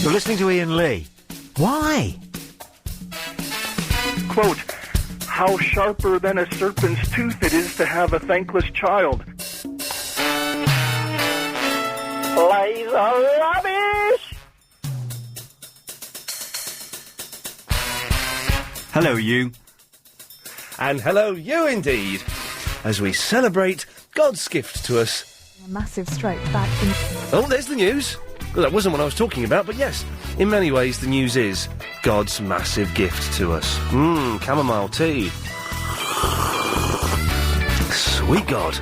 You're listening to Iain Lee. Why? Quote, how sharper than a serpent's tooth it is to have a thankless child. Laser rubbish! Hello, you. And hello, you indeed, as we celebrate God's gift to us. A massive stroke back in... Oh, there's the news. Well, that wasn't what I was talking about, but yes, in many ways the news is God's massive gift to us. Chamomile tea. Sweet God.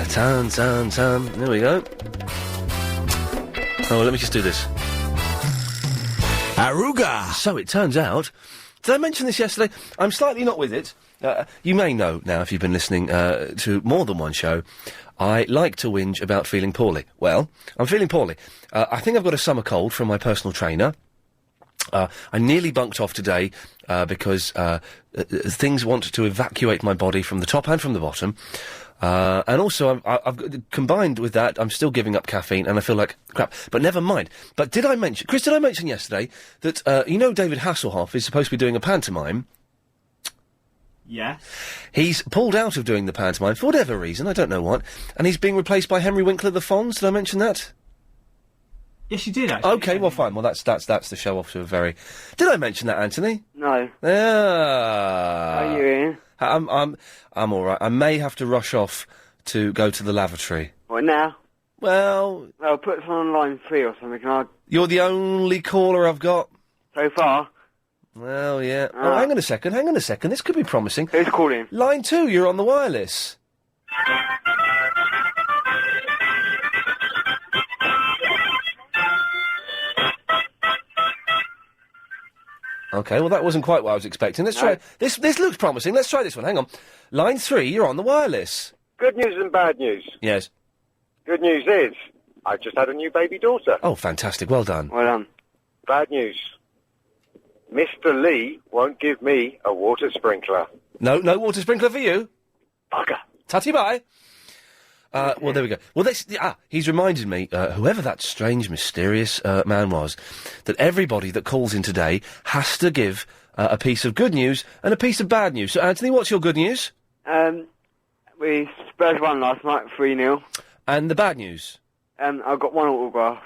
Tan. There we go. Oh, let me just do this. Aruga! So it turns out... Did I mention this yesterday? I'm slightly not with it. You may know now, if you've been listening to more than one show, I like to whinge about feeling poorly. Well, I'm feeling poorly. I think I've got a summer cold from my personal trainer. I nearly bunked off today because things want to evacuate my body from the top and from the bottom. And also, I've combined with that, I'm still giving up caffeine, and I feel like crap. But never mind. But did I mention, Chris, did I mention yesterday that, you know David Hasselhoff is supposed to be doing a pantomime? Yeah. He's pulled out of doing the pantomime for whatever reason, I don't know what, and he's being replaced by Henry Winkler the Fonz. Did I mention that? Yes, you did, actually. Okay, well, fine. Well, that's the show off to a very... Did I mention that, Anthony? No. Ah. How are you, Ian? I'm all right. I may have to rush off to go to the lavatory. What now? Well... I'll put us on line 3 or something, You're the only caller I've got. So far? Well, yeah. Oh, hang on a second. This could be promising. Who's calling? Line 2, you're on the wireless. Okay, well, that wasn't quite what I was expecting. Let's try... This looks promising. Let's try this one. Hang on. Line 3, you're on the wireless. Good news and bad news. Yes. Good news is, I've just had a new baby daughter. Oh, fantastic. Well done. Well done. Bad news. Mr. Lee won't give me a water sprinkler. No water sprinkler for you? Bugger. Tutty bye. Well, there we go. Well, he's reminded me, whoever that strange, mysterious man was, that everybody that calls in today has to give a piece of good news and a piece of bad news. So, Anthony, what's your good news? We Spurs won last night, 3-0. And the bad news? I've got one autograph.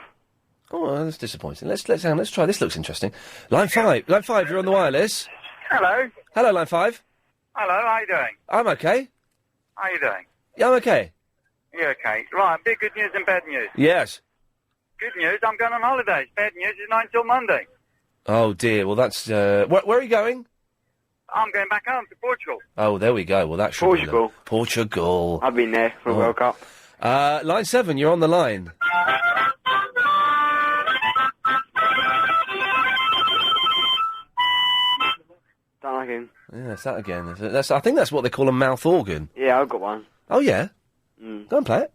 Oh, well, that's disappointing. Let's hang on, let's try. This looks interesting. Line 5, you're on the wireless. Hello. Hello, line 5. Hello, how you doing? I'm okay. How you doing? Yeah, I'm okay. You okay? Right, big good news and bad news. Yes. Good news, I'm going on holidays. Bad news is not until Monday. Oh, dear. Well, that's... Where are you going? I'm going back home to Portugal. Oh, there we go. Well, that should Portugal. be... Portugal. I've been there for the World Cup. Line 7, you're on the line. Don't like him. Yeah, it's that again. I think that's what they call a mouth organ. Yeah, I've got one. Oh, yeah? Go and play it.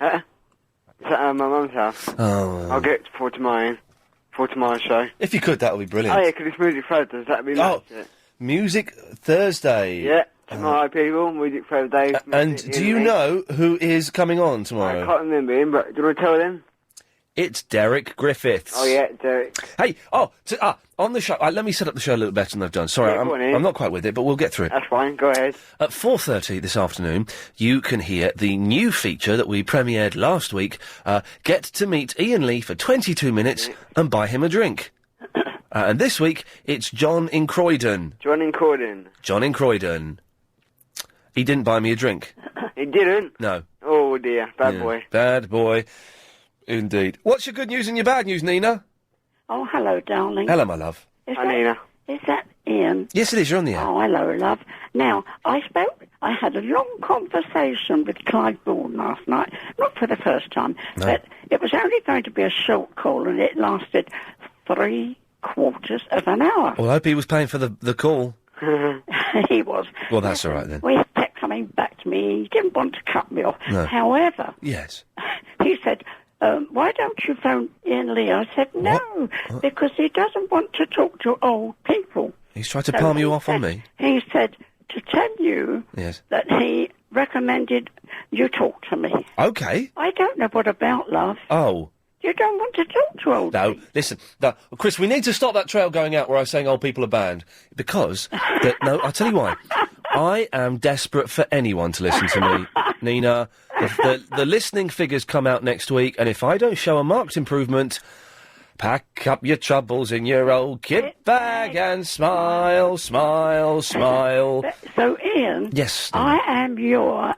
It's at my mum's house. Oh. I'll get it for tomorrow's show. If you could, that would be brilliant. Oh, yeah, because it's Music Thursday. That'd be nice. Music Thursday. Yeah, tomorrow, people. Music Thursday. And do you know who is coming on tomorrow? I can't remember him, but do you want to tell them? It's Derek Griffiths. Oh, yeah, Derek. Hey, on the show... let me set up the show a little better than I've done. Sorry, Yeah, I'm not quite with it, but we'll get through it. That's fine, go ahead. At 4:30 this afternoon, you can hear the new feature that we premiered last week, Get to Meet Iain Lee for 22 minutes and buy him a drink. And this week, it's John in Croydon. John in Croydon. John in Croydon. He didn't buy me a drink. He didn't? No. Oh, dear. Bad boy. Bad boy. Indeed. What's your good news and your bad news, Nina? Oh, hello, darling. Hello, my love. Hi, Nina. Is that Ian? Yes, it is. You're on the air. Oh, hello, love. Now, I had a long conversation with Clive Borden last night. Not for the first time, but it was only going to be a short call, and it lasted 3/4 of an hour. Well, I hope he was paying for the call. He was. Well, that's all right, then. Well, he kept coming back to me. He didn't want to cut me off. No. However... Yes. He said... why don't you phone Iain Lee? I said, no, because he doesn't want to talk to old people. He's tried to palm you off on me. He said to tell you that he recommended you talk to me. Okay. I don't know what about, love. Oh. You don't want to talk to old No, people. listen, no, Chris, we need to stop that trail going out where I was saying old people are banned. Because, no, I'll tell you why. I am desperate for anyone to listen to me, Nina. The listening figures come out next week, and if I don't show a marked improvement, pack up your troubles in your old kit bag and smile, smile, smile. So, Ian, Yes, Nina. I am your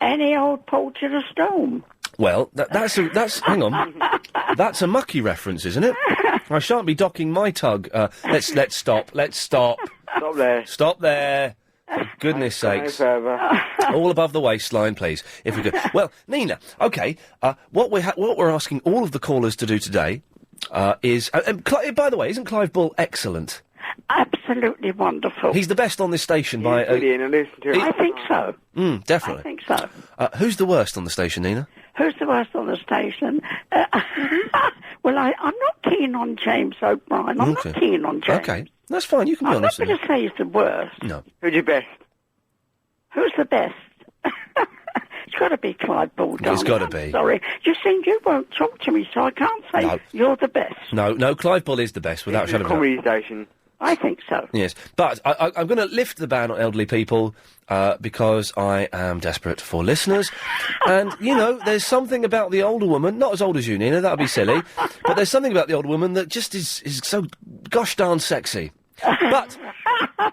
any old port in a storm. Well, that's hang on, that's a Mucky reference, isn't it? I shan't be docking my tug. Let's stop. Stop there. Stop there. For goodness sakes. No further. All above the waistline, please, if we could. Well, Nina, okay, what we're asking all of the callers to do today is... by the way, isn't Clive Bull excellent? Absolutely wonderful. He's the best on this station by... Brilliant, and listen to I think so. Definitely. I think so. Who's the worst on the station, Nina? Who's the worst on the station? Well, I'm not keen on James O'Brien. I'm Okay. not keen on James. Okay, that's fine, you can be I'm not honest with going me. to say he's the worst. No. Who's your best? Who's the best? It's got to be Clive Bull, It's darling. gotta I'm be. Sorry. You see, you won't talk to me, so I can't say No. you're the best. No, Clive Bull is the best, without a shadow of a doubt. Comedy station. I think so. Yes, but I'm going to lift the ban on elderly people because I am desperate for listeners. And, you know, there's something about the older woman, not as old as you, Nina, that would be silly, but there's something about the older woman that just is so gosh darn sexy. But,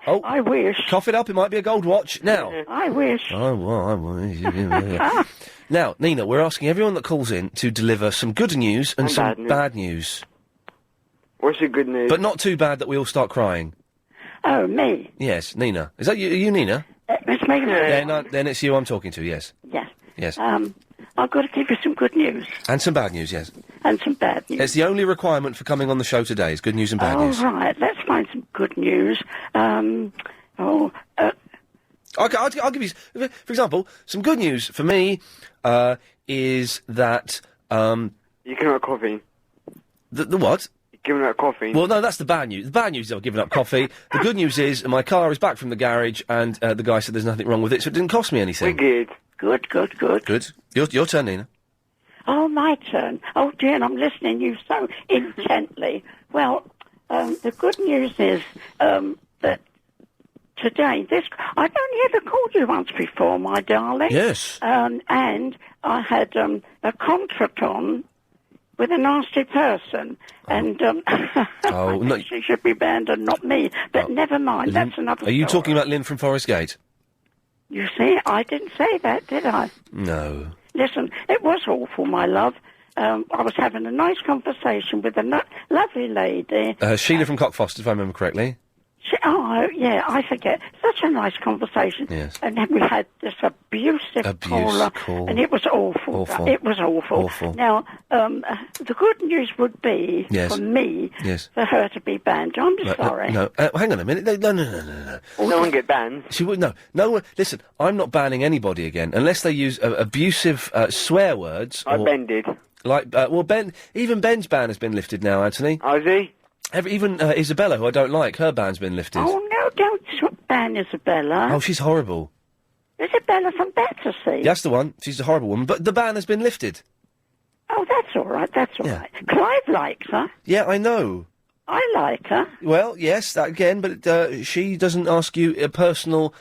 I wish. cough it up, it might be a gold watch. Now, I wish. now, Nina, we're asking everyone that calls in to deliver some good news and And some bad news. bad news. What's your good news? But not too bad that we all start crying. Oh, me. Yes, Nina. Is that you, Nina? It's me. Then it's you I'm talking to, yes. Yes. Yes. I've got to give you some good news And some bad news, yes. and some bad news. It's the only requirement for coming on the show today is good news and bad All news. right, let's find some good news. Okay, I'll give you... For example, some good news for me is that... You're giving up coffee. The what? You're giving up coffee. Well, no, that's the bad news. The bad news is I've given up coffee. The good news is my car is back from the garage and the guy said there's nothing wrong with it, so it didn't cost me anything. We're good. Good. Good. Your turn, Nina. Oh, my turn. Oh, dear, I'm listening to you so intently. Well, the good news is that today, I've only ever called you once before, my darling. Yes. And I had a contretemps with a nasty person, and Oh, no. she should be banned and not me. But never mind, that's another Are you story. talking about Lynn from Forest Gate? You see, I didn't say that, did I? No. Listen, it was awful, my love. I was having a nice conversation with a lovely lady. Sheila from Cockfosters, if I remember correctly. Yeah, I forget. Such a nice conversation. Yes. And then we had this abusive caller, call. and it was awful. Awful. It was awful. Awful. Now, the good news would be, Yes. for me, Yes. for her to be banned. I'm sorry. No, hang on a minute. No. No one get banned. She would no. Listen, I'm not banning anybody again unless they use abusive swear words. I or, bended. Like, even Ben's ban has been lifted now, Anthony. Oh, is he? Even Isabella, who I don't like, her ban's been lifted. Oh, no, don't ban Isabella. Oh, she's horrible. Isabella from Battersea. That's the one. She's a horrible woman. But the ban has been lifted. Oh, that's all right, Yeah. Clive likes her. Yeah, I know. I like her. Well, yes, that again, but she doesn't ask you personal,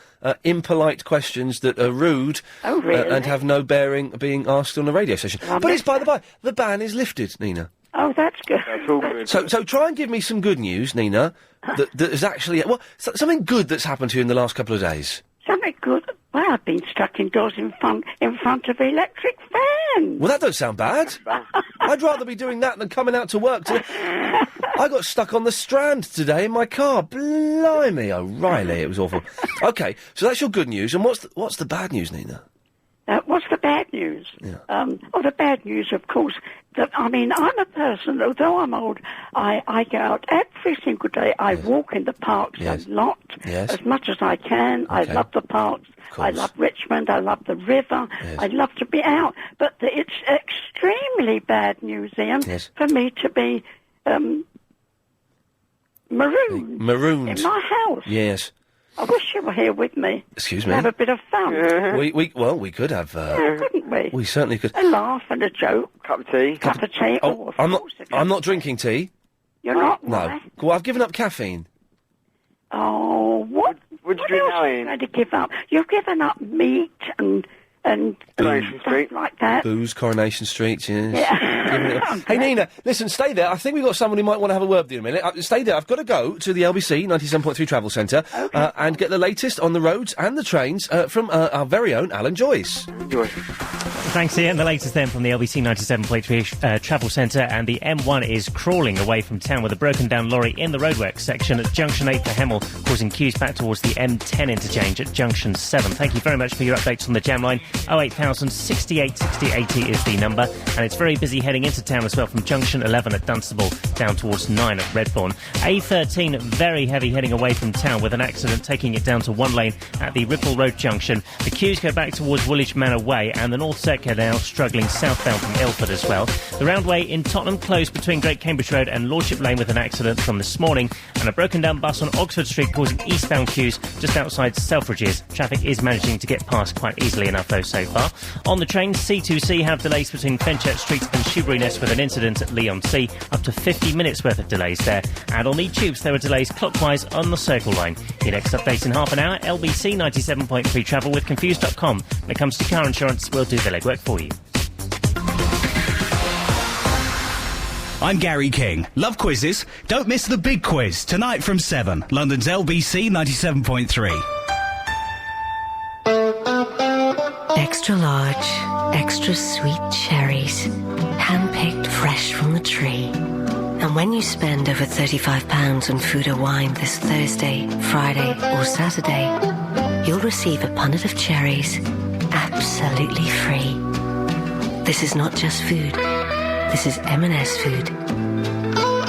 impolite questions that are rude Oh, really? and have no bearing being asked on a radio station. Well, But it's by the by, the ban is lifted, Nina. Oh, that's good. That's all good. So try and give me some good news, Nina, that is actually... Well, something good that's happened to you in the last couple of days. Something good. Well, I've been stuck indoors in front of an electric fan. Well, that don't sound bad. I'd rather be doing that than coming out to work today. I got stuck on the Strand today in my car. Blimey, O'Reilly, it was awful. Okay, so that's your good news. And what's the bad news, Nina? What's the bad news? Yeah. The bad news, of course, I'm a person, although I'm old, I go out every single day. I walk in the parks Yes. a lot, Yes. as much as I can. I Okay. love the parks. I course. love Richmond. I love the river. Yes. I love to be out. But it's extremely bad news, Ian, Yes. for me to be marooned Marooned. in my house. Yes. I wish you were here with me. Excuse me? Have a bit of fun. We could have... Couldn't we? We certainly could. A laugh and a joke. Cup of tea. Cup of tea. Oh, Of I'm not. course a cup I'm of not drinking tea. You're not? No. Why? Well, I've given up caffeine. Oh, what? What'd you What drink else now, are you Ian? going to give up? You've given up meat and Coronation stuff Street. like that. Booze, Coronation Street, yes. Yeah. Giving it up. Hey, Nina, listen, stay there. I think we've got someone who might want to have a word with you in a minute. Stay there. I've got to go to the LBC 97.3 Travel Centre and get the latest on the roads and the trains from our very own Alan Joyce. Thanks, Ian. The latest then from the LBC 97.3 Travel Centre, and the M1 is crawling away from town with a broken down lorry in the roadworks section at Junction 8 for Hemel, causing queues back towards the M10 interchange at Junction 7. Thank you very much for your updates on the jam line. 08000 68 60 80 is the number, and it's very busy heading into town as well from Junction 11 at Dunstable down towards 9 at Redbourne. A13 very heavy heading away from town with an accident taking it down to one lane at the Ripple Road junction. The queues go back towards Woolwich Manor Way, and the North Circular now struggling southbound from Ilford as well. The roundway in Tottenham closed between Great Cambridge Road and Lordship Lane with an accident from this morning, and a broken down bus on Oxford Street causing eastbound queues just outside Selfridges. Traffic is managing to get past quite easily enough though so far. On the trains, C2C have delays between Fenchurch Street and Shoeburyness with an incident at Leon C, up to 50 minutes worth of delays there. And on the tubes there are delays clockwise on the Circle Line. Your next update in half an hour, LBC 97.3 Travel with Confused.com. When it comes to car insurance, we'll do the legwork for you. I'm Gary King. Love quizzes? Don't miss the big quiz tonight from 7. London's LBC 97.3. Extra large, extra sweet cherries, hand-picked fresh from the tree. And when you spend over £35 on food or wine this Thursday, Friday or Saturday, you'll receive a punnet of cherries absolutely free. This is not just food. This is M&S food.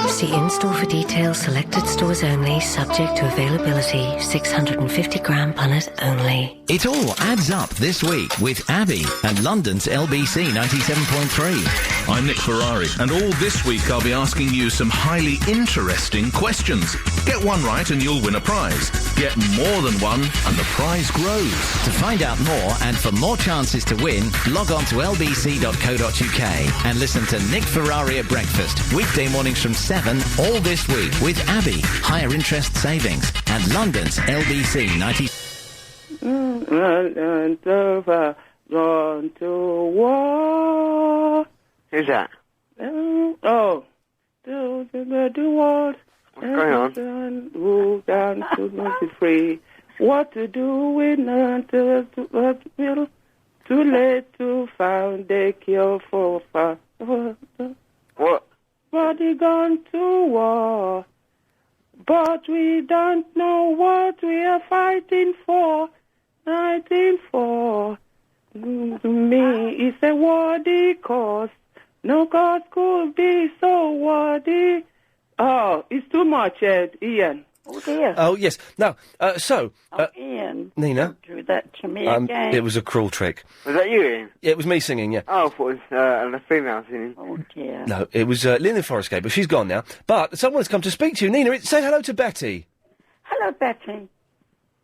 See in-store for details, selected stores only, subject to availability, 650-gram punnet only. It all adds up this week with Abby and London's LBC 97.3. I'm Nick Ferrari, and all this week I'll be asking you some highly interesting questions. Get one right and you'll win a prize. Get more than one and the prize grows. To find out more and for more chances to win, log on to lbc.co.uk and listen to Nick Ferrari at breakfast, weekday mornings from 7 all this week with Abby, higher interest savings, and London's LBC 90. Run to war. Who's that? Oh. Do what? What's going on? Move down to make it free. What to do with until too late to find a cure for what? Body gone to war, but we don't know what we are fighting for. Fighting for. To me, it's a worthy cause. No cause could be so worthy. Oh, it's too much, Ian. Oh, dear. Oh, yes. Now, Ian. Nina. Don't do that to me again. It was a cruel trick. Was that you, Ian? Yeah, it was me singing, yeah. Oh, I thought it was a female singing. Oh, dear. No, it was Lynn in Forestgate, but she's gone now. But someone's come to speak to you. Nina, say hello to Betty. Hello, Betty.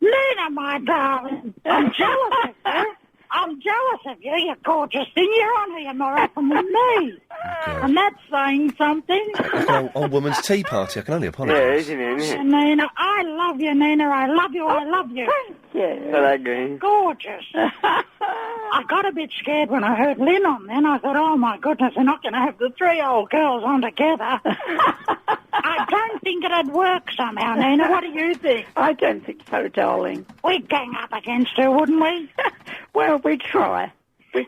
Lena, my darling, I'm jealous of you. I'm jealous of you, you gorgeous thing. You're on here more often than me. And that's saying something. Like an old woman's tea party. I can only apologise. Yeah, isn't it? Nina, I love you, Nina. I love you, I love you. Yeah. Gorgeous. I got a bit scared when I heard Lynn on then. I thought, oh, my goodness, they're not going to have the three old girls on together. I don't think it'd work somehow, Nina. What do you think? I don't think so, darling. We'd gang up against her, wouldn't we? Well, we'd try.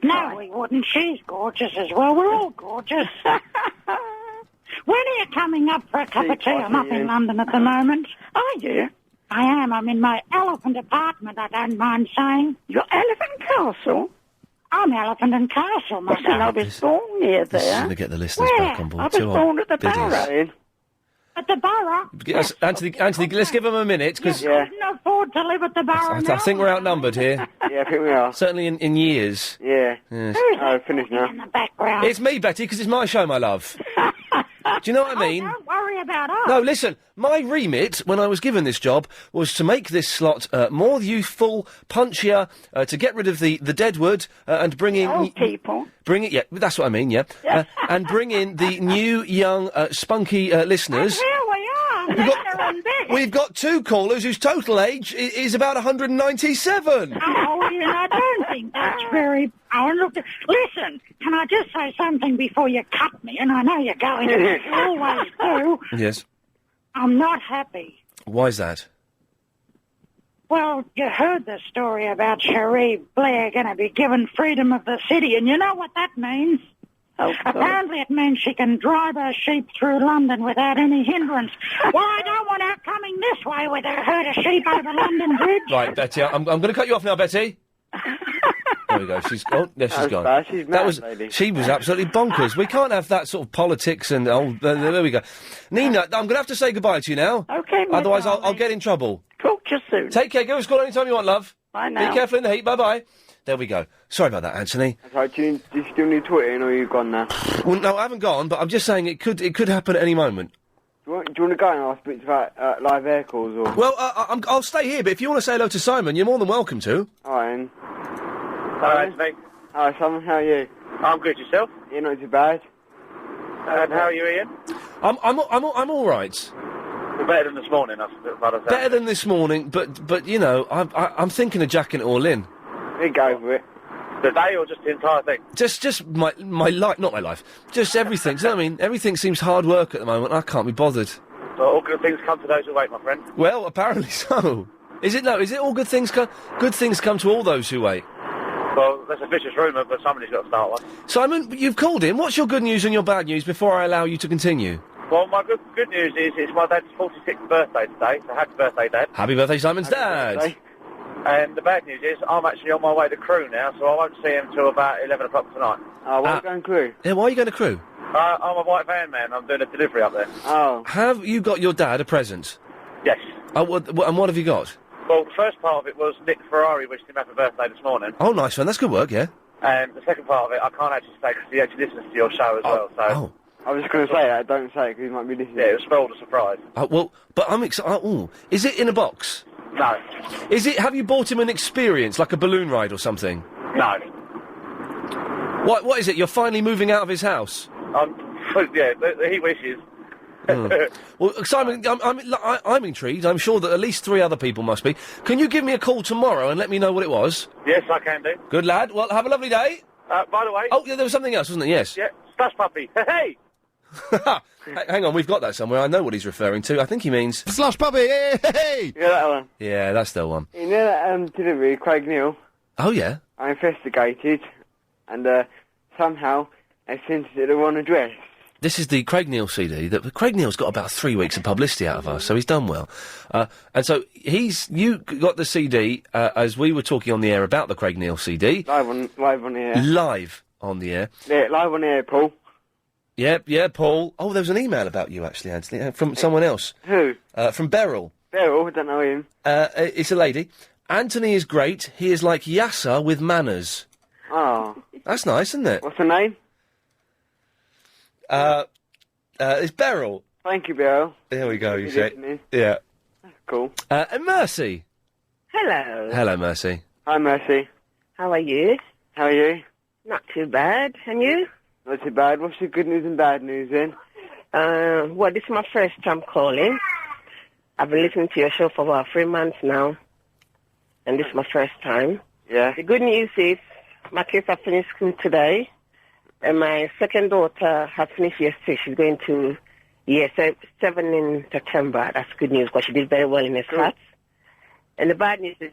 No, we wouldn't. She's gorgeous as well. We're all gorgeous. When are you coming up for a cup of tea? I'm up in London at the moment. Are you? I am. I'm in my elephant apartment, I don't mind saying. Your Elephant Castle? I'm Elephant and Castle, my Well, I was born near This is there. going to get the listeners back on board. I was born at the Barrow. At the Borough? Yes, Anthony, let's give him a minute, because You couldn't afford to live at the Borough I think we're outnumbered here. Yeah, I think we are. Certainly in years. Yeah. Yes. Oh, finished now. in the background. It's me, Betty, because it's my show, my love. Do you know what I mean? Don't worry worry about us. No, listen, my remit, when I was given this job, was to make this slot more youthful, punchier, to get rid of the deadwood, and bring in... Old people. Bring it, yeah, that's what I mean, yeah. And bring in the new, young, spunky listeners. Here we are, better and better. We've got 2 callers whose total age is about 197. Oh, Ian, I don't think that's very... Oh, look, listen, can I just say something before you cut me? And I know you're going to, you always do. Yes. I'm not happy. Why's that? Well, you heard the story about Cherie Blair going to be given freedom of the city, and you know what that means? Apparently it means she can drive her sheep through London without any hindrance. Well, I don't want her coming this way with her herd of sheep over London Bridge. Right, Betty, I'm going to cut you off now, Betty. There we go. She's gone. There she's gone. Bad. She's mad, lady. She was absolutely bonkers. We can't have that sort of politics and there we go. Nina, I'm going to have to say goodbye to you now. Okay, my Otherwise, darling. I'll get in trouble. Talk to you soon. Take care. Give us a call anytime you want, love. Bye now. Be careful in the heat. Bye bye. There we go. Sorry about that, Anthony. Right, do you still need Twitter, or are you gone now? Well, no, I haven't gone, but I'm just saying it could happen at any moment. Do you want to go and ask bits about live air calls, or...? Well, I'll stay here, but if you want to say hello to Simon, you're more than welcome to. Alright, then. Hello, Anthony. Hi, Simon, how are you? I'm good, yourself? You're not too bad. And how are you, Ian? I'm all right. You're better than this morning, I'd say. Better than this morning, but you know, I'm thinking of jacking it all in. You go for it. The day or just the entire thing? Just my life, not my life. Just everything. Do you know what I mean? Everything seems hard work at the moment. I can't be bothered. So all good things come to those who wait, my friend. Well, apparently so. Is it all good things come to all those who wait? Well, that's a vicious rumour, but somebody's got to start one. Simon, you've called in. What's your good news and your bad news before I allow you to continue? Well, my good news is it's my dad's 46th birthday today, so happy birthday, Dad. Happy birthday, Simon's dad. Birthday. And the bad news is I'm actually on my way to Crewe now, so I won't see him till about 11 o'clock tonight. Oh, why are you going Crewe? Yeah, why are you going to Crewe? I'm a white van man. I'm doing a delivery up there. Oh. Have you got your dad a present? Yes. Oh, and what have you got? Well, the first part of it was Nick Ferrari wished him happy birthday this morning. Oh, nice one. That's good work, yeah. And the second part of it, I can't actually say because he actually listens to your show as well. So. Oh. I was just going to say that. Don't say it because he might be listening. Yeah, it was spoiled a surprise. Well, but I'm excited. Is it in a box? No. Have you bought him an experience, like a balloon ride or something? No. What is it? You're finally moving out of his house? Yeah, he wishes. Well, Simon, I'm intrigued. I'm sure that at least 3 other people must be. Can you give me a call tomorrow and let me know what it was? Yes, I can do. Good lad. Well, have a lovely day. By the way... Oh, yeah, there was something else, wasn't there? Yes. Yeah, Slush Puppy. Hey! Hang on, we've got that somewhere. I know what he's referring to. I think he means... Slush Puppy, hey! Yeah, that one. Yeah, that's the one. You know that delivery, Craig Neal? Oh, yeah? I investigated, and somehow they sent it to the wrong address. This is the Craig Neal CD. Craig Neal's got about 3 weeks of publicity out of us, so he's done well. And so you got the CD as we were talking on the air about the Craig Neal CD. Live on the air. Live on the air. Yeah, live on the air, Paul. Yeah, Paul. Oh, there was an email about you, actually, Anthony, from someone else. Who? From Beryl. Beryl, I don't know him. It's a lady. Anthony is great. He is like Yasser with manners. Oh. That's nice, isn't it? What's her name? It's Beryl. Thank you, Beryl. There we go, you You're see. listening. Yeah. That's cool. And Mercy. Hello. Hello, Mercy. Hi, Mercy. How are you? How are you? Not too bad. And you? Not too bad. What's your good news and bad news, then? Well, this is my first time calling. I've been listening to your show for about 3 months now. And this is my first time. Yeah. The good news is my kids have finished school today. And my second daughter has finished year 6. She's going to year 7 in September. That's good news because she did very well in her class. And the bad news is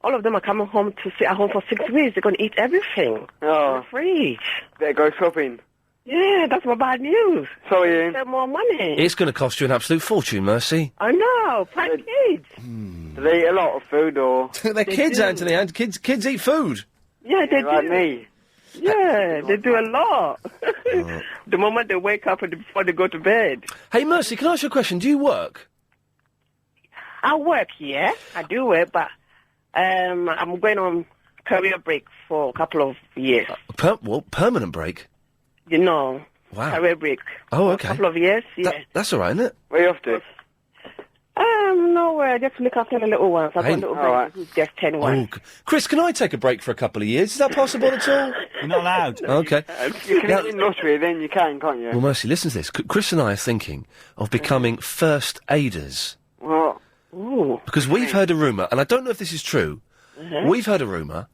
all of them are coming home to sit at home for 6 weeks. They're going to eat everything. Oh. In the fridge. Better go shopping. Yeah, that's my bad news. Sorry, Ian. Get more money. It's going to cost you an absolute fortune, Mercy. I know, for kids. Do they eat a lot of food, or...? They're kids, do. Anthony, and kids eat food. Yeah, they like do. me. Yeah, they do a lot. The moment they wake up and before they go to bed. Hey, Mercy, can I ask you a question? Do you work? I work, yeah. I do work, but I'm going on career break for a couple of years. Permanent break? You know, Wow. career break. Oh, For okay. A couple of years, yeah. That's all right, isn't it? Where are you off to? Nowhere. Just to look after the little ones. I've got a little baby who's just 10 Oh, one. Chris, can I take a break for a couple of years? Is that possible at all? You're not allowed. Okay. You can Now- win lottery, then you can't you? Well, Mercy, listen to this. Chris and I are thinking of becoming first aiders. What? Ooh. Because we've heard a rumour, and I don't know if this is true, we've heard a rumour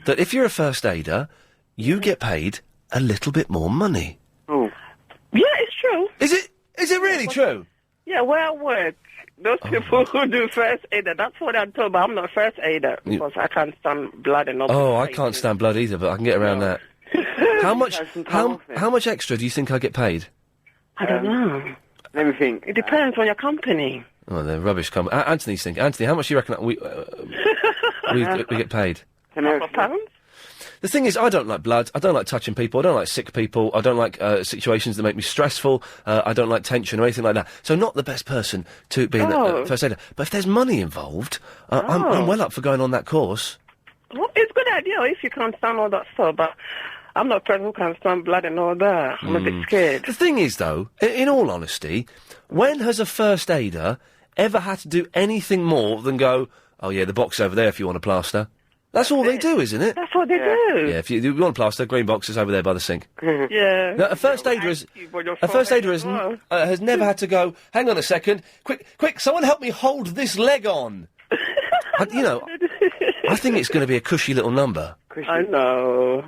that if you're a first aider, you get paid a little bit more money. Oh. Yeah, it's true. Is it really true? Yeah, where I work, those people who do first aider, that's what I'm told, but I'm not a first aider because I can't stand blood and all. Oh, I can't stand blood either, but I can get around that. How much? How much extra do you think I get paid? I don't know. Let me think. It depends on your company. Oh, they're rubbish. Anthony's thinking. Anthony, how much do you reckon we get paid? £100? The thing is, I don't like blood. I don't like touching people. I don't like sick people. I don't like situations that make me stressful. I don't like tension or anything like that. So not the best person to be the first aider. But if there's money involved, I'm well up for going on that course. Well, it's a good idea if you can't stand all that stuff, but I'm not a person who can stand blood and all that. I'm a bit scared. The thing is, though, in all honesty, when has a first aider ever had to do anything more than go, oh yeah, the box over there if you want a plaster? That's all they do, isn't it? That's what they do. Yeah, if you want a plaster, green box is over there by the sink. Yeah. Now, a first aider has never had to go, hang on a second, quick, someone help me hold this leg on. I think it's going to be a cushy little number. I know.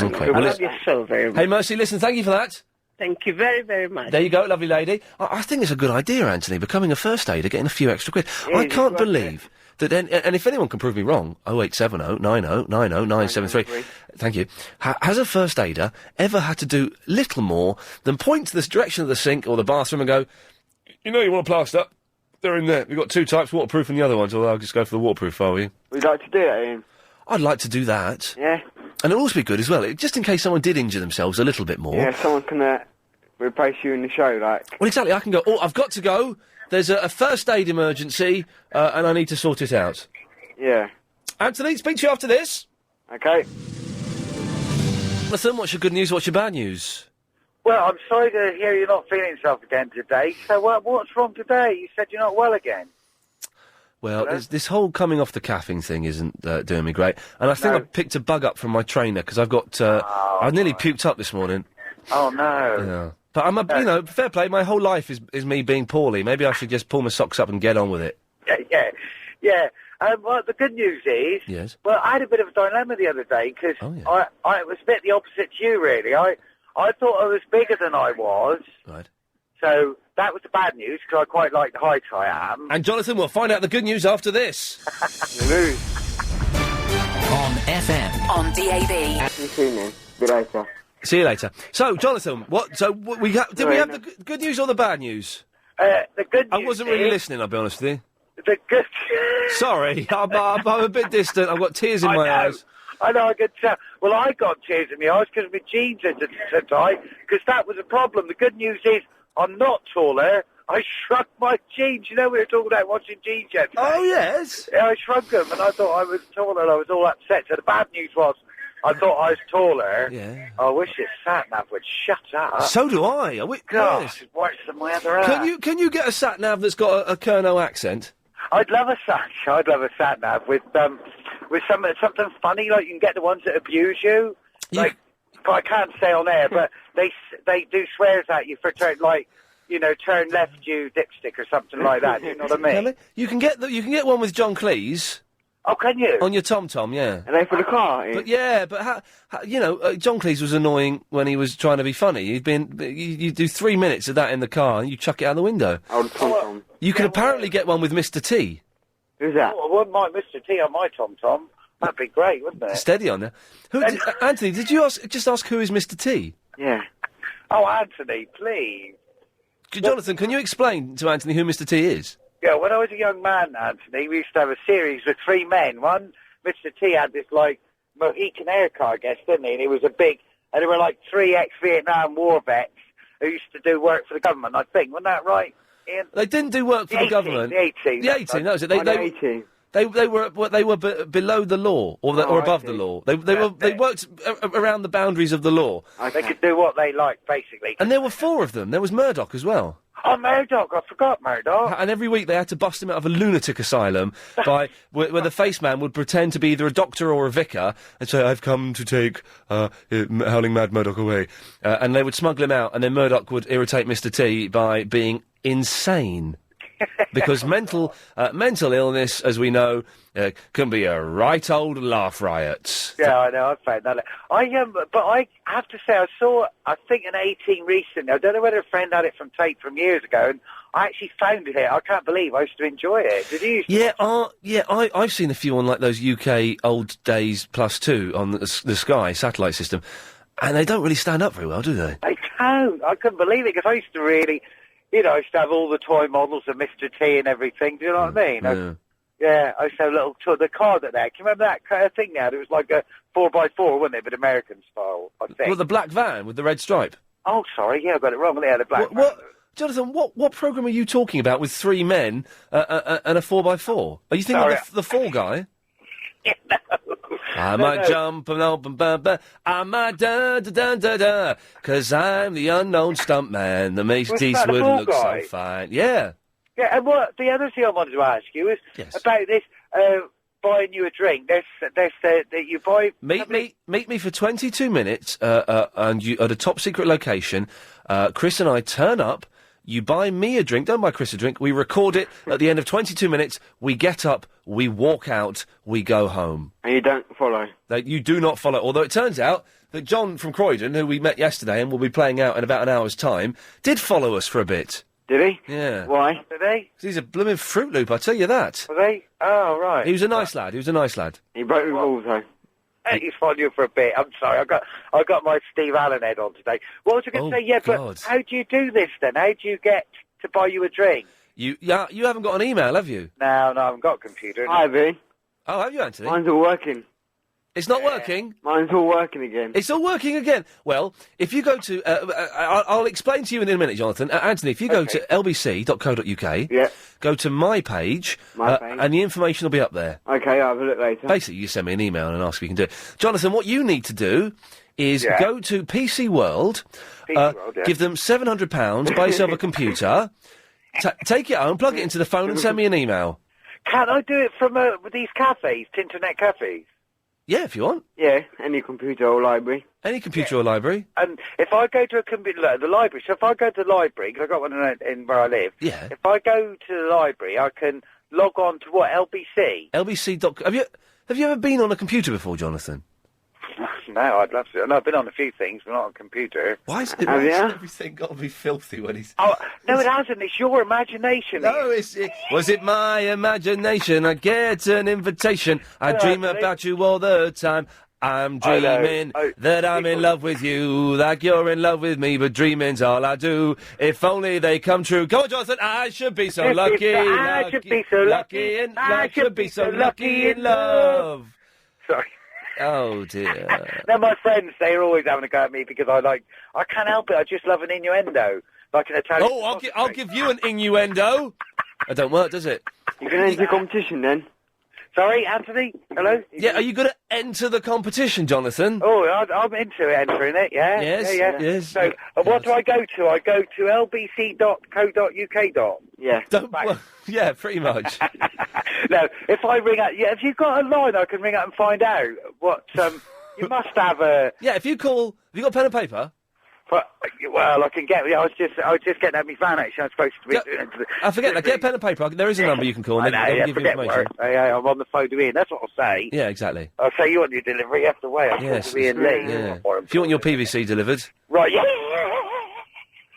Okay. I Well, love you so very much. hey, Mercy, listen, thank you for that. Thank you very, very much. There you go, lovely lady. I think it's a good idea, Anthony, becoming a first aider, getting a few extra quid. Yeah, I can't believe that, and if anyone can prove me wrong, 0870 90 90 973, thank you, has a first aider ever had to do little more than point to the direction of the sink or the bathroom and go, you know you want a plaster? They're in there. We've got two types, waterproof and the other ones, although I'll just go for the waterproof, are we? We'd like to do it, Ian. I'd like to do that. Yeah. And it'll also be good as well, just in case someone did injure themselves a little bit more. Yeah, someone can replace you in the show, like. Well, exactly. I can go, I've got to go. There's a first aid emergency, and I need to sort it out. Yeah. Anthony, speak to you after this. Okay. Listen, what's your good news, what's your bad news? Well, I'm sorry to hear you're not feeling yourself again today. So what's wrong today? You said you're not well again. Well, this whole coming off the caffeine thing isn't doing me great. And I think I picked a bug up from my trainer, because I've got... I nearly puked up this morning. Oh, no. Yeah. But fair play, my whole life is me being poorly. Maybe I should just pull my socks up and get on with it. Yeah. Well, the good news is... Yes? Well, I had a bit of a dilemma the other day, because I was a bit the opposite to you, really. I thought I was bigger than I was. Right. So that was the bad news, because I quite like the height I am. And Jonathan, we'll find out the good news after this. On FM. On DAB. See you later. So, Jonathan, did we have the good news or the bad news? The good news I wasn't really listening, I'll be honest with you. The good... Sorry, I'm a bit distant. I've got tears in my eyes. I know, I could tell. Well, I got tears in my eyes because my jeans are so tight, because that was a problem. The good news is I'm not taller. I shrunk my jeans. You know, we were talking about watching jeans yesterday. Oh, yes? Yeah, I shrunk them, and I thought I was taller, and I was all upset. So the bad news was I thought I was taller. Yeah. I wish this sat-nav would shut up. So do I. Gosh, it's worse than my other app. Can you get a sat-nav that's got a Kerno accent? I'd love a sat-nav with something funny, like you can get the ones that abuse you. Like, I can't say on air, but they do swears at you for turn left you dipstick or something like that. Do you know what I mean? Really? You can get one with John Cleese. Oh, can you? On your TomTom, yeah. Are they for the car? But how John Cleese was annoying when he was trying to be funny. You do 3 minutes of that in the car and you chuck it out the window. Oh, the TomTom. You can apparently get one with Mr. T. Who's that? Oh, I wouldn't mind Mr. T on my TomTom. That'd be great, wouldn't it? Steady on there. Anthony, did you just ask who is Mr. T? Yeah. Oh, Anthony, please. Jonathan, can you explain to Anthony who Mr. T is? Yeah, when I was a young man, Anthony, we used to have a series with 3 men. One, Mr. T had this, Mohican haircut, I guess, didn't he? And he was and there were, 3 ex-Vietnam war vets who used to do work for the government, I think. Wasn't that right, Ian? They didn't do work for the government. The 18. The 18, that was it. They were below the law or above the law. They worked around the boundaries of the law. They could do what they like, basically. And there were 4 of them. There was Murdoch as well. Oh, Murdoch! I forgot Murdoch. And every week they had to bust him out of a lunatic asylum by where the face man would pretend to be either a doctor or a vicar and say, "I've come to take Howling Mad Murdoch away," and they would smuggle him out, and then Murdoch would irritate Mr. T by being insane. Because mental illness, as we know, can be a right old laugh riot. Yeah, I know. I found that. But I have to say, I saw, I think, an 18 recently. I don't know whether a friend had it from tape from years ago, and I actually found it here. I can't believe I used to enjoy it. Did you? I've seen a few on like those UK Old Days +2 on the Sky satellite system, and they don't really stand up very well, do they? They don't. I couldn't believe it because I used to really. I used to have all the toy models of Mr. T and everything. Do you know what I mean? I used to have a little toy, the car that they had. Can you remember that kind of thing now? It was like a 4x4, wasn't it? But American style, I think. Well, the black van with the red stripe. Oh, sorry. Yeah, I got it wrong. Yeah, the black van. Jonathan, what programme are you talking about with 3 men and a 4x4? Are you thinking of the Fall Guy? I might jump and open, I might da, 'cause I'm the unknown stuntman that makes Eastwood look so fine. Yeah. Yeah, and what the other thing I wanted to ask you is about this buying you a drink. There's that you buy. Meet me for 22 minutes, and you at a top secret location. Chris and I turn up. You buy me a drink, don't buy Chris a drink, we record it, at the end of 22 minutes, we get up, we walk out, we go home. And you don't follow? You do not follow, although it turns out that John from Croydon, who we met yesterday and will be playing out in about an hour's time, did follow us for a bit. Did he? Yeah. Why? Did they? 'Cause he's a blooming Fruit Loop, I tell you that. Were they? Oh, right. He was a nice lad, He broke the rules, though. He's followed you for a bit. I'm sorry. I got my Steve Allen head on today. What was I going to say? Yeah, God. But how do you do this then? How do you get to buy you a drink? You haven't got an email, have you? No, I haven't got a computer. Hi, V. Oh, have you, Anthony? Mine's all working. It's not working? Mine's all working again. It's all working again. Well, if you go to... I'll explain to you in a minute, Jonathan. Anthony, if you go to lbc.co.uk, go to my page, and the information will be up there. Okay, I'll have a look later. Basically, you send me an email and ask if you can do it. Jonathan, what you need to do is go to PC World, give them £700, buy yourself a computer, take it home, plug it into the phone and send me an email. Can I do it from these cafes, internet cafes? Yeah, if you want. Yeah, any computer or library. Any computer or library. And if I go to the library, so if I go to the library, because I've got one in where I live, if I go to the library, I can log on to what, LBC? LBC. Have you ever been on a computer before, Jonathan? No, I'd love to. No, I've been on a few things, but not on a computer. Why is everything got to be filthy when he's... Oh, no, it hasn't. It's your imagination. No, was it my imagination? I get an invitation. I dream about you all the time. I'm dreaming that I'm in love with you, like you're in love with me, but dreaming's all I do. If only they come true. Come on, Jonathan. I should be so lucky. I should be so lucky. I should be so lucky in love. Sorry. Oh, dear. Now, my friends, they're always having a go at me because I can't help it. I just love an innuendo. Like an Italian... Oh, I'll give you an innuendo. That don't work, does it? You can enter the competition, then. Sorry, Anthony? Hello? Yeah, are you going to enter the competition, Jonathan? Oh, I'm into entering it, yeah. Yes. So, what do I go to? I go to lbc.co.uk. Yeah. Yeah, pretty much. No, if I ring up... Yeah, if you've got a line, I can ring up and find out what... you must have a... Yeah, if you call... Have you got pen and paper? Well, I can get... I was just getting out my van, actually. I'm supposed to be doing it. I forget that. Get a pen and paper. There is a number you can call. I know, they'll give you information. I'm on the phone to Ian. That's what I'll say. Yeah, exactly. I'll say you want your delivery. You have to wait. I'll talk to Ian Lee. Yeah. If you want your PVC delivered... Right, yeah.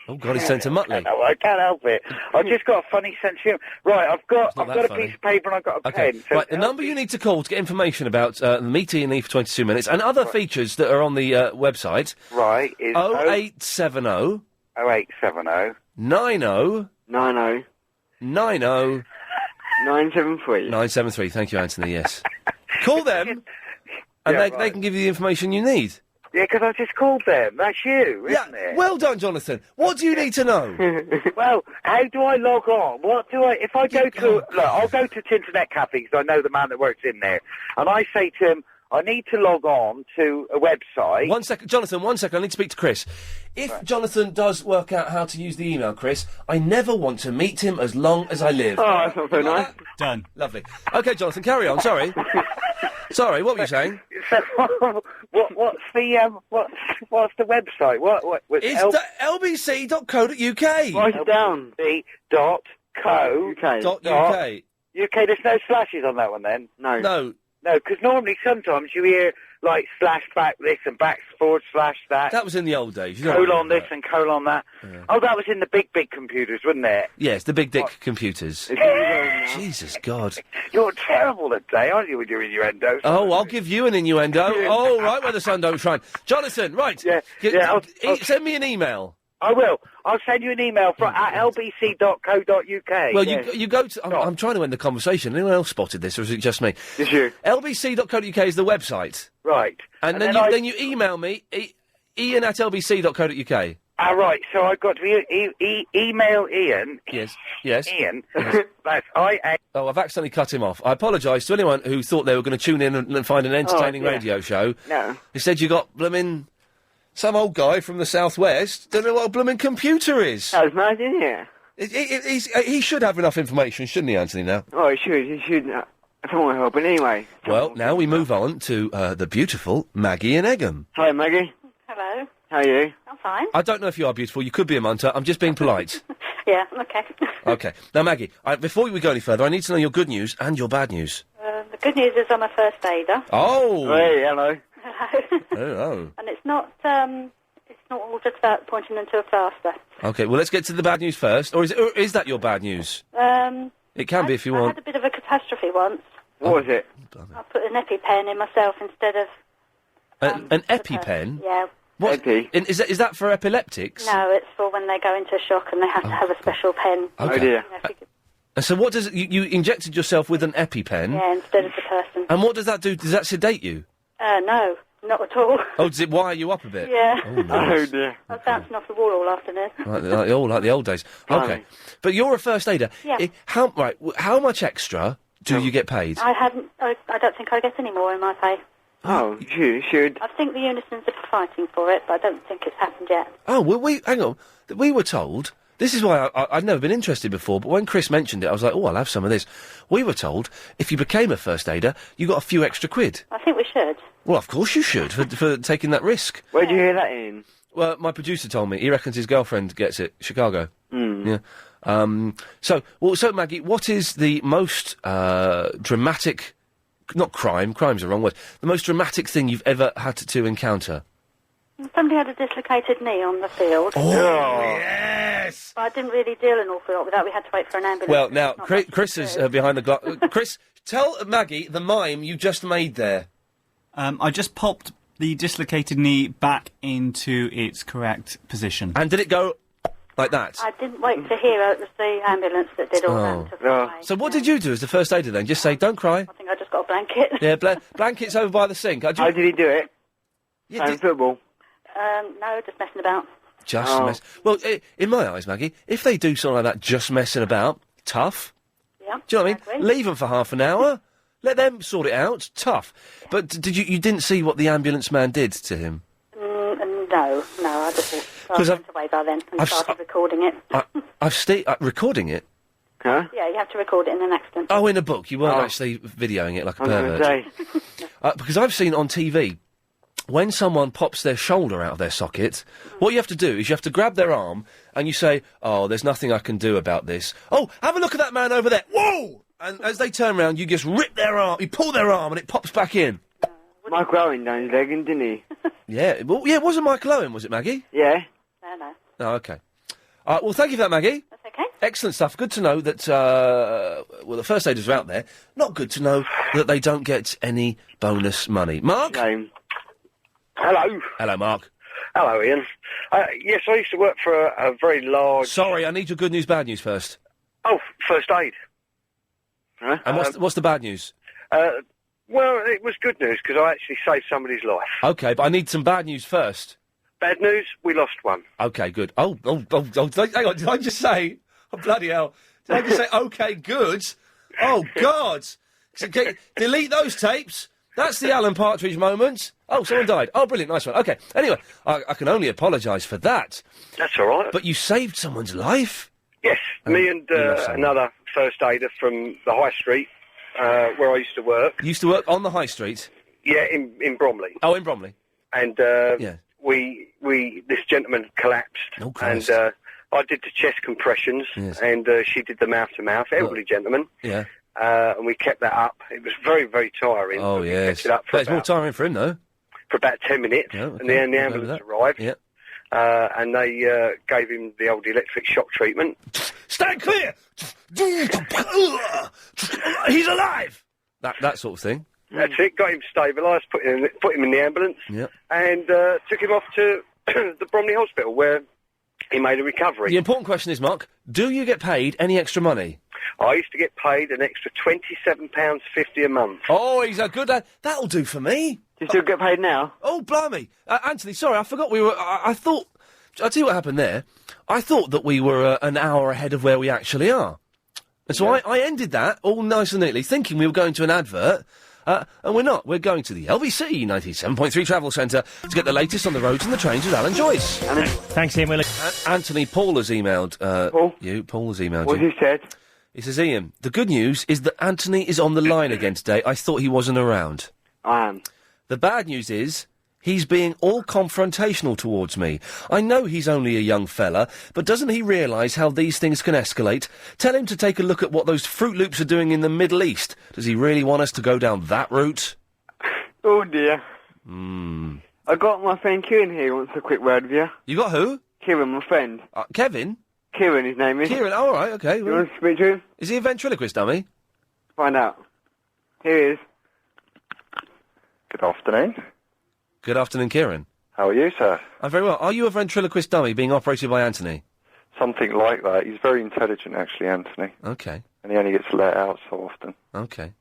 Oh, God, he's sent to Muttley. No, I can't help it. I've just got a funny sense of humour. Right, I've got a piece of paper and I've got a pen. So right, the number you need to call to get information about the Meet Ian Lee for 22 minutes and other features that are on the website. Right, is... 0870... 0870... 90... 90... 90... 973. 973, thank you, Anthony, yes. Call them, and they can give you the information you need. Yeah, because I just called them. That's you, isn't it? Well done, Jonathan. What do you need to know? Well, how do I log on? What do I... If I go to... Look, I'll go to Tinternet Cafe because I know the man that works in there. And I say to him, I need to log on to a website. One second, Jonathan, one second. I need to speak to Chris. If Jonathan does work out how to use the email, Chris, I never want to meet him as long as I live. Oh, that's not very nice. Done. Lovely. OK, Jonathan, carry on. Sorry. Sorry, what were you saying? So, what's the website? What It's lbc.co.uk. Write it down. lbc.co.uk. UK, there's no slashes on that one then? No. No. No, because normally sometimes you hear, like, slash back this and back forward slash that. That was in the old days. You know Colon this and colon that. Yeah. Oh, that was in the big computers, wasn't it? Yes, the big dick computers. Jesus, God. You're terrible at day, aren't you, with your innuendo? Oh, I'll give you an innuendo. Oh, right where the sun don't shine. Jonathan, right. Yeah, Send me an email. I will. I'll send you an email at lbc.co.uk. Well, you go to... I'm trying to end the conversation. Anyone else spotted this, or is it just me? Just you. lbc.co.uk is the website. Right. And then you email me, Ian at lbc.co.uk. Ah, right. So I've got to email Ian. Yes. Ian. That's I-A... Oh, I've accidentally cut him off. I apologise to anyone who thought they were going to tune in and find an entertaining radio show. No. Instead, you got blooming... Some old guy from the southwest don't know what a blooming computer is. That was mad, didn't it? He should have enough information, shouldn't he, Anthony, now? Oh, he should. He should. If I want help. But anyway. Well, now we move on to the beautiful Maggie in Egham. Hi, Maggie. Hello. How are you? I'm fine. I don't know if you are beautiful. You could be a munter. I'm just being polite. Yeah, okay. Okay. Now, Maggie, before we go any further, I need to know your good news and your bad news. The good news is I'm a first aider. Oh! Hey, hello. Hello. Oh. And it's not all just about pointing them to a plaster. Okay, well, let's get to the bad news first. Or is that your bad news? It can be if you I want. had a bit of a catastrophe once. What was it? I put an EpiPen in myself instead of... An EpiPen? Yeah. What? Is that for epileptics? No, it's for when they go into shock and they have to have a special pen. Okay. Oh, dear. And so what does it... You injected yourself with an EpiPen? Yeah, instead of the person. And what does that do? Does that sedate you? No, not at all. Oh, does it wire you up a bit? Yeah. Oh, nice. Oh, dear. I was bouncing off the wall all afternoon. Like the old days. Okay. But you're a first aider. Yeah. How much extra do you get paid? I don't think I get any more in my pay. Oh, you should. I think the Unisons are fighting for it, but I don't think it's happened yet. Oh, well, hang on. We were told... This is why I'd never been interested before, but when Chris mentioned it, I was like, oh, I'll have some of this. We were told if you became a first aider, you got a few extra quid. I think we should. Well, of course you should, for taking that risk. Where'd you hear that in? Well, my producer told me. He reckons his girlfriend gets it. Chicago. Mm. Yeah. So, Maggie, what is the most dramatic... Not crime. Crime's the wrong word. The most dramatic thing you've ever had to encounter? Somebody had a dislocated knee on the field. Oh, yes! But I didn't really deal an awful lot with that. We had to wait for an ambulance. Well, now, Chris is behind the glass. Chris, tell Maggie the mime you just made there. I just popped the dislocated knee back into its correct position. And did it go like that? I didn't wait to hear it was the ambulance that did all that. Took it away. So what did you do as the first aider then? Just say, don't cry. I think I just got a blanket. Yeah, blanket's over by the sink. How did he do it? Yeah, Playing football? No, just messing about. Just mess. Well, in my eyes, Maggie, if they do something like that, just messing about, tough. Yeah. Do you know what I mean? Leave them for half an hour. Let them sort it out. Tough. But did you didn't see what the ambulance man did to him? No, I just went away by then and started recording it. Recording it? Huh? Yeah, you have to record it in an accident. Oh, in a book. You weren't actually videoing it like a pervert. Because I've seen on TV, when someone pops their shoulder out of their socket, what you have to do is you have to grab their arm and you say, oh, there's nothing I can do about this. Oh, have a look at that man over there. Whoa! And as they turn around, you just rip their arm, you pull their arm and it pops back in. Michael Owen down his leg, didn't he? Yeah, well, it wasn't Michael Owen, was it, Maggie? Yeah. No. Oh, okay. Well, thank you for that, Maggie. That's okay. Excellent stuff. Good to know that, the first aiders are out there. Not good to know that they don't get any bonus money. Mark? Hello. Hello, Mark. Hello, Ian. Yes, I used to work for a very large... Sorry, I need your good news, bad news first. Oh, first aid. Huh? And what's the bad news? Well, it was good news because I actually saved somebody's life. Okay, but I need some bad news first. Bad news, we lost one. Okay, good. Oh, hang on, did I just say... Oh, bloody hell. Did I just say, okay, good? Oh, God. Delete those tapes. That's the Alan Partridge moment. Oh, someone died. Oh, brilliant, nice one. Okay, anyway, I can only apologise for that. That's all right. But you saved someone's life? Yes, me and another first aider from the High Street, where I used to work. You used to work on the High Street? Yeah, in Bromley. Oh, in Bromley. And this gentleman collapsed. Oh, Christ. And I did the chest compressions, and she did the mouth-to-mouth, elderly gentleman. Yeah. And we kept that up. It was very, very tiring. Oh, yes. Kept it up for But it's more tiring for him, though. For about 10 minutes. Yeah, okay. And then the ambulance arrived. Yeah. And they gave him the old electric shock treatment. Stand clear! He's alive! That sort of thing. That's it. Got him stabilised, put him in the ambulance, and took him off to the Bromley Hospital, where he made a recovery. The important question is, Mark, do you get paid any extra money? I used to get paid an extra £27.50 a month. Oh, he's a good lad. That'll do for me. Do you still get paid now? Oh, blimey. Anthony, sorry, I forgot we were... I thought... I'll tell you what happened there. I thought that we were an hour ahead of where we actually are. And so I ended that all nice and neatly, thinking we were going to an advert... and we're not. We're going to the LBC 97.3 Travel Centre to get the latest on the roads and the trains with Alan Joyce. Thanks, Ian. Anthony, Paul has emailed you. Paul has emailed What you. he said? He says, Ian, the good news is that Anthony is on the line again today. I thought he wasn't around. I am. The bad news is he's being all confrontational towards me. I know he's only a young fella, but doesn't he realise how these things can escalate? Tell him to take a look at what those Fruit Loops are doing in the Middle East. Does he really want us to go down that route? Oh, dear. I got my friend Kieran here who wants a quick word with you. You got who? Kieran, my friend. Kevin? Kieran, his name is. Kieran, all right, okay. You want to speak to him? Is he a ventriloquist dummy? Find out. Here he is. Good afternoon. Good afternoon, Kieran. How are you, sir? I'm very well. Are you a ventriloquist dummy being operated by Anthony? Something like that. He's very intelligent, actually, Anthony. Okay. And he only gets let out so often. Okay.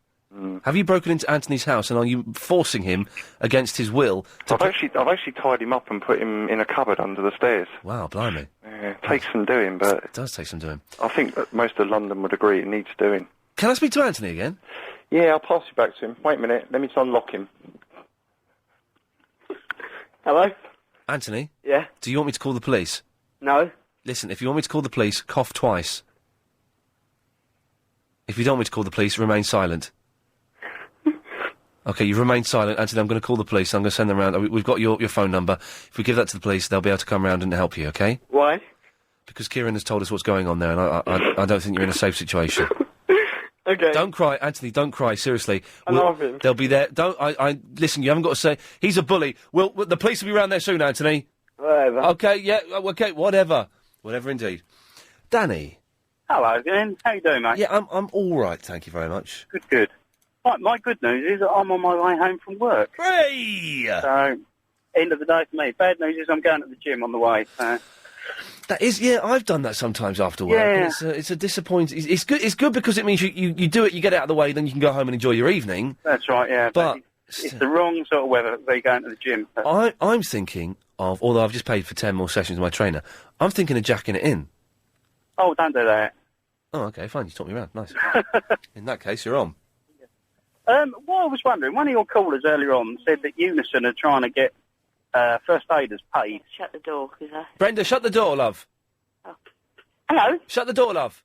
Have you broken into Anthony's house and are you forcing him against his will to... I've actually tied him up and put him in a cupboard under the stairs. Wow, blimey. Yeah, it takes some doing, but... It does take some doing. I think that most of London would agree it needs doing. Can I speak to Anthony again? Yeah, I'll pass you back to him. Wait a minute, let me just unlock him. Hello? Anthony? Yeah? Do you want me to call the police? No. Listen, if you want me to call the police, cough twice. If you don't want me to call the police, remain silent. Okay, you've remained silent, Anthony. I'm going to call the police. I'm going to send them round. We've got your phone number. If we give that to the police, they'll be able to come round and help you, okay? Why? Because Kieran has told us what's going on there, and I don't think you're in a safe situation. Okay. Don't cry, Anthony, don't cry, seriously. I love him. They'll be there. Listen, you haven't got to say... He's a bully. The police will be round there soon, Anthony. Whatever. Okay, yeah, okay, whatever. Whatever indeed. Danny. Hello, Ian. How you doing, mate? Yeah, I'm all right, thank you very much. Good, good. Right, my good news is that I'm on my way home from work. Hey! So, end of the day for me. Bad news is I'm going to the gym on the way. So. That is, yeah, I've done that sometimes after work. Yeah. It's a disappointing... It's good. It's good because it means you do it, you get it out of the way, then you can go home and enjoy your evening. That's right, yeah. But it's the wrong sort of weather to be going to the gym. I'm thinking of, although I've just paid for 10 more sessions with my trainer, I'm thinking of jacking it in. Oh, don't do that. Oh, okay, fine. You taught me around. Nice. In that case, you're on. What I was wondering, one of your callers earlier on said that Unison are trying to get first aiders paid. Shut the door, is that? Brenda, shut the door, love. Oh. Hello? Shut the door, love.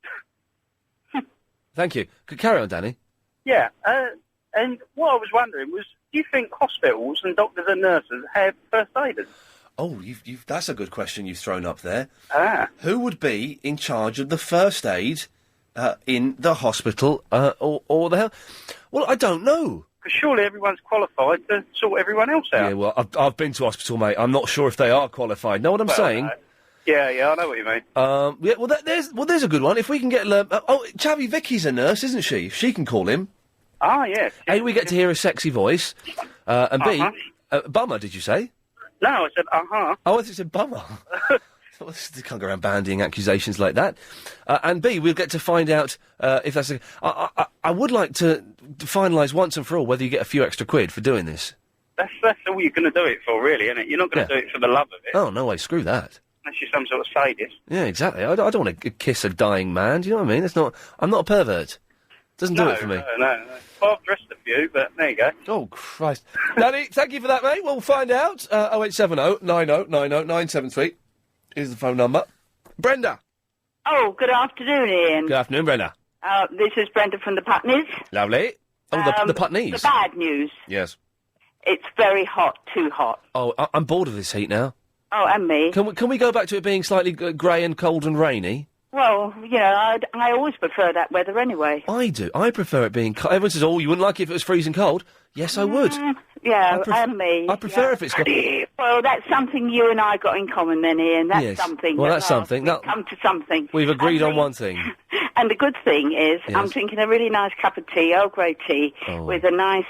Thank you. Carry on, Danny. Yeah, and what I was wondering was, do you think hospitals and doctors and nurses have first aiders? Oh, that's a good question you've thrown up there. Ah. Who would be in charge of the first aid in the hospital or the health? Well, I don't know. Because surely everyone's qualified to sort everyone else out. Yeah, well, I've been to hospital, mate. I'm not sure if they are qualified. Know what I'm saying? Yeah, I know what you mean. Yeah, there's a good one. If we can get... Chavy Vicky's a nurse, isn't she? She can call him. Ah, yes. A, we get to hear a sexy voice. And B, bummer, did you say? No, I said, uh-huh. Oh, I thought you said bummer. You can't go around bandying accusations like that. And B, we'll get to find out if that's... I would like to finalise once and for all whether you get a few extra quid for doing this. That's all you're going to do it for, really, isn't it? You're not going to do it for the love of it. Oh, no way, screw that. Unless you're some sort of sadist. Yeah, exactly. I don't want to kiss a dying man, do you know what I mean? I'm not a pervert. Doesn't do it for me. No. Well, I've dressed a few, but there you go. Oh, Christ. Danny, thank you for that, mate. We'll find out. 0870 90 90 973 is the phone number. Brenda. Oh, good afternoon, Ian. Good afternoon, Brenda. This is Brenda from the Putneys. Lovely. Oh, the Putneys. The bad news. Yes. It's very hot, too hot. Oh, I'm bored of this heat now. Oh, and me. Can we go back to it being slightly grey and cold and rainy? Well, you know, I always prefer that weather anyway. I do. I prefer it being cold. Everyone says, oh, you wouldn't like it if it was freezing cold. Yes, I would. Yeah, and me. I prefer if it's got... Well, that's something you and I got in common then, Ian. That's Yes. something. Well, At that's last something. we've That- come to something. We've agreed on one thing. And the good thing is, Yes. I'm drinking a really nice cup of tea, Earl Grey tea, with a nice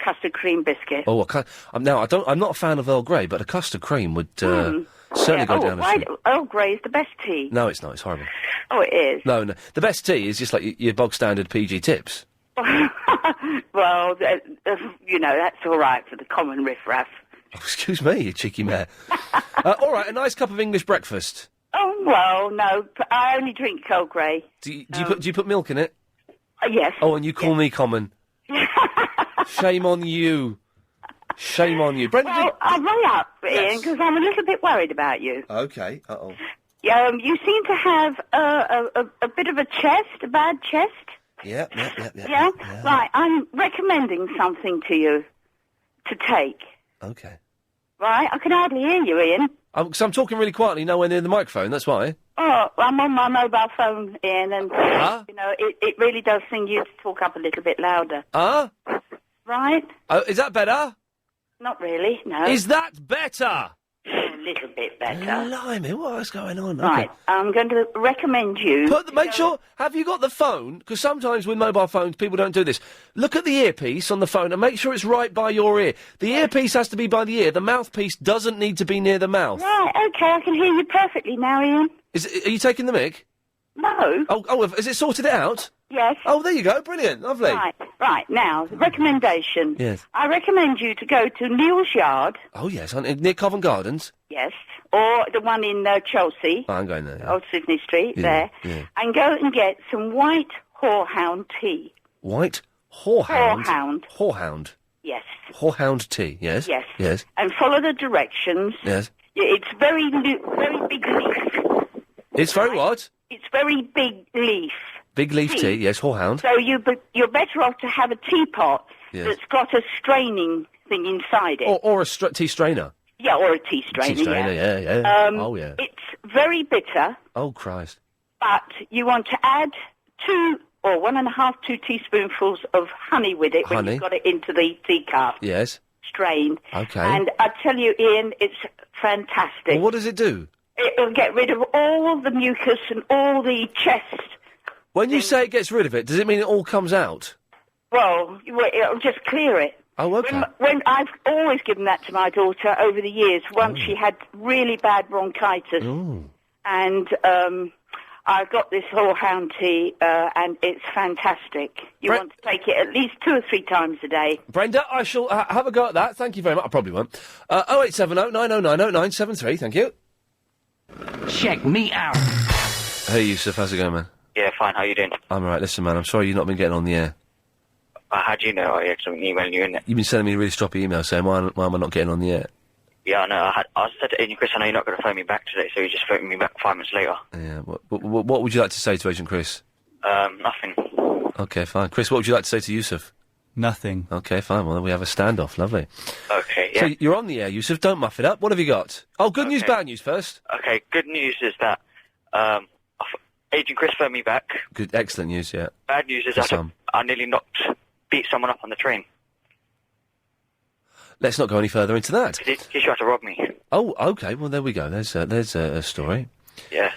custard cream biscuit. Oh, I'm not a fan of Earl Grey, but a custard cream would certainly go down a treat. Earl Grey is the best tea. No, it's not. It's horrible. Oh, it is. No. The best tea is just like your bog standard PG Tips. Well, you know, that's all right for the common riffraff. Oh, excuse me, you cheeky mare. All right, a nice cup of English breakfast. Oh, well, no, I only drink Earl Grey. Do you put milk in it? Yes. Oh, and you call me common. Shame on you. Shame on you. Brenda, Well, I'll run up, Ian, because I'm a little bit worried about you. Okay, uh-oh. You seem to have a bit of a chest, a bad chest. Yeah. Yeah? Right, I'm recommending something to you to take. Okay. Right? I can hardly hear you, Ian. So I'm talking really quietly, nowhere near the microphone, that's why. Oh, I'm on my mobile phone, Ian, and, you know, it really does sing you to talk up a little bit louder. Right? Oh, is that better? Not really, no. Is that better? A little bit better. Blimey, what's going on? Right, Okay. I'm going to recommend you... Make sure, have you got the phone? Because sometimes with mobile phones, people don't do this. Look at the earpiece on the phone and make sure it's right by your ear. The earpiece has to be by the ear. The mouthpiece doesn't need to be near the mouth. Right, okay, I can hear you perfectly now, Ian. Are you taking the mic? No. Oh, has it sorted it out? Yes. Oh, there you go. Brilliant. Lovely. Right, now, the recommendation. Yes. I recommend you to go to Neil's Yard, Oh, yes, near Covent Gardens. yes, or the one in Chelsea, Oh, I'm going there. Old Sydney Street, Yeah, there, yeah. and go and get some white horehound tea. White horehound. Horehound. Horehound. Yes. Horehound tea, yes? Yes. Yes. And follow the directions. Yes. It's very big leaf. It's very what? It's very big leaf. Big leaf tea, yes, horehound. So you're better off to have a teapot Yes. that's got a straining thing inside it. Or a tea strainer. Yeah, or a tea strainer. Tea strainer, yeah. Oh, yeah. It's very bitter, Oh, Christ. but you want to add 2 or 1.5, 2 teaspoonfuls of honey with it when Honey? you've got it into the teacup, Yes. strained. Okay. And I tell you, Ian, it's fantastic. Well, what does it do? It'll get rid of all the mucus and all the chest. When you say it gets rid of it, does it mean it all comes out? Well, it'll just clear it. Oh, okay. When I've always given that to my daughter over the years. Once she had really bad bronchitis, and I got this horehound tea, and it's fantastic. You want to take it at least 2 or 3 times a day. Brenda, I shall have a go at that. Thank you very much. I probably won't. 0870 9090 973. Thank you. Check me out. Hey, Yusuf, how's it going, man? Yeah, fine. How you doing? I'm alright. Listen, man, I'm sorry you've not been getting on the air. How do you know? I actually emailing you, innit? You've been sending me really stroppy emails saying, why am I not getting on the air? Yeah, I know. I said to Agent Chris, I know you're not going to phone me back today, so you just phoned me back 5 minutes later. Yeah, what would you like to say to Agent Chris? Nothing. Okay, fine. Chris, what would you like to say to Yusuf? Nothing. Okay, fine. Well, then we have a standoff. Lovely. Okay, yeah. So you're on the air, Yusuf. Don't muff it up. What have you got? Oh, good news, bad news first. Okay, good news is that Agent Chris phoned me back. Good, excellent news, yeah. Bad news is For that some. I nearly beat someone up on the train. Let's not go any further into that. He tried to rob me. Oh, okay. Well, there we go. There's a story. Yes.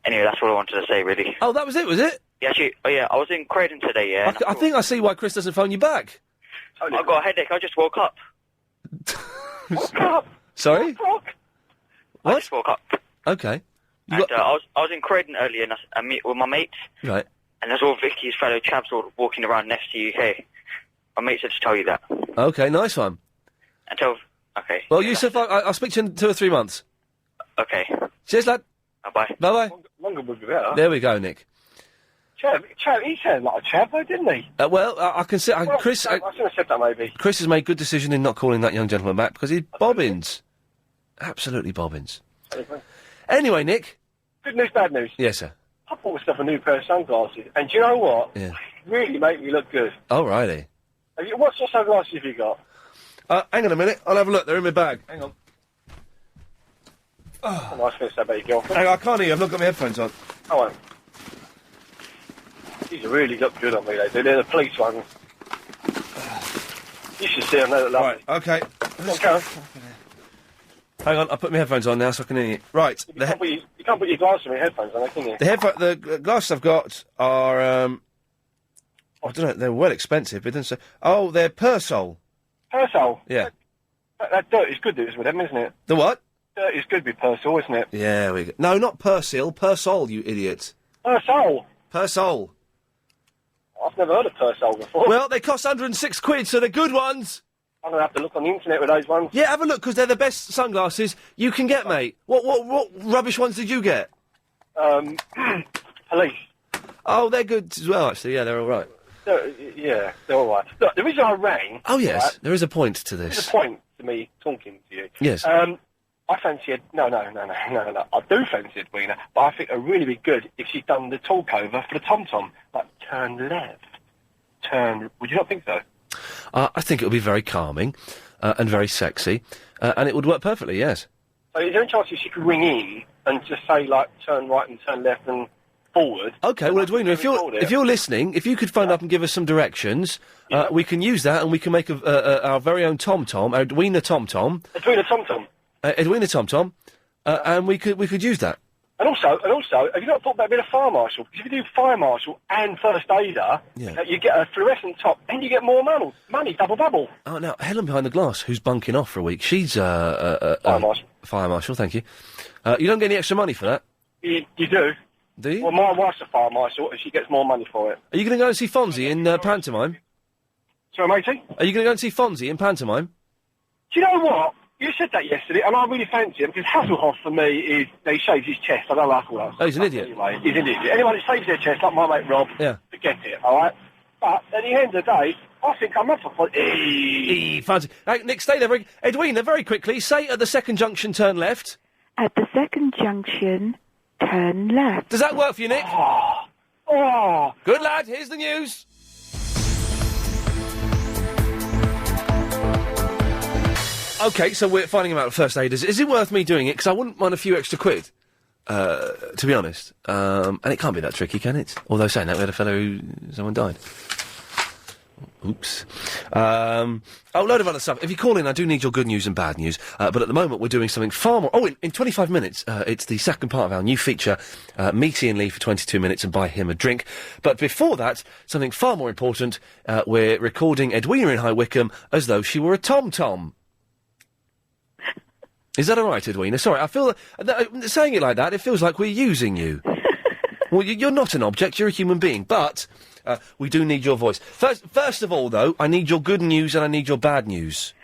Anyway, that's what I wanted to say, really. Oh, that was it, was it? Yeah, actually, I was in Croydon today, yeah. I think I see why Chris doesn't phone you back. I got a headache. I just woke up. Woke up. Sorry? I just woke up. Okay. And I was in Croydon earlier and I met with my mates. Right. And there's all Vicky's fellow chavs all walking around next to you here. My mate said to tell you that. Okay, nice one. Okay. Well, Yusuf, I'll speak to you in 2 or 3 months. Okay. Cheers, lad. Bye-bye. Bye-bye. Longer would be better. There we go, Nick. Chav, he sounded like a chav, though, didn't he? Well, I can see... Chris... I should have said that, maybe. Chris has made good decision in not calling that young gentleman back, because he's bobbins. Absolutely bobbins. Anyway, Nick... Good news, bad news. Yes, sir. I bought myself a new pair of sunglasses, and do you know what? Yeah. Really make me look good. Oh, righty. What sort of sunglasses have you got? Hang on a minute. I'll have a look. They're in my bag. Hang on. Oh, nice to say about your girlfriend. Hang on, I can't hear you. I've not got my headphones on. I won't. These really look good on me, they do. They're the police ones. You should see them, they look lovely. Right, okay. Go on. Hang on, I'll put my headphones on now so I can hear you. Right. You can't put your glasses on your headphones on, can you? The glasses I've got are, I don't know, they're well expensive, but it doesn't say... Oh, they're Persol. Persol? Yeah. That dirt is good with them, isn't it? The what? Dirt is good with Persol, isn't it? Yeah, we go. No, not Persil. Persol, you idiot. Persol? Persol. I've never heard of Persol before. Well, they cost 106 quid, so they're good ones. I'm going to have to look on the internet with those ones. Yeah, have a look, because they're the best sunglasses you can get, mate. What rubbish ones did you get? Police. Oh, they're good as well, actually. Yeah, they're all right. Yeah, they're all right. Look, the reason I rang... Oh, yes, right, there is a point to this. there's a point to me talking to you. Yes. I fancy No. I do fancy Edwina, but I think it would really be good if she'd done the talk over for the tom-tom. Like, turn left. Would you not think so? I think it would be very calming and very sexy, and it would work perfectly, yes. So is there any chance she could ring in and just say, like, turn right and turn left and forward? Okay, well, Edwina, if you're listening, if you could phone up and give us some directions, we can use that and we can make our very own tom-tom, Edwina tom-tom. Edwina tom-tom? Edwina tom-tom, and we could use that. And also, have you not thought about being a fire marshal? Because if you do fire marshal and first aider, you get a fluorescent top and you get more money, double bubble. Oh, now, Helen behind the glass, who's bunking off for a week, she's fire marshal. Fire marshal, thank you. You don't get any extra money for that? You do. Do you? Well, my wife's a fire marshal and she gets more money for it. Are you going to go and see Fonzie in pantomime? Sorry, matey? Are you going to go and see Fonzie in pantomime? Do you know what? You said that yesterday, and I really fancy him, because Hasselhoff, for me, is... He shaves his chest. I don't like all that. Oh, he's an idiot. Anyway, he's an idiot. Anyone that shaves their chest, like my mate Rob, forget it, all right? But at the end of the day, I think I'm up for... Fonzie. Nick, stay there. Edwina, very quickly, say at the second junction, turn left. At the second junction, turn left. Does that work for you, Nick? Oh. Good lad, here's the news. Okay, so we're finding out first aiders. Is it worth me doing it? Because I wouldn't mind a few extra quid, to be honest. And it can't be that tricky, can it? Although saying that, we had a fellow someone died. Oops. Load of other stuff. If you call in, I do need your good news and bad news. But at the moment, we're doing something far more... Oh, in 25 minutes, it's the second part of our new feature, Meet Iain Lee for 22 minutes and buy him a drink. But before that, something far more important, we're recording Edwina in High Wycombe as though she were a tom-tom. Is that all right, Edwina? Sorry, I feel saying it like that, it feels like we're using you. Well, you're not an object, you're a human being, but we do need your voice. First of all, though, I need your good news and I need your bad news.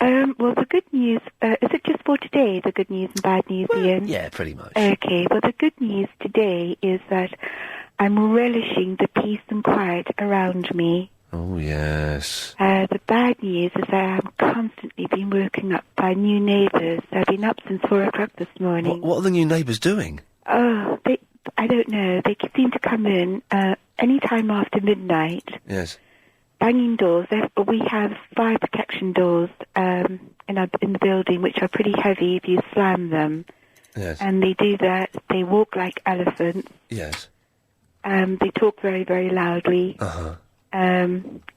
Well, the good news, is it just for today, the good news and bad news, Iain? Yeah, pretty much. Okay, well, the good news today is that I'm relishing the peace and quiet around me. Oh, yes. The bad news is that I'm constantly being woken up by new neighbours. I've been up since 4 o'clock this morning. What are the new neighbours doing? Oh, I don't know. They seem to come in any time after midnight. Yes. Banging doors. We have fire protection doors in the building, which are pretty heavy if you slam them. Yes. And they do that. They walk like elephants. Yes. They talk very, very loudly. Uh-huh.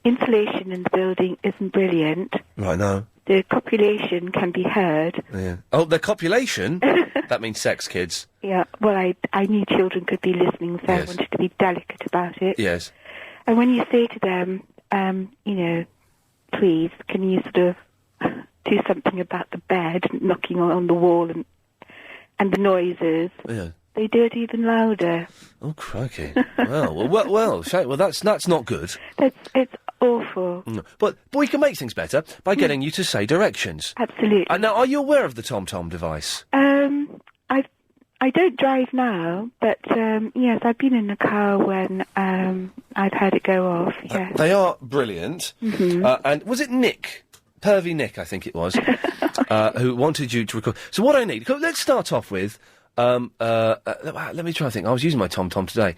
Insulation in the building isn't brilliant. Right, no. The copulation can be heard. Yeah. Oh, the copulation? That means sex, kids. Yeah, well, I knew children could be listening, so I wanted to be delicate about it. Yes. And when you say to them, please, can you sort of do something about the bed, knocking on the wall and the noises, they do it even louder. Oh, crikey. well, that's not good. It's awful. But we can make things better by getting you to say directions. Absolutely. Now, are you aware of the TomTom device? I don't drive now, but yes, I've been in a car when I've had it go off. Yes. They are brilliant. And was it Nick? Pervy Nick, I think it was, who wanted you to record. So what I need, let's start off with, let me try and think. I was using my TomTom today.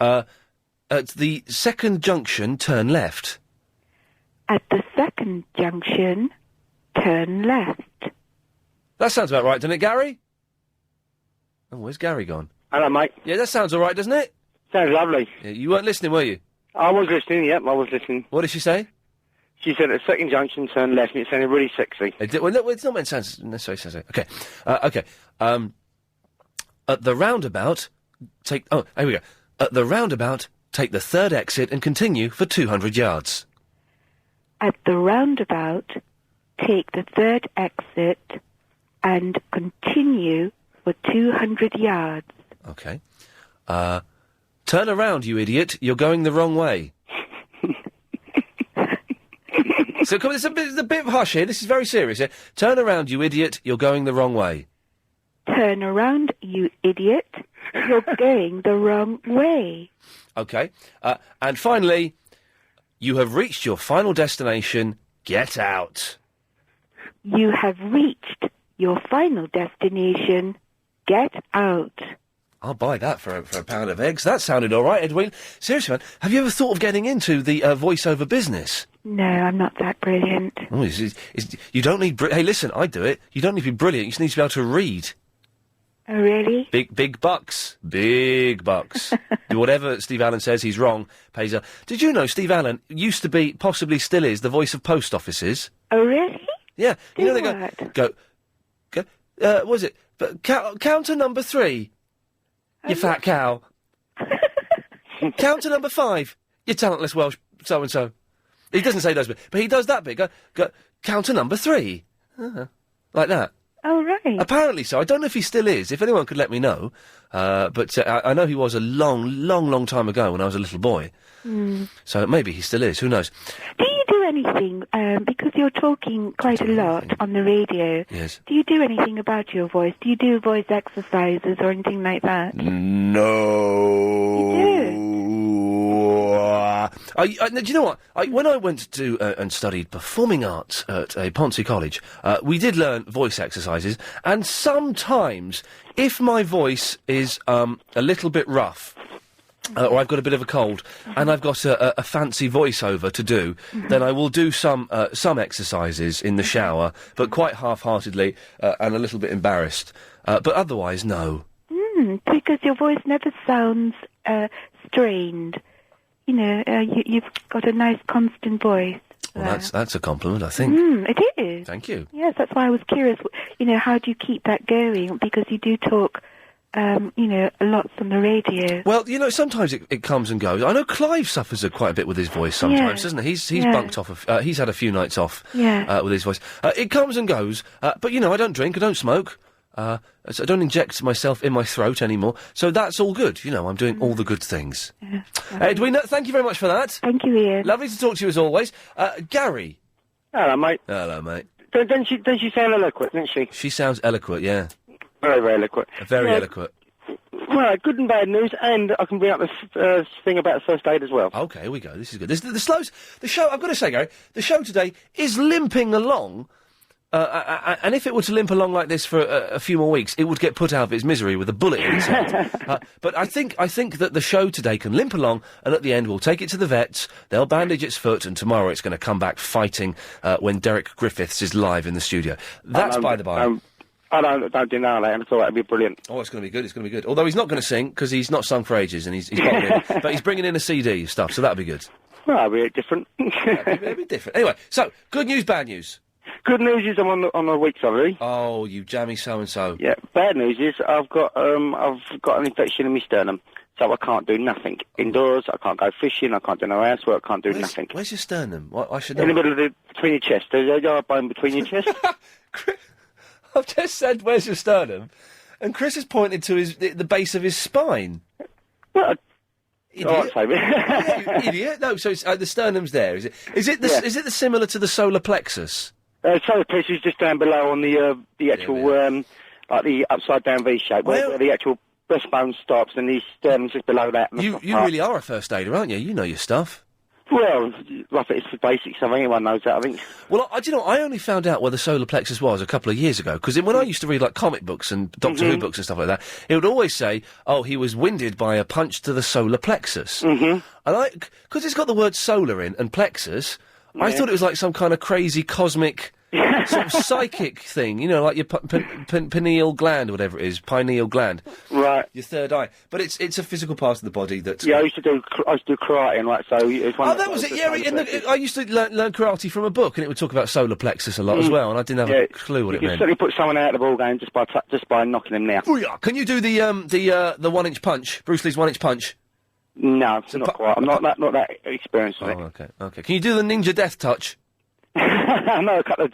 At the second junction, turn left. At the second junction, turn left. That sounds about right, doesn't it, Gary? Oh, where's Gary gone? Hello, mate. Yeah, that sounds all right, doesn't it? Sounds lovely. Yeah, you weren't listening, were you? I was listening, yep, I was listening. What did she say? She said at the second junction, turn left, and it sounded really sexy. Well, no, it's not meant to sound necessarily sexy. Okay. Okay. At the roundabout, here we go. At the roundabout, take the third exit and continue for 200 yards. At the roundabout, take the third exit and continue for 200 yards. Okay. Turn around, you idiot. You're going the wrong way. So, come on, it's a bit harsh here. This is very serious here. Turn around, you idiot. You're going the wrong way. Turn around, you idiot. You're going the wrong way. Okay. And finally, you have reached your final destination. Get out. You have reached your final destination. Get out. I'll buy that for a pound of eggs. That sounded all right, Edwin. Seriously, man, have you ever thought of getting into the voiceover business? No, I'm not that brilliant. Oh, you don't need... Hey, listen, I do it. You don't need to be brilliant. You just need to be able to read. Oh, really? Big bucks. Big bucks. Whatever Steve Allen says, he's wrong. Pays a... Did you know Steve Allen used to be, possibly still is, the voice of post offices? Oh, really? Yeah. You know, they what? go... what was it? Counter number 3. You fat cow. Counter number 5. You talentless Welsh so-and-so. He doesn't say those bits, but he does that bit. Go, counter number 3. Like that. Oh, right. Apparently so. I don't know if he still is. If anyone could let me know. But I know he was a long time ago when I was a little boy. So maybe he still is. Who knows? Do you do anything, because you're talking quite a lot on the radio, yes. Do you do anything about your voice? Do you do voice exercises or anything like that? No. You do? Do you know what? When I went to and studied performing arts at a Ponce college, we did learn voice exercises, and sometimes, if my voice is a little bit rough, or I've got a bit of a cold, and I've got a fancy voiceover to do, then I will do some exercises in the shower, but quite half-heartedly and a little bit embarrassed. But otherwise, no. Because your voice never sounds strained. You know, you've got a nice constant voice. Well, that's a compliment, I think. It is. Thank you. Yes, that's why I was curious. You know, how do you keep that going? Because you do talk... lots on the radio. Well, you know, sometimes it comes and goes. I know Clive suffers quite a bit with his voice sometimes, doesn't he? He's bunked off. He's had a few nights off with his voice. It comes and goes, but, you know, I don't drink, I don't smoke. So I don't inject myself in my throat anymore. So that's all good. You know, I'm doing all the good things. Edwina, thank you very much for that. Thank you, Ian. Lovely to talk to you as always. Gary. Hello, mate. Hello, mate. Doesn't she sound eloquent, doesn't she? She sounds eloquent, yeah. Very, very eloquent. Very eloquent. Well, good and bad news, and I can bring up this thing about first aid as well. Okay, here we go. This is good. The show, I've got to say, Gary, the show today is limping along, and if it were to limp along like this for a few more weeks, it would get put out of its misery with a bullet in its head. But I think that the show today can limp along, and at the end we'll take it to the vets, they'll bandage its foot, and tomorrow it's going to come back fighting when Derek Griffiths is live in the studio. That's by the by. I don't deny that, and I thought that'd be brilliant. Oh, it's going to be good, it's going to be good. Although he's not going to sing, because he's not sung for ages, and he's bottled in. But he's bringing in a CD of stuff, so that'll be good. Well, that'll be different. It'll be different. Anyway, so, good news, bad news? Good news is I'm on a week's holiday. Oh, you jammy so-and-so. Yeah, bad news is I've got an infection in my sternum, so I can't do nothing. Indoors, I can't go fishing, I can't do no housework, I can't do nothing. Where's your sternum? I should know. In the middle of between your chest. There's a bone between your chest. I've just said, where's your sternum? And Chris has pointed to the base of his spine. Well, Idiot. Yeah, you idiot. No, so it's, the sternum's there, is it? Is it the similar to the solar plexus? Solar plexus is just down below on the actual, like the upside down V shape, where the actual breastbone stops and the sternum's just below that. And You really are a first aider, aren't you? You know your stuff. Well, it's the basics. I think anyone knows that. I think. Well, do you know, I only found out where the solar plexus was a couple of years ago, because when I used to read, like, comic books and Doctor Who books and stuff like that, it would always say, oh, he was winded by a punch to the solar plexus. Mm-hmm. And because it's got the word solar in and plexus, I thought it was like some kind of crazy cosmic sort of psychic thing, you know, like your pineal gland or whatever it is, pineal gland. Right. Your third eye. But it's a physical part of the body that... Yeah, I used to do karate and so it's one. Oh, that was it. Yeah, I used to learn karate from a book, and it would talk about solar plexus a lot as well, and I didn't have a clue what it meant. You can certainly put someone out of the ball game just by knocking them down. Can you do the 1-inch punch, Bruce Lee's 1-inch punch? No, not quite. I'm not that experienced with it. Okay. Can you do the ninja death touch? I know a couple of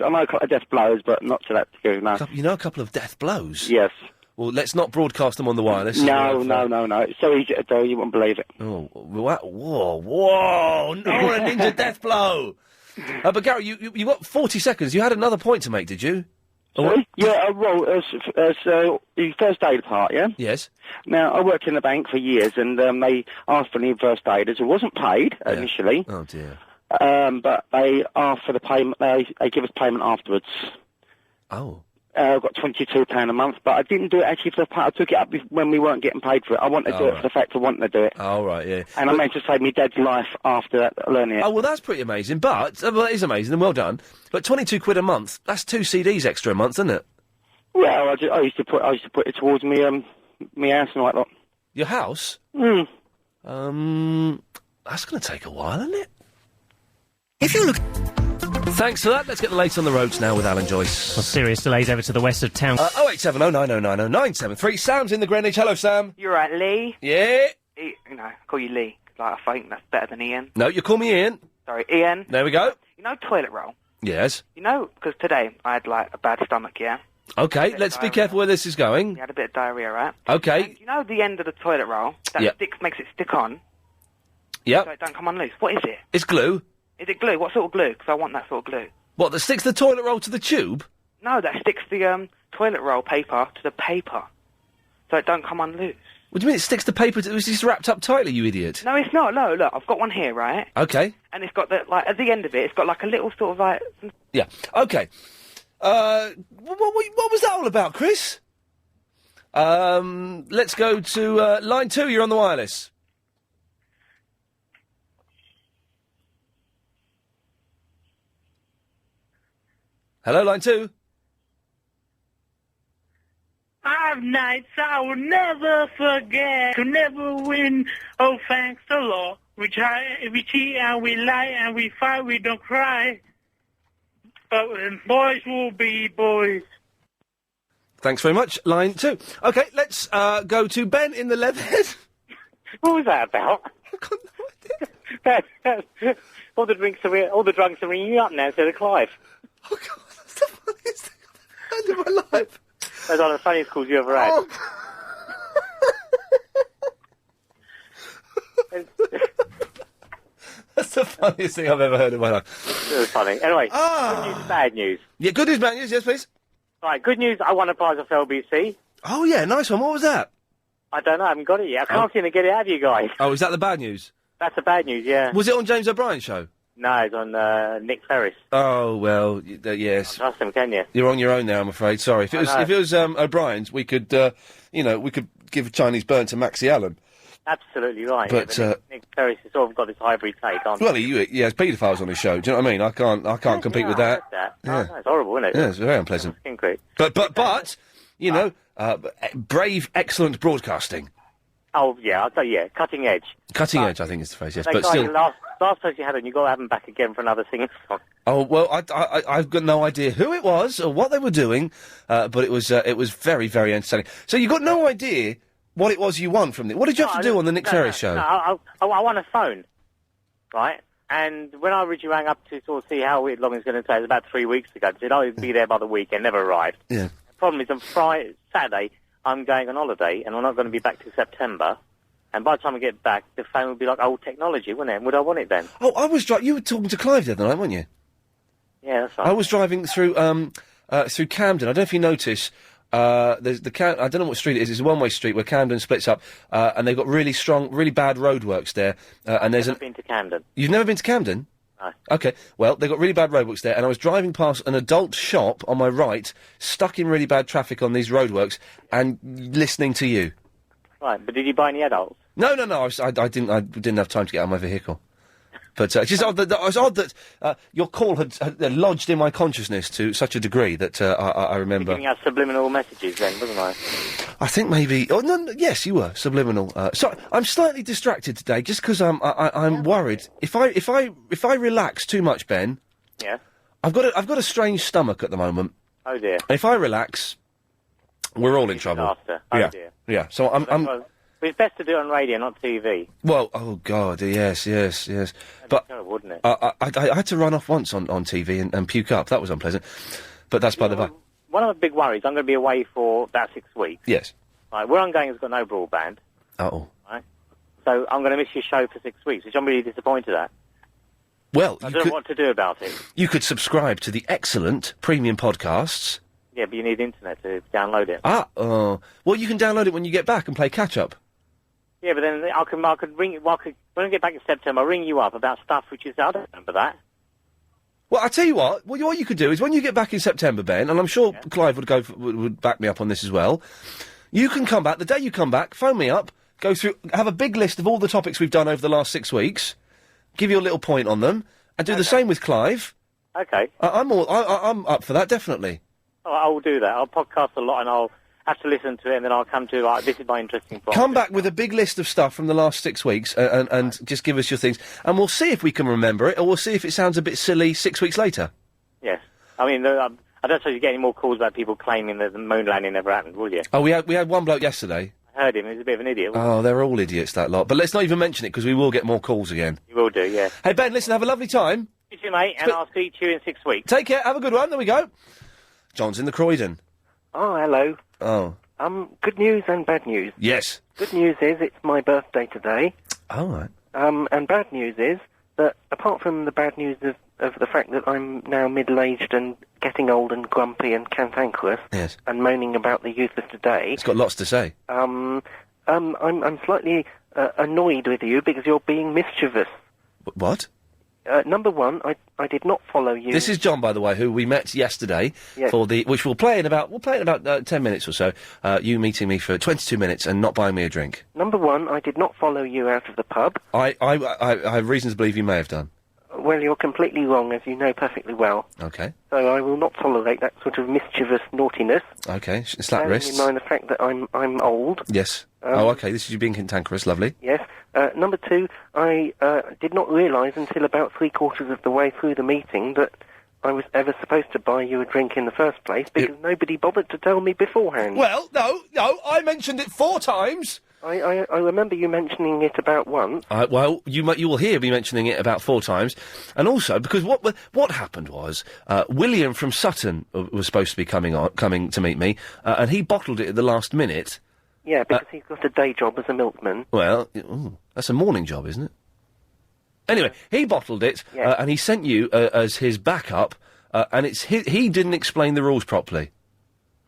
death blows, but not to that degree, no. You know a couple of death blows? Yes. Well, let's not broadcast them on the wireless. No. It's so easy to do, you wouldn't believe it. Oh, whoa, no, a ninja death blow! But Gary, you got 40 seconds. You had another point to make, did you? Sorry? Yeah, well, the first aid part, yeah? Yes. Now, I worked in the bank for years, and they asked for any first aiders who wasn't paid initially. Oh, dear. But they asked for the payment. They give us payment afterwards. Oh. I got £22 a month, but I didn't do it actually for the part. I took it up when we weren't getting paid for it. I wanted to do it for the fact of wanting to do it. Oh, right, yeah. And I managed to save my dad's life after that, learning it. Oh, well, that's pretty amazing. But, that is amazing, and well done. But £22 a month, that's 2 CDs extra a month, isn't it? Well, I used to put it towards me house and all that lot. Your house? Hmm. That's going to take a while, isn't it? If you look... Thanks for that. Let's get the latest on the roads now with Alan Joyce. Well, serious delays over to the west of town. 0870 9090 973. Sam's in the Greenwich. Hello, Sam. You're right, Lee. Yeah? I call you Lee, 'cause I think that's better than Ian. No, you call me Ian. Sorry, Ian. There we go. You know toilet roll? Yes. You know, because today I had, a bad stomach, yeah? Okay, let's be careful where this is going. You had a bit of diarrhea, right? Okay. And you know the end of the toilet roll? That makes it stick on? Yep. So it don't come on loose. What is it? It's glue. Is it glue? What sort of glue? Because I want that sort of glue. What, that sticks the toilet roll to the tube? No, that sticks the toilet roll paper to the paper, so it don't come unloose. What do you mean it sticks the paper to... It's just wrapped up tightly, you idiot. No, it's not. No, look, I've got one here, right? Okay. And it's got at the end of it, it's got a little sort of Yeah, okay. What was that all about, Chris? Let's go to line 2, you're on the wireless. Hello, line 2. I've nights I will never forget, to never win. Oh, thanks the Lord. We try, we cheat and we lie and we fight, we don't cry. But boys will be boys. Thanks very much, line 2. Okay, let's go to Ben in the Leatherhead. What was that about? I've got no idea. all the drunks are ringing you up now instead of Clive. Oh, God, that's the funniest thing I've ever heard in my life. That's one of the funniest calls you ever had. Oh. That's the funniest thing I've ever heard in my life. It was funny. Anyway, good news, bad news. Yeah, good news, bad news, yes, please. Right, good news, I won a prize off LBC. Oh, yeah, nice one. What was that? I don't know, I haven't got it yet. I can't seem to get it out of you guys. Oh, is that the bad news? That's the bad news, yeah. Was it on James O'Brien's show? No, it's on Nick Ferris. Oh, well, yes. Trust him, can you? You're on your own now, I'm afraid. Sorry. If it was O'Brien's, we could, we could give a Chinese burn to Maxie Allen. Absolutely right. But, Nick Ferris has sort of got this hybrid take on. Well, he has paedophiles on his show. Do you know what I mean? I can't compete with that. Yeah. Oh, it's horrible, isn't it? Yeah, it's very unpleasant. But brave, excellent broadcasting. Oh, yeah, cutting edge. Cutting edge, I think is the phrase, yes. But still... Last person you had on, you've got to have them back again for another singing song. Oh, well, I've got no idea who it was or what they were doing, but it was very, very entertaining. So you got no idea what it was you won from it. What did you have to do on the Nick Ferris show? No, I won a phone, right? And when I originally rang up to sort of see how long it's going to take, it was about 3 weeks ago, they said, it'd be there by the weekend, never arrived. Yeah. The problem is on Saturday, I'm going on holiday and I'm not going to be back till September. And by the time I get back, the phone would be like old technology, wouldn't it? Would I want it then? Oh, I was you were talking to Clive the other night, weren't you? Yeah, that's right. I was driving through Camden. I don't know if you notice. There's I don't know what street it is. It's a one-way street where Camden splits up, and they've got really bad roadworks there. And there's I've been to Camden. You've never been to Camden? No. Okay. Well, they've got really bad roadworks there, and I was driving past an adult shop on my right, stuck in really bad traffic on these roadworks, and listening to you. Right, but did you buy any adults? No. I didn't have time to get out of my vehicle. But it's just odd that your call had lodged in my consciousness to such a degree that I remember. You're giving out subliminal messages then, wasn't I? I think maybe. Oh no, yes, you were subliminal. So I'm slightly distracted today, just because I'm worried. If I relax too much, Ben. Yeah. I've got a strange stomach at the moment. Oh dear. If I relax, we're all in trouble. Disaster. Oh yeah. dear. Yeah. So I'm. But it's best to do it on radio, not TV. Well, oh God, yes. But terrible, wouldn't it? I had to run off once on TV and puke up. That was unpleasant. But that's by the by. One of the big worries, I'm going to be away for about 6 weeks. Yes. Right, where I'm going has got no broadband. Uh-oh. Right? So I'm going to miss your show for 6 weeks, which I'm really disappointed at. Well, I don't know what to do about it. You could subscribe to the excellent premium podcasts. Yeah, but you need the internet to download it. Well, you can download it when you get back and play catch-up. Yeah, but then I could ring. When I get back in September, I'll ring you up about stuff which is I don't remember that. Well, I tell you what you could do is when you get back in September, Ben, and I'm sure Clive would back me up on this as well. You can come back the day you come back. Phone me up. Go through. Have a big list of all the topics we've done over the last 6 weeks. Give you a little point on them, and do the same with Clive. Okay. I'm up for that, definitely. Oh, I will do that. I'll podcast a lot, and I'll have to listen to it, and then I'll come to this is my interesting part. Come back with a big list of stuff from the last 6 weeks, and just give us your things, and we'll see if we can remember it, or we'll see if it sounds a bit silly 6 weeks later. Yes. I mean, I don't suppose you get any more calls about people claiming that the moon landing never happened, will you? Oh, we had one bloke yesterday. I heard him. He's a bit of an idiot. Wasn't Oh, they're all idiots, that lot. But let's not even mention it, because we will get more calls again. he? You will do, yeah. Hey, Ben, listen, have a lovely time. You too, mate, and I'll speak to you in 6 weeks. Take care, have a good one, there we go. John's in the Croydon. Oh, hello. Oh. Good news and bad news. Yes. Good news is it's my birthday today. All right. And bad news is that apart from the bad news of the fact that I'm now middle-aged and getting old and grumpy and cantankerous Yes. and moaning about the youth of today, It's got lots to say. I'm slightly annoyed with you because you're being mischievous. What? Number one, I did not follow you. This is John, by the way, who we met yesterday Yes. for which we'll play in about 10 minutes or so. You meeting me for 22 minutes and not buying me a drink. Number one, I did not follow you out of the pub. I have reasons to believe you may have done. Well, you're completely wrong, as you know perfectly well. Okay. So I will not tolerate that sort of mischievous naughtiness. Okay. Slap Bearing wrists. in mind the fact that I'm old. Yes. Okay. This is you being cantankerous. Lovely. Yes. Number two, I did not realise until about 3/4 of the way through the meeting that I was ever supposed to buy you a drink in the first place because nobody bothered to tell me beforehand. Well, no, I mentioned it 4 times. I remember you mentioning it about once. Well, you will hear me mentioning it about 4 times, and also because what happened was William from Sutton was supposed to be coming to meet me, and he bottled it at the last minute. Yeah, because he's got a day job as a milkman. Well, that's a morning job, isn't it? Anyway, he bottled it, and he sent you as his backup, and he didn't explain the rules properly.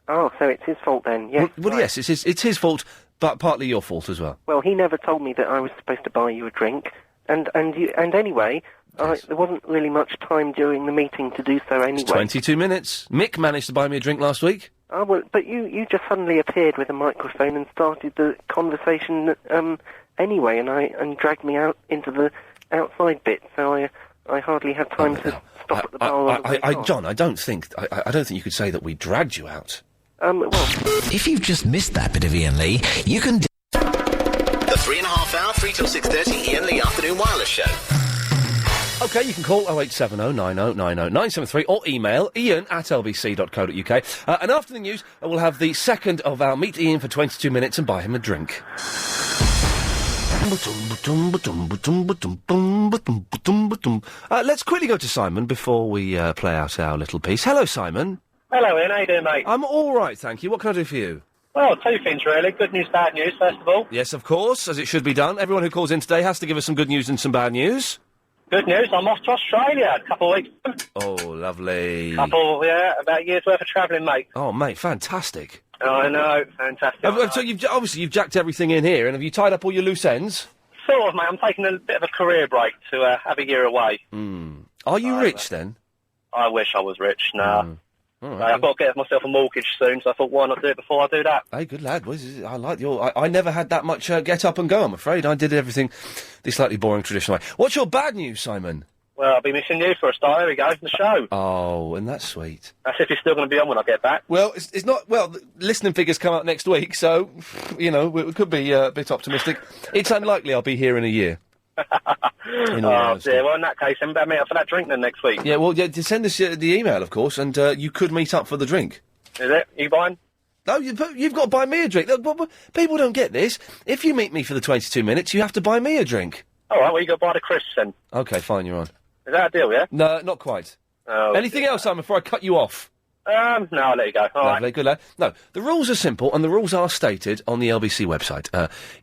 Oh, so it's his fault then? Yes. Well, yes, it's his fault, but partly your fault as well. Well, he never told me that I was supposed to buy you a drink, and anyway, there wasn't really much time during the meeting to do so anyway. It's 22 minutes. Mick managed to buy me a drink last week. Oh, well, but you just suddenly appeared with a microphone and started the conversation anyway, and dragged me out into the outside bit, so I hardly had time to stop at the bar. John, I don't think you could say that we dragged you out. Well, if you've just missed that bit of Iain Lee, you can. The 3.5 hour, 3 till 6:30 Iain Lee Afternoon Wireless Show. OK, you can call 0870 90 90 973 or email iain@lbc.co.uk. And after the news, we'll have the second of our Meet Iain for 22 minutes and buy him a drink. Let's quickly go to Simon before we play out our little piece. Hello, Simon. Hello, Ian. How you doing, mate? I'm all right, thank you. What can I do for you? Well, two things really. Good news, bad news, first of all. Yes, of course, as it should be done. Everyone who calls in today has to give us some good news and some bad news. Good news, I'm off to Australia a couple of weeks. Oh, lovely. About a year's worth of travelling, mate. Oh, mate, fantastic. I know, fantastic. So you've jacked everything in here, and have you tied up all your loose ends? Sort of, mate. I'm taking a bit of a career break to have a year away. Are you rich, then? I wish I was rich, nah. Right. I've got to get myself a mortgage soon, so I thought, why not do it before I do that? Hey, good lad. I like your... I never had that much get up and go, I'm afraid. I did everything the slightly boring traditional way. What's your bad news, Simon? Well, I'll be missing you for a start. There we go, the show. Oh, and that's sweet. That's if you're still going to be on when I get back. Well, it's not... Well, the listening figures come out next week, so, you know, we could be a bit optimistic. It's unlikely I'll be here in a year. Oh, dear. Well, in that case, then better meet up for that drink then next week. Yeah, well, send us the email, of course, and you could meet up for the drink. Is it? You buying? No, you've got to buy me a drink. Look, people don't get this. If you meet me for the 22 minutes, you have to buy me a drink. All right, well, you got to buy the crisps then. OK, fine, you're on. Is that a deal, yeah? No, not quite. Oh, anything else, Simon, before I cut you off? No, I'll let you go. All Lovely, right. good lad. No, the rules are simple, and the rules are stated on the LBC website.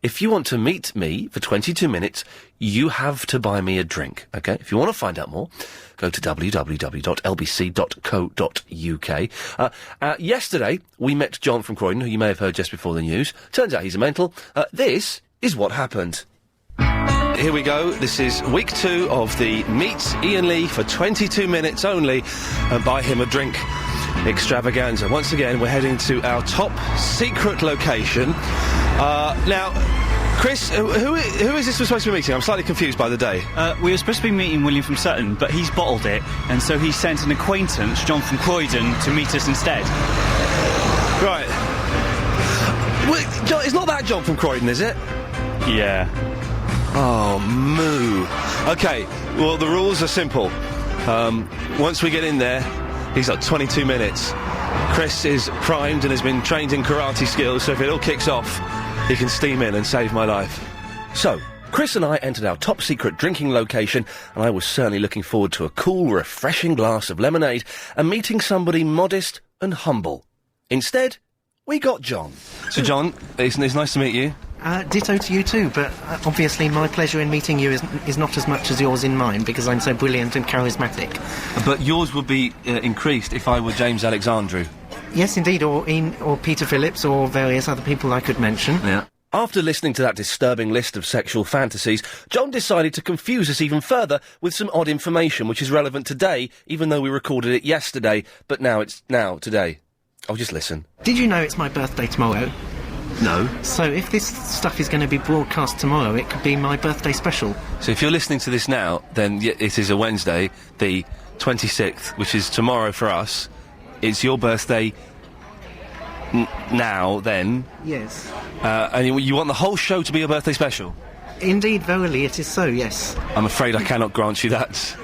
If you want to meet me for 22 minutes, you have to buy me a drink, OK? If you want to find out more, go to www.lbc.co.uk. Yesterday, we met John from Croydon, who you may have heard just before the news. Turns out he's a mental. This is what happened. Here we go. This is week 2 of the Meet Iain Lee for 22 minutes only and buy him a drink extravaganza. Once again, we're heading to our top secret location. Now, Chris, who is this we're supposed to be meeting? I'm slightly confused by the day. We were supposed to be meeting William from Sutton, but he's bottled it, and so he sent an acquaintance, John from Croydon, to meet us instead. Right. Wait, John, it's not that John from Croydon, is it? Yeah. Oh, moo. OK, well, the rules are simple. Once we get in there, he's got 22 minutes. Chris is primed and has been trained in karate skills, so if it all kicks off, he can steam in and save my life. So, Chris and I entered our top-secret drinking location, and I was certainly looking forward to a cool, refreshing glass of lemonade and meeting somebody modest and humble. Instead, we got John. So, John, it's nice to meet you. Ditto to you too, but obviously my pleasure in meeting you is not as much as yours in mine, because I'm so brilliant and charismatic. But yours would be increased if I were James Alexandru. Yes, indeed, or Peter Phillips, or various other people I could mention. Yeah. After listening to that disturbing list of sexual fantasies, John decided to confuse us even further with some odd information which is relevant today, even though we recorded it yesterday, but now it's today. Oh, just listen. Did you know it's my birthday tomorrow? No. So if this stuff is going to be broadcast tomorrow, it could be my birthday special. So if you're listening to this now, then it is a Wednesday, the 26th, which is tomorrow for us. It's your birthday now, then. Yes. And you want the whole show to be a birthday special? Indeed, verily, it is so, yes. I'm afraid I cannot grant you that.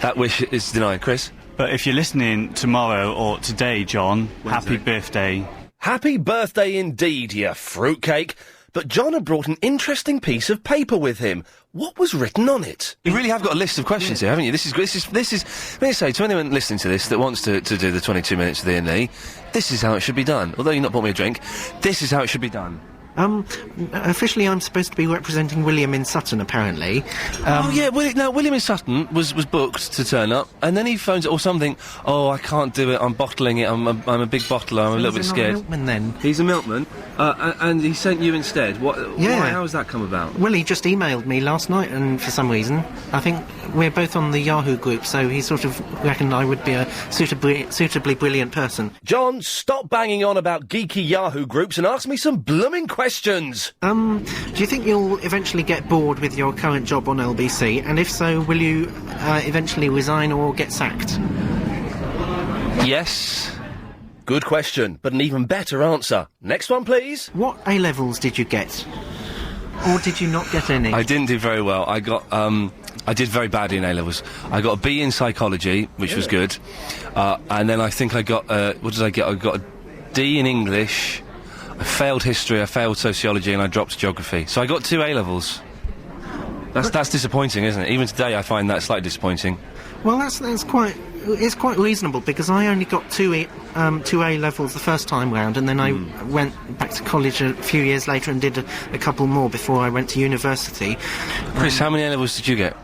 That wish is denied. Chris? But if you're listening tomorrow or today, John, Wednesday. Happy birthday. Happy birthday indeed, you fruitcake. But John had brought an interesting piece of paper with him. What was written on it? You really have got a list of questions here, haven't you? This is. Let me say to anyone listening to this that wants to do the 22 minutes of the Iain Lee, this is how it should be done. Although you've not bought me a drink, this is how it should be done. Officially I'm supposed to be representing William in Sutton, apparently. William in Sutton was booked to turn up, and then he phones it or something. Oh, I can't do it, I'm bottling it, I'm a big bottler, I'm a little bit scared. He's a milkman, then. He's a milkman, and he sent you instead. What? Yeah. Why, how has that come about? Well, he just emailed me last night, and for some reason, I think we're both on the Yahoo group, so he sort of reckoned I would be a suitably brilliant person. John, stop banging on about geeky Yahoo groups and ask me some blooming questions. Do you think you'll eventually get bored with your current job on LBC? And if so, will you eventually resign or get sacked? Yes. Good question, but an even better answer. Next one, please. What A-levels did you get? Or did you not get any? I didn't do very well. I got, I did very badly in A-levels. I got a B in psychology, which was good. And then I think I got, what did I get? I got a D in English. I failed history, I failed sociology, and I dropped geography. So I got 2 A-levels. That's disappointing, isn't it? Even today I find that slightly disappointing. Well, that's quite it's quite reasonable because I only got two A levels the first time round, and then I went back to college a few years later and did a couple more before I went to university. Chris, how many A levels did you get?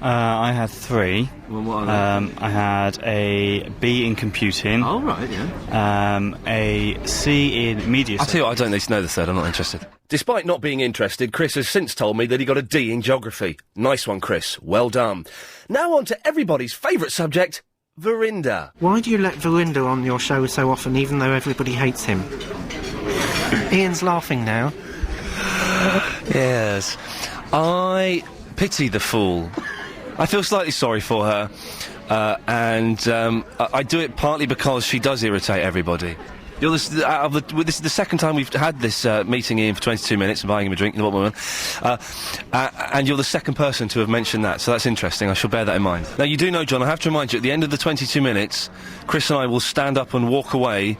I had 3. Well, what are they? I had a B in computing. Oh, right, yeah. A C in media. I'll tell you what, I don't need to know the third, I'm not interested. Despite not being interested, Chris has since told me that he got a D in geography. Nice one, Chris. Well done. Now on to everybody's favourite subject, Verinda. Why do you let Verinda on your show so often, even though everybody hates him? Ian's laughing now. Yes. I pity the fool. I feel slightly sorry for her, and I do it partly because she does irritate everybody. This is the second time we've had this meeting Ian for 22 minutes and buying him a drink, and you're the second person to have mentioned that, so that's interesting. I shall bear that in mind. Now, you do know, John, I have to remind you, at the end of the 22 minutes, Chris and I will stand up and walk away,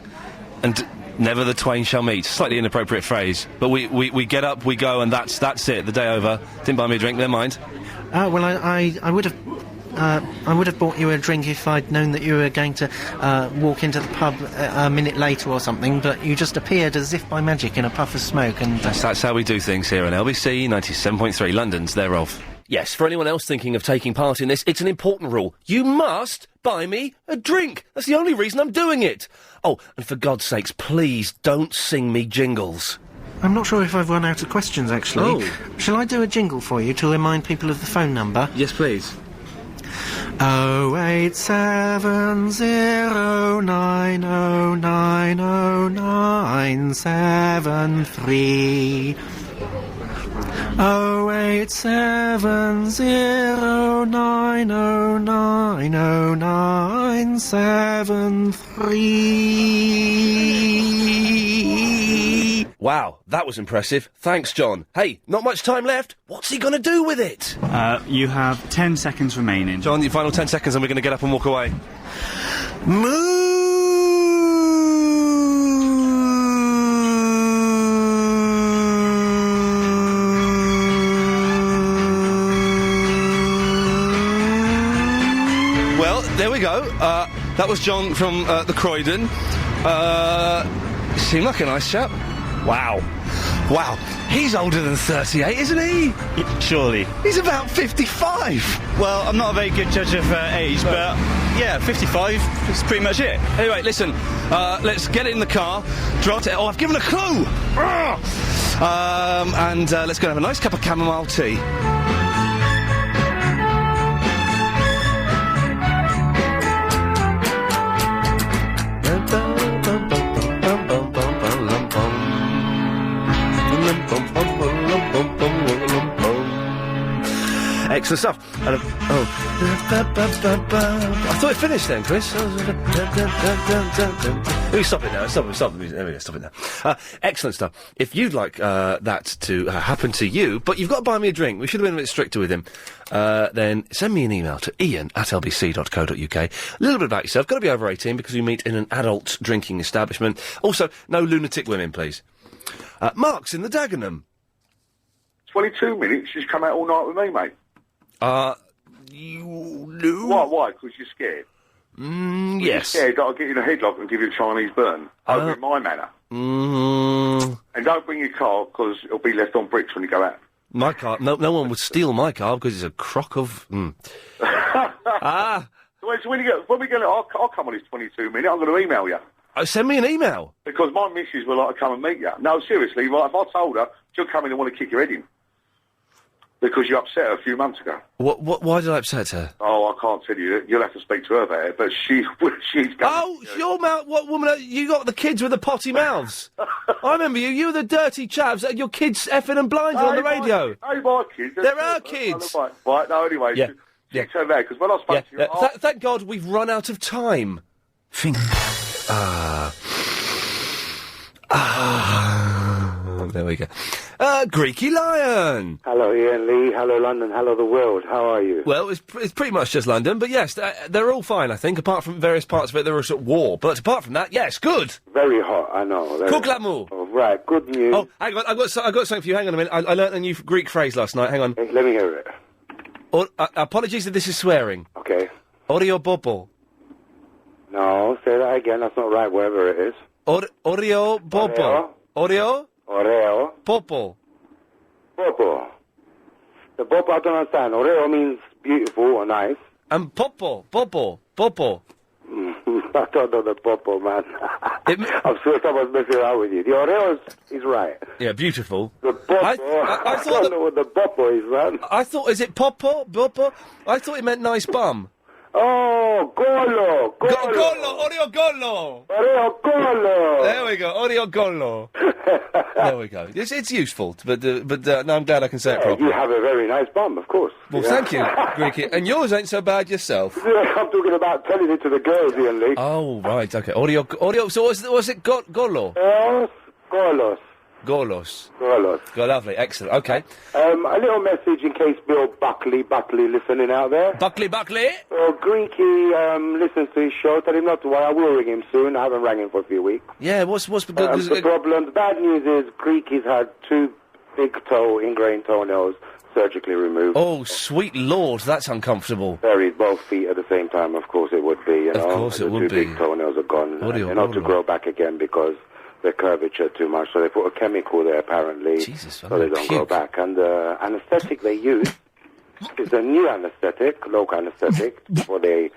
and never the twain shall meet. Slightly inappropriate phrase, but we get up, we go, and that's it. The day over. Didn't buy me a drink, never mind. Well, I would have. I would have bought you a drink if I'd known that you were going to walk into the pub a minute later or something, but you just appeared as if by magic in a puff of smoke, and... That's how we do things here on LBC 97.3, London's thereof. Yes, for anyone else thinking of taking part in this, it's an important rule. You must buy me a drink. That's the only reason I'm doing it. Oh, and for God's sakes, please don't sing me jingles. I'm not sure if I've run out of questions, actually. Oh. Shall I do a jingle for you to remind people of the phone number? Yes, please. 08709090973. 08709090973. Wow, that was impressive. Thanks, John. Hey, not much time left. What's he going to do with it? You have 10 seconds remaining. John, your final 10 seconds and we're going to get up and walk away. Well, there we go. That was John from the Croydon. Seemed like a nice chap. Wow. Wow. He's older than 38, isn't he? Surely. He's about 55. Well, I'm not a very good judge of age, but yeah, 55 is pretty much it. Anyway, listen, let's get it in the car, drive to... Oh, I've given a clue! And let's go and have a nice cup of chamomile tea. Excellent stuff. And, I thought it finished then, Chris. We stop it now. Stop the music. There we go. Stop it now. Excellent stuff. If you'd like that to happen to you, but you've got to buy me a drink. We should have been a bit stricter with him. Then send me an email to iain@lbc.co.uk. A little bit about yourself. Got to be over 18 because we meet in an adult drinking establishment. Also, no lunatic women, please. Mark's in the Dagenham. 22 minutes, she's come out all night with me, mate. You knew? Why? Because you're scared? Yes. You're scared that I'll get you in a headlock and give you a Chinese burn. Over in my manner. And don't bring your car, because it'll be left on bricks when you go out. My car? No one would steal my car, because it's a crock of... So when we go, I'll come on this 22 minute, I'm going to email you. Send me an email. Because my missus would like to come and meet you. No, seriously, right, if I told her, she'll come in and want to kick your head in. Because you upset her a few months ago. Why did I upset her? Oh, I can't tell you. You'll have to speak to her about it, but she's coming. Oh, your mouth, what woman, you got the kids with the potty mouths. I remember you were the dirty chaps, your kids effing and blinding on the radio. My kids. There are kids. Right, no, anyway, she turned around, because when I spoke to you... Thank God we've run out of time. There we go. Greeky Lion! Hello, Ian Lee. Hello, London. Hello, the world. How are you? Well, it's pretty much just London, but yes, they're all fine, I think, apart from various parts of it that are at war. But apart from that, yes, good! Very hot, I know. Good glamour! Oh, right, good news. Oh, hang on, I've got something for you. Hang on a minute. I learnt a new Greek phrase last night. Hang on. Hey, let me hear it. Apologies if this is swearing. Okay. Oreo bobo. No, say that again. That's not right, wherever it is. Oreo Popo. Oreo? Oreo. Popo. Popo. The Popo, I don't understand. Oreo means beautiful or nice. And Popo. I don't know the Popo, man. I'm sure someone's messing around with you. The Oreo is right. Yeah, beautiful. The Popo, I don't know what the Popo is, man. I thought, is it Popo? Popo? I thought it meant nice bum. Oh, Golo! Oreo Golo! Oreo Golo! There we go, Oreo Golo. There we go. It's useful, but no, I'm glad I can say it properly. You have a very nice bum, of course. Well, thank you, Greeky. And yours ain't so bad yourself. Yeah, I'm talking about telling it to the girls, Ian Lee. Oh, right, okay. Oreo, so was it Golo? Golos. Go, lovely, excellent, okay. A little message in case Bill Buckley listening out there. Buckley? Greeky listens to his show. Tell him not to worry. I will ring him soon. I haven't rang him for a few weeks. Yeah, what's the problem? The bad news is Greeky's had 2 big ingrained toenails surgically removed. Oh, sweet lord, that's uncomfortable. Buried both feet at the same time, of course it would be, you know. Of course it would be. The 2 big toenails are gone. They're not to grow back again because the curvature too much, so they put a chemical there apparently, so they don't go back. And the anaesthetic they use is a new anaesthetic, local anaesthetic, before they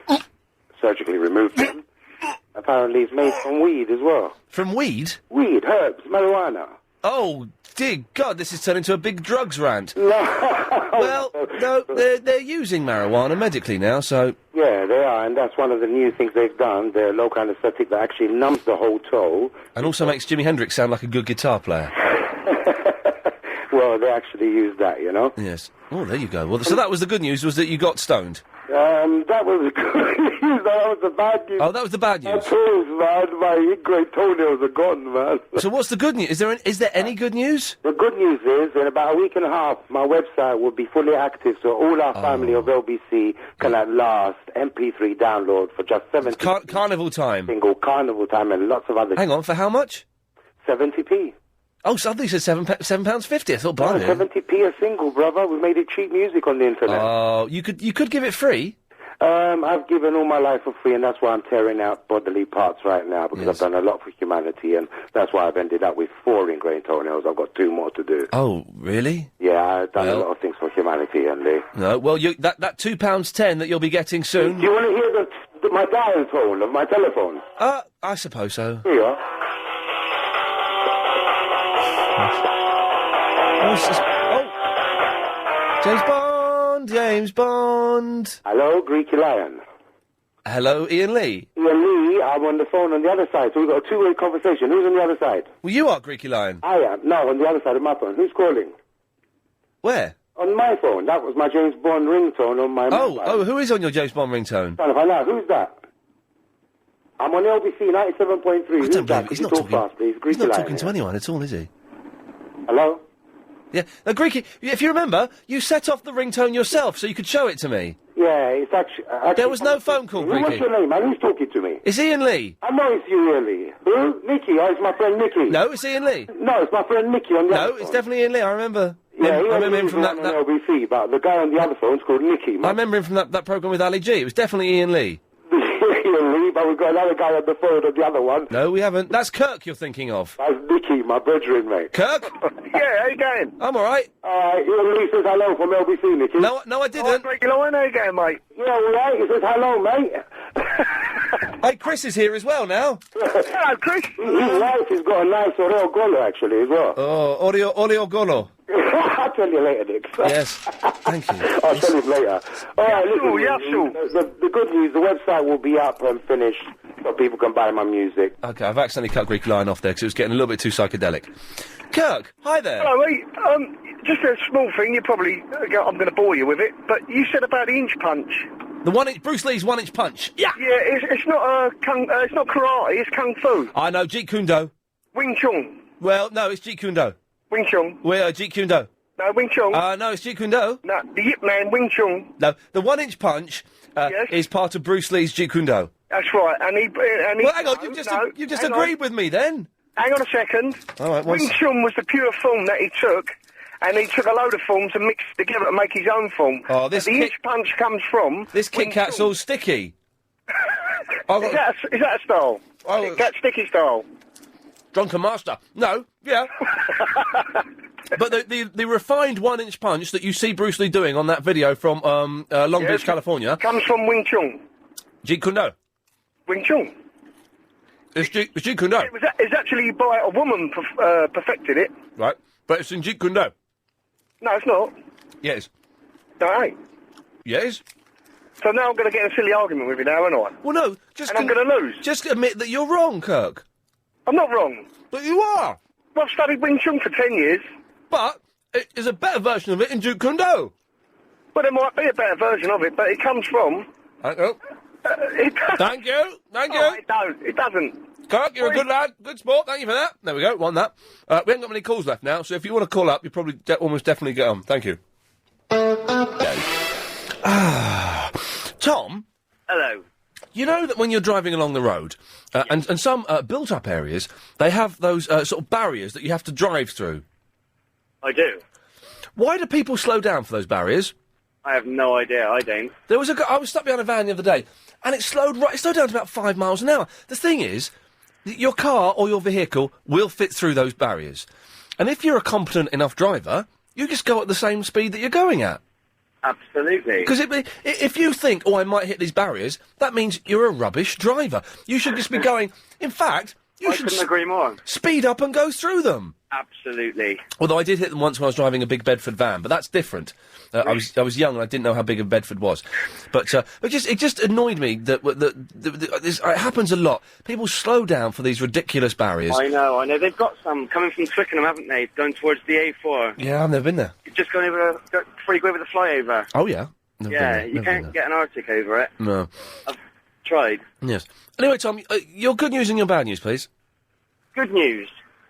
surgically remove them. Apparently it's made from weed as well. From weed? Weed, herbs, marijuana. Oh, dear God, this is turning into a big drugs rant. Well, no, they're using marijuana medically now, so... Yeah, they are, and that's one of the new things they've done. They're local anaesthetic that actually numbs the whole toe. And also makes Jimi Hendrix sound like a good guitar player. Well, they actually use that, you know? Yes. Oh, there you go. Well, so that was the good news, was that you got stoned? That was the good news. That was the bad news. Oh, that was the bad news? My toes, man. My ingrained toenails are gone, man. So what's the good news? Is there any good news? The good news is, in about a week and a half, my website will be fully active, so all our family of LBC can at last MP3 download for just 70. Carnival time. Single carnival time and lots of other. Hang on, for how much? 70p. Oh, so I thought you said £7.50. I thought, blimey. 70p a single, brother. We've made it cheap music on the internet. Oh, you could give it free. I've given all my life for free, and that's why I'm tearing out bodily parts right now, because I've done a lot for humanity, and that's why I've ended up with 4 ingrained toenails. I've got 2 more to do. Oh, really? Yeah, I've done a lot of things for humanity, Andy. No, well, that £2.10 that you'll be getting soon... Do you want to hear my dial tone of my telephone? I suppose so. Here you are. James Bond. Hello, Greeky Lion. Hello, Ian Lee. Ian Lee, I'm on the phone on the other side, so we've got a 2-way conversation. Who's on the other side? Well, you are Greeky Lion. I am. No, on the other side of my phone. Who's calling? Where? On my phone. That was my James Bond ringtone on my mobile. Oh, who is on your James Bond ringtone? Trying to find out. Who's that? I'm on LBC 97.3. Who's that? He's not talking. Fast, please. He's not talking to anyone at all, is he? Hello? Yeah. Now, Greeky, if you remember, you set off the ringtone yourself so you could show it to me. Yeah, it's actually there was no phone call, Greeky. What's your name, man? Who's talking to me? It's Ian Lee. I know it's you, Ian Lee. Who? Nicky. Oh, it's my friend Nicky. No, it's Ian Lee. No, it's my friend Nicky on the other No, it's definitely Ian Lee. I remember. Yeah, I remember him from that on LBC, but the guy on the other phone's called Nicky. I remember him from that programme with Ali G. It was definitely Ian Lee. Ian Lee, but we've got another guy on the phone on the other one. No, we haven't. That's Kirk you're thinking of. That's Nicky, my brethren, mate. Kirk? Yeah, how you going? I'm alright. Ian Lee says hello from LBC, Nicky. No, I didn't. How you going, mate? Yeah, all right. He says hello, mate. Hey, Chris is here as well now. Hello, Chris. His wife has got a nice Oreo Golo, actually, as well. Oh, Oreo Golo. I'll tell you later, Nick. Yes, thank you. I'll tell you later. All right, listen, the good news, the website will be up and finished so people can buy my music. Okay, I've accidentally cut Greek line off there because it was getting a little bit too psychedelic. Kirk, hi there. Hello, mate. Just a small thing, you probably... I'm going to bore you with it, but you said about the inch punch. Bruce Lee's 1-inch punch. Yeah! Yeah, it's not it's not karate, it's kung fu. I know, Jeet Kune Do. Wing Chun. Well, no, it's Jeet Kune Do. Wing Chun. Well, Jeet Kune Do. No, Wing Chun. No, it's Jeet Kune Do. No, the Yip Man, Wing Chun. No, the 1-inch punch is part of Bruce Lee's Jeet Kune Do. That's right, and he... Well, hang on, you've just agreed with me then. Hang on a second. All right, Wing Chun was the pure form that he took, and he took a load of forms and mixed together to make his own form. Oh, this the inch punch comes from... This Kit Kat's all sticky. Is that a style? Cat sticky style? Drunken Master. No, yeah. But the refined 1-inch punch that you see Bruce Lee doing on that video from Long Beach, California... Comes from Wing Chun. Jeet Kune Do. Wing Chun. It's Jeet Kune Do. It's actually by a woman perfected it. Right, but it's in Jeet Kune Do. No, it's not. Yes. No, it ain't. Yes. So now I'm going to get in a silly argument with you now, aren't I? Well, no, just... And I'm going to lose. Just admit that you're wrong, Kirk. I'm not wrong. But you are. Well, I've studied Wing Chun for 10 years. But it is a better version of it in Jeet Kune Do. Well, there might be a better version of it, but it comes from... Thank you. Thank you. Oh, it doesn't. Kirk, you're a good lad. Good sport. Thank you for that. There we go. Won that. We haven't got many calls left now, so if you want to call up, you probably almost definitely get on. Thank you. Tom? Hello. You know that when you're driving along the road, and some built-up areas, they have those sort of barriers that you have to drive through. I do. Why do people slow down for those barriers? I have no idea. I don't. There was I was stuck behind a van the other day, and it slowed down to about 5 miles an hour. The thing is, your car or your vehicle will fit through those barriers. And if you're a competent enough driver, you just go at the same speed that you're going at. Absolutely. Because if you think, I might hit these barriers, that means you're a rubbish driver. You should just be going... In fact, I couldn't agree more. Speed up and go through them. Absolutely. Although I did hit them once when I was driving a big Bedford van, but that's different. I was young and I didn't know how big a Bedford was. But it just annoyed me that it happens a lot. People slow down for these ridiculous barriers. I know. They've got some coming from Twickenham, haven't they? Going towards the A4. Yeah, I've never been there. You're just going over before you go over the flyover. Oh, yeah? Never been there, you never been can't get an Arctic over it. No. I've tried. Yes. Anyway, Tom, your good news and your bad news, please. Good news.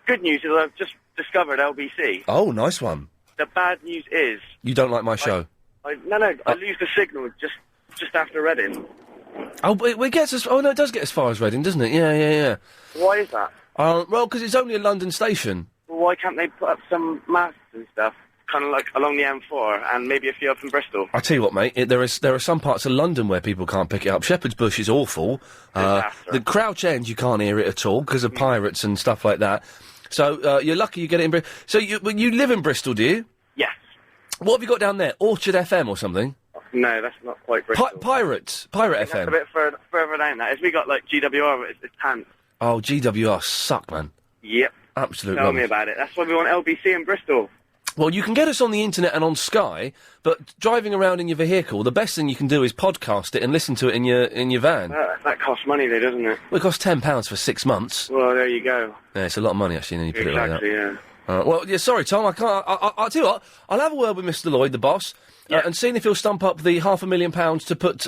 Good news is I've just discovered LBC. Oh, nice one. The bad news is... You don't like my show? I lose the signal just after Reading. Oh, but it gets as... Oh, no, it does get as far as Reading, doesn't it? Yeah. Why is that? Well, because it's only a London station. Well, why can't they put up some masts and stuff, kind of like along the M4, and maybe a few up in Bristol? I tell you what, mate, there are some parts of London where people can't pick it up. Shepherd's Bush is awful. The Crouch End, you can't hear it at all because of pirates and stuff like that. So you're lucky you get it in Bristol. So you live in Bristol, do you? Yes. What have you got down there? Orchard FM or something? No, that's not quite Bristol. Pirate FM. That's a bit further down that. We got like GWR, but it's pants. Oh, GWR suck, man. Yep. Absolutely. Tell me about it. That's why we want LBC in Bristol. Well, you can get us on the internet and on Sky, but driving around in your vehicle, the best thing you can do is podcast it and listen to it in your van. That costs money, though, doesn't it? Well, it costs £10 for 6 months. Well, there you go. Yeah, it's a lot of money, actually, when you put it like that. Exactly, yeah. Well, yeah, sorry, Tom, I can't... I'll tell you what, I'll have a word with Mr Lloyd, the boss, and see if he'll stump up the £500,000 to put,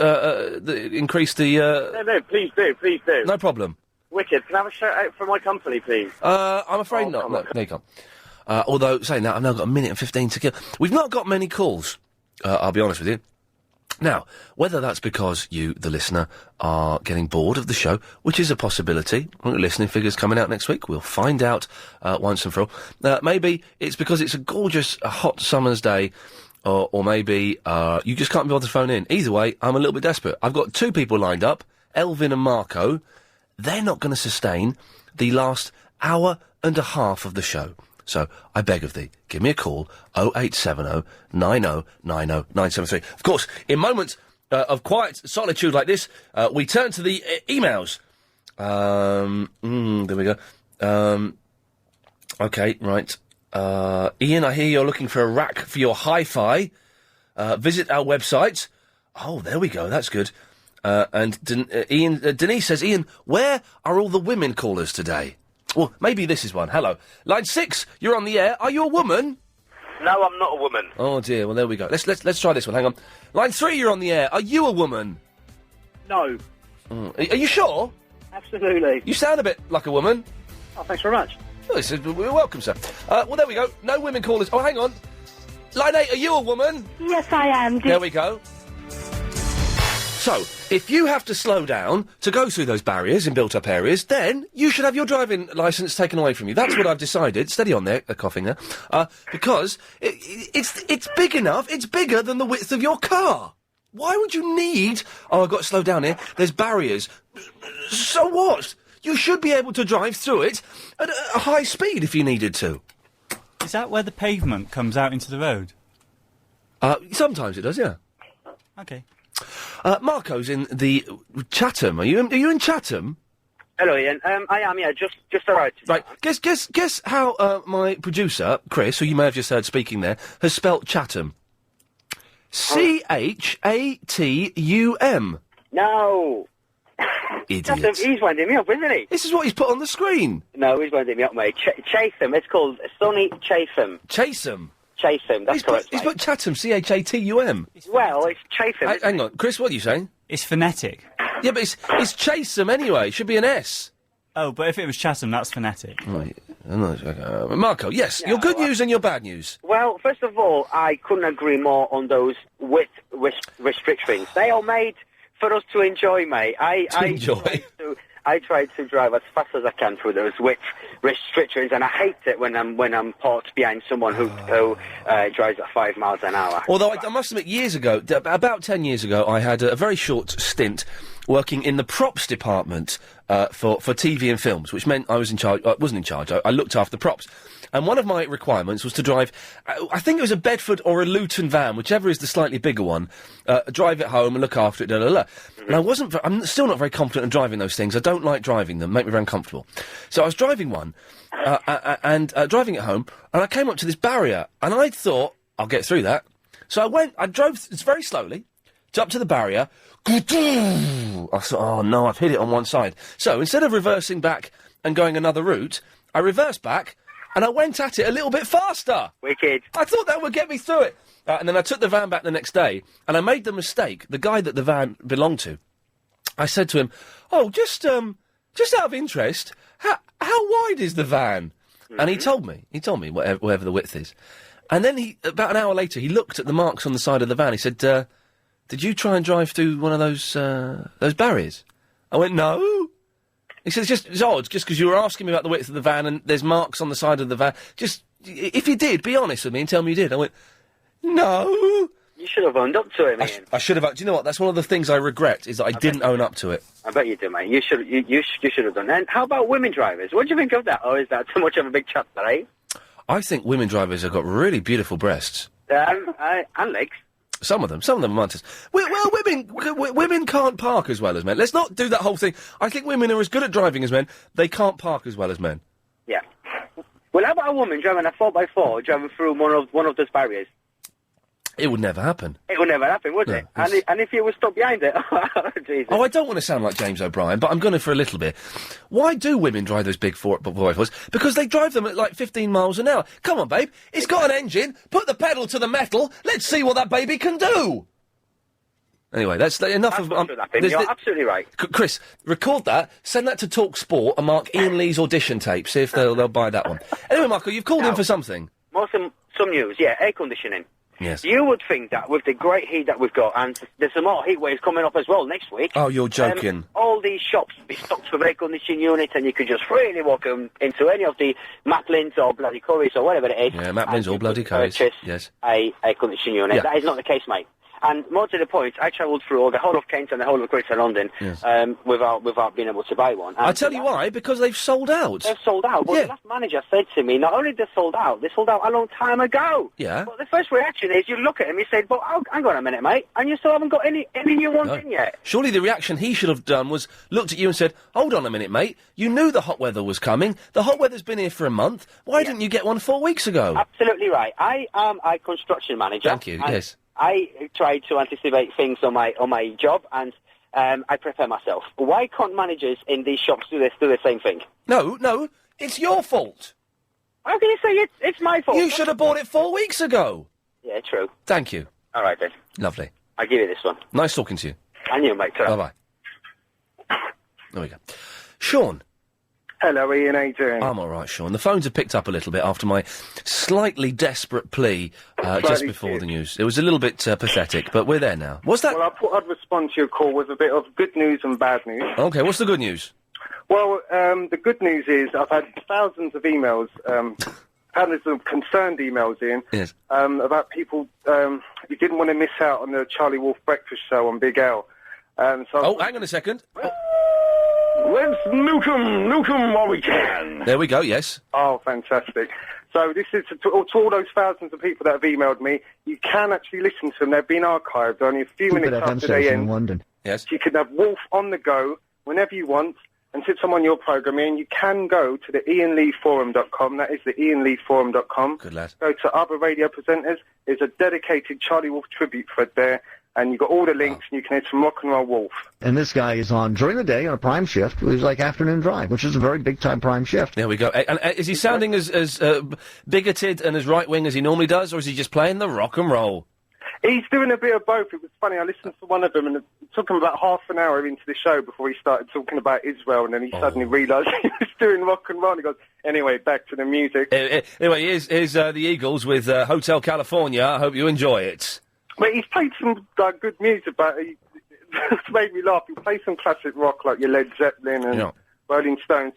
increase the... No, please do. No problem. Wicked. Can I have a shout-out for my company, please? I'm afraid not. No, there you go. Although, saying that, I've now got 1 minute and 15 to kill. We've not got many calls, I'll be honest with you. Now, whether that's because you, the listener, are getting bored of the show, which is a possibility. Listening figures coming out next week. We'll find out once and for all. Maybe it's because it's a gorgeous, hot summer's day, or maybe you just can't be bothered to phone in. Either way, I'm a little bit desperate. I've got 2 people lined up, Elvin and Marco. They're not going to sustain the last hour and a half of the show. So, I beg of thee, give me a call, 0870 90 90 973. Of course, in moments of quiet solitude like this, we turn to the emails. There we go. Okay, right. Ian, I hear you're looking for a rack for your hi-fi. Visit our website. Oh, there we go, that's good. And Denise says, Ian, where are all the women callers today? Well, maybe this is one. Hello. Line 6, you're on the air. Are you a woman? No, I'm not a woman. Oh, dear. Well, there we go. Let's try this one. Hang on. Line 3, you're on the air. Are you a woman? No. Are you sure? Absolutely. You sound a bit like a woman. Oh, thanks very much. Oh, we're welcome, sir. Well, there we go. No women callers. Oh, hang on. Line 8, are you a woman? Yes, I am. There we go. So, if you have to slow down to go through those barriers in built-up areas, then you should have your driving licence taken away from you. That's what I've decided. Steady on there, coughing there. Because it's big enough. It's bigger than the width of your car. Why would you need... Oh, I've got to slow down here. There's barriers. So what? You should be able to drive through it at a high speed if you needed to. Is that where the pavement comes out into the road? Sometimes it does, yeah. Okay. Marco's in the Chatham. Are you in Chatham? Hello, Ian. I am, yeah, just arrived. Right. Guess how my producer, Chris, who you may have just heard speaking there, has spelt Chatham. C-H-A-T-U-M. No. Idiot. He's winding me up, isn't he? This is what he's put on the screen. No, he's winding me up, mate. Chatham. It's called Sonny Chatham. Chatham. Chatham, that's correct, He's put Chatham, C-H-A-T-U-M. Well, it's Chatham. Hang on, Chris, what are you saying? It's phonetic. Yeah, but it's Chatham anyway. It should be an S. Oh, but if it was Chatham, that's phonetic. Right. Marco, yes, your good news and your bad news. Well, first of all, I couldn't agree more on those width restrictions. They are made for us to enjoy, mate. I try to drive as fast as I can through those width restrictions, and I hate it when I'm parked behind someone who drives at 5 miles an hour. Although I must admit, years ago, about 10 years ago, I had a very short stint working in the props department for TV and films, which meant I was in charge. I wasn't in charge. I looked after the props. And one of my requirements was to drive, I think it was a Bedford or a Luton van, whichever is the slightly bigger one, drive it home and look after it, And I'm still not very confident in driving those things. I don't like driving them, make me very uncomfortable. So I was driving one, and driving it home, and I came up to this barrier, and I thought, I'll get through that. So I drove very slowly, up to the barrier, I thought, oh no, I've hit it on one side. So instead of reversing back and going another route, I reversed back, and I went at it a little bit faster. Wicked. I thought that would get me through it. And then I took the van back the next day, and I made the mistake. The guy that the van belonged to, I said to him, "Oh, just out of interest, how wide is the van?" Mm-hmm. And he told me whatever the width is. And then about an hour later, he looked at the marks on the side of the van. He said, "Did you try and drive through one of those barriers?" I went, "No." He said, it's odd, just because you were asking me about the width of the van and there's marks on the side of the van. Just, if you did, be honest with me and tell me you did. I went, no. You should have owned up to it, mate. I should have. Do you know what? That's one of the things I regret, is that I didn't own up to it. I bet you did, mate. You should have done. And how about women drivers? What do you think of that? Or is that too much of a big chapter, eh? I think women drivers have got really beautiful breasts. And legs. Some of them aren't. Well, women can't park as well as men. Let's not do that whole thing. I think women are as good at driving as men. They can't park as well as men. Yeah. Well, how about a woman driving a 4x4, driving through one of those barriers? It would never happen. It would never happen, would it? And if you were stuck behind it, Jesus. Oh, I don't want to sound like James O'Brien, but I'm going to for a little bit. Why do women drive those big 4x4s? Because they drive them at like 15 miles an hour. Come on, babe. It's got an engine. Put the pedal to the metal. Let's see what that baby can do. Anyway, that's enough of... You're absolutely right. Chris, record that, send that to Talk Sport and mark Ian Lee's audition tape. See if they'll buy that one. Anyway, Marco, you've called in for something. Some news, yeah, air conditioning. Yes. You would think that with the great heat that we've got, and there's some more heat waves coming up as well next week. Oh, you're joking. All these shops be stocked with air conditioning units, and you could just freely walk into any of the Maplins or Bloody Currys or whatever it is. Yeah, Maplins or Bloody Currys. Yes. A air conditioning unit. Yeah. That is not the case, mate. And more to the point, I travelled through the whole of Kent and the whole of Greater London without being able to buy one. And I tell you why, because they've sold out. They've sold out. But the last manager said to me, not only they sold out a long time ago. Yeah. But the first reaction is you look at him, you say, but hang on a minute, mate, and you still haven't got any new ones in yet. Surely the reaction he should have done was looked at you and said, hold on a minute, mate, you knew the hot weather was coming. The hot weather's been here for a month. Why didn't you get one 4 weeks ago? Absolutely right. I am a construction manager. Thank you, yes. I try to anticipate things on my job, and I prepare myself. Why can't managers in these shops do the same thing? No, it's your fault. How can you say it's my fault? You should have bought it 4 weeks ago. Yeah, true. Thank you. All right, then. Lovely. I'll give you this one. Nice talking to you. And you, mate. Bye-bye. There we go. Sean. Hello, Ian, how you doing? I'm all right, Sean. The phones have picked up a little bit after my slightly desperate plea just before the news. It was a little bit pathetic, but we're there now. What's that? Well, I thought I'd respond to your call with a bit of good news and bad news. Okay, what's the good news? Well, the good news is I've had thousands of emails, thousands of concerned emails in, yes. about people he didn't want to miss out on the Charlie Wolf Breakfast Show on Big L. So hang on a second. Let's nuke 'em while we can. There we go, yes. Oh, fantastic. So this is to all those thousands of people that have emailed me. You can actually listen to them. They've been archived only a few minutes after they end. London. Yes. You can have Wolf on the go whenever you want and sit someone on your programme in. You can go to the iainleeforum.com. That is the iainleeforum.com. Good lad. Go to other radio presenters. There's a dedicated Charlie Wolf tribute thread there. And you've got all the links, and you can hear some rock and roll Wolf. And this guy is on during the day on a prime shift. It was like afternoon drive, which is a very big-time prime shift. There we go. And is he sounding as bigoted and as right-wing as he normally does, or is he just playing the rock and roll? He's doing a bit of both. It was funny. I listened to one of them, and it took him about half an hour into the show before he started talking about Israel, and then he suddenly realised he was doing rock and roll. He goes, anyway, back to the music. Anyway, here's the Eagles with Hotel California. I hope you enjoy it. But he's played some good music, but it made me laugh. He played some classic rock like your Led Zeppelin and Rolling Stones,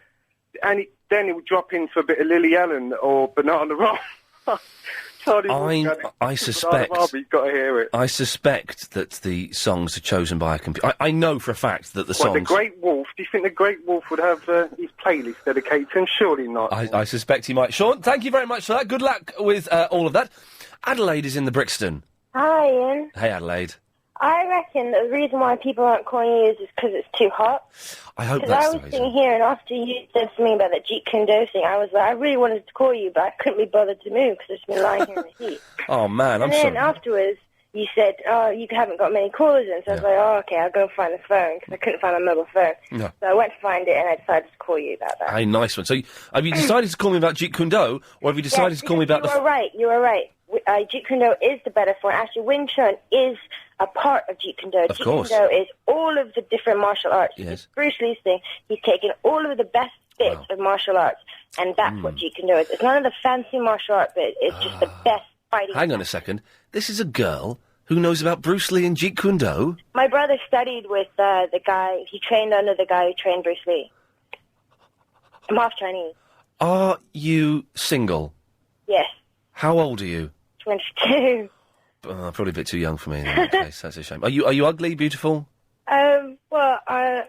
and then he would drop into a bit of Lily Allen or Banana Rock. I suspect. You've got to hear it. I suspect that the songs are chosen by a computer. I know for a fact that the songs. The Great Wolf. Do you think the Great Wolf would have his playlist dedicated to him? Surely not. I suspect he might. Sean, thank you very much for that. Good luck with all of that. Adelaide is in the Brixton. Hi, Ian. Hey, Adelaide. I reckon the reason why people aren't calling you is because it's too hot. I hope that's the reason. Because I reason. was sitting here, and after you said something about the Jeet Kune Do thing, I was like, I really wanted to call you, but I couldn't be bothered to move because I've just been lying here in the heat. Oh, man, I'm and then sorry. afterwards, you said, oh, you haven't got many callers in. So I was like, oh, okay, I'll go find the phone because I couldn't find my mobile phone. No. So I went to find it, and I decided to call you about that. Hey, nice one. So, have you decided to call me about Jeet Kune Do, or have you decided to call me about You were right. You were right. Jeet Kune Do is the better form. Actually, Wing Chun is a part of Jeet Kune Do. Of course. Jeet Kune Do is all of the different martial arts. Yes. It's Bruce Lee's thing. He's taken all of the best bits of martial arts, and that's what Jeet Kune Do is. It's none of the fancy martial art bits. It's just the best fighting. Hang on a second. This is a girl who knows about Bruce Lee and Jeet Kune Do? My brother studied with the guy. He trained under the guy who trained Bruce Lee. I'm half Chinese. Are you single? Yes. How old are you? 22. Probably a bit too young for me in that case. That's a shame. Are you ugly, beautiful? Well,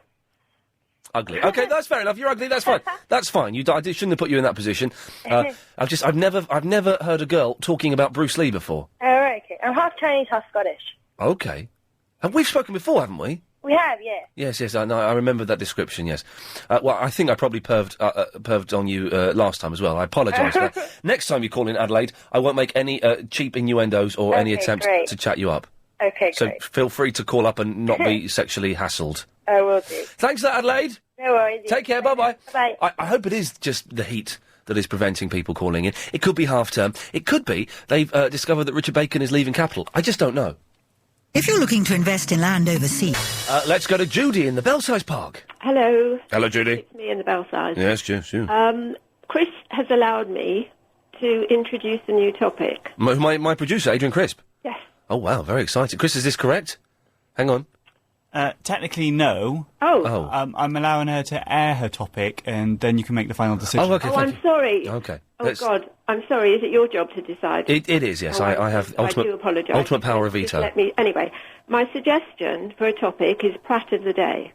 Ugly. Okay, that's fair enough. You're ugly. That's fine. That's fine. I shouldn't have put you in that position. I've never heard a girl talking about Bruce Lee before. All right, okay. I'm half Chinese, half Scottish. Okay. And we've spoken before, haven't we? We have, yeah. Yes. I remember that description. Yes. Well, I think I probably perved on you last time as well. I apologise for that. Next time you call in Adelaide, I won't make any cheap innuendos or any attempts great. to chat you up. Okay, So great. feel free to call up and not be sexually hassled. I will do. Thanks for that, Adelaide. No worries. Take care. Bye-bye. Bye. I hope it is just the heat that is preventing people calling in. It could be half-term. It could be they've discovered that Richard Bacon is leaving Capital. I just don't know. If you're looking to invest in land overseas... Let's go to Judy in the Belsize Park. Hello. Hello, Judy. It's me in the Belsize. Yes, yes. Chris has allowed me to introduce a new topic. My producer, Adrian Crisp. Yes. Oh, wow, very excited. Chris, is this correct? Hang on. Technically, no. Oh. I'm allowing her to air her topic, and then you can make the final decision. Oh, okay, thank I'm sorry. Okay. Oh, God. I'm sorry. Is it your job to decide? It is, yes. Oh, I have I do apologise. ultimate power of veto. Anyway, my suggestion for a topic is Pratt of the Day.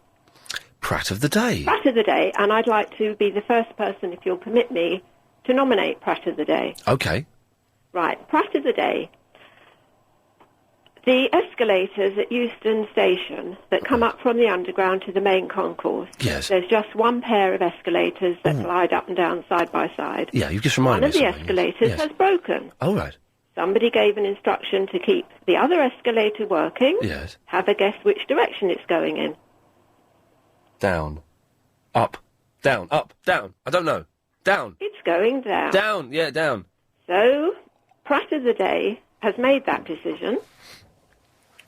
Pratt of the Day? Pratt of the Day, and I'd like to be the first person, if you'll permit me, to nominate Pratt of the Day. Okay. Right, Pratt of the Day. The escalators at Euston Station that come up from the underground to the main concourse. Yes. There's just one pair of escalators that glide up and down side by side. Yeah, you've just reminded me One of the of something, escalators yes. has broken. Oh, right. Somebody gave an instruction to keep the other escalator working. Yes. Have a guess which direction it's going in. Down. Up. Down. Up. Down. I don't know. Down. It's going down. Down. Yeah, down. So, Pratt of the Day has made that decision.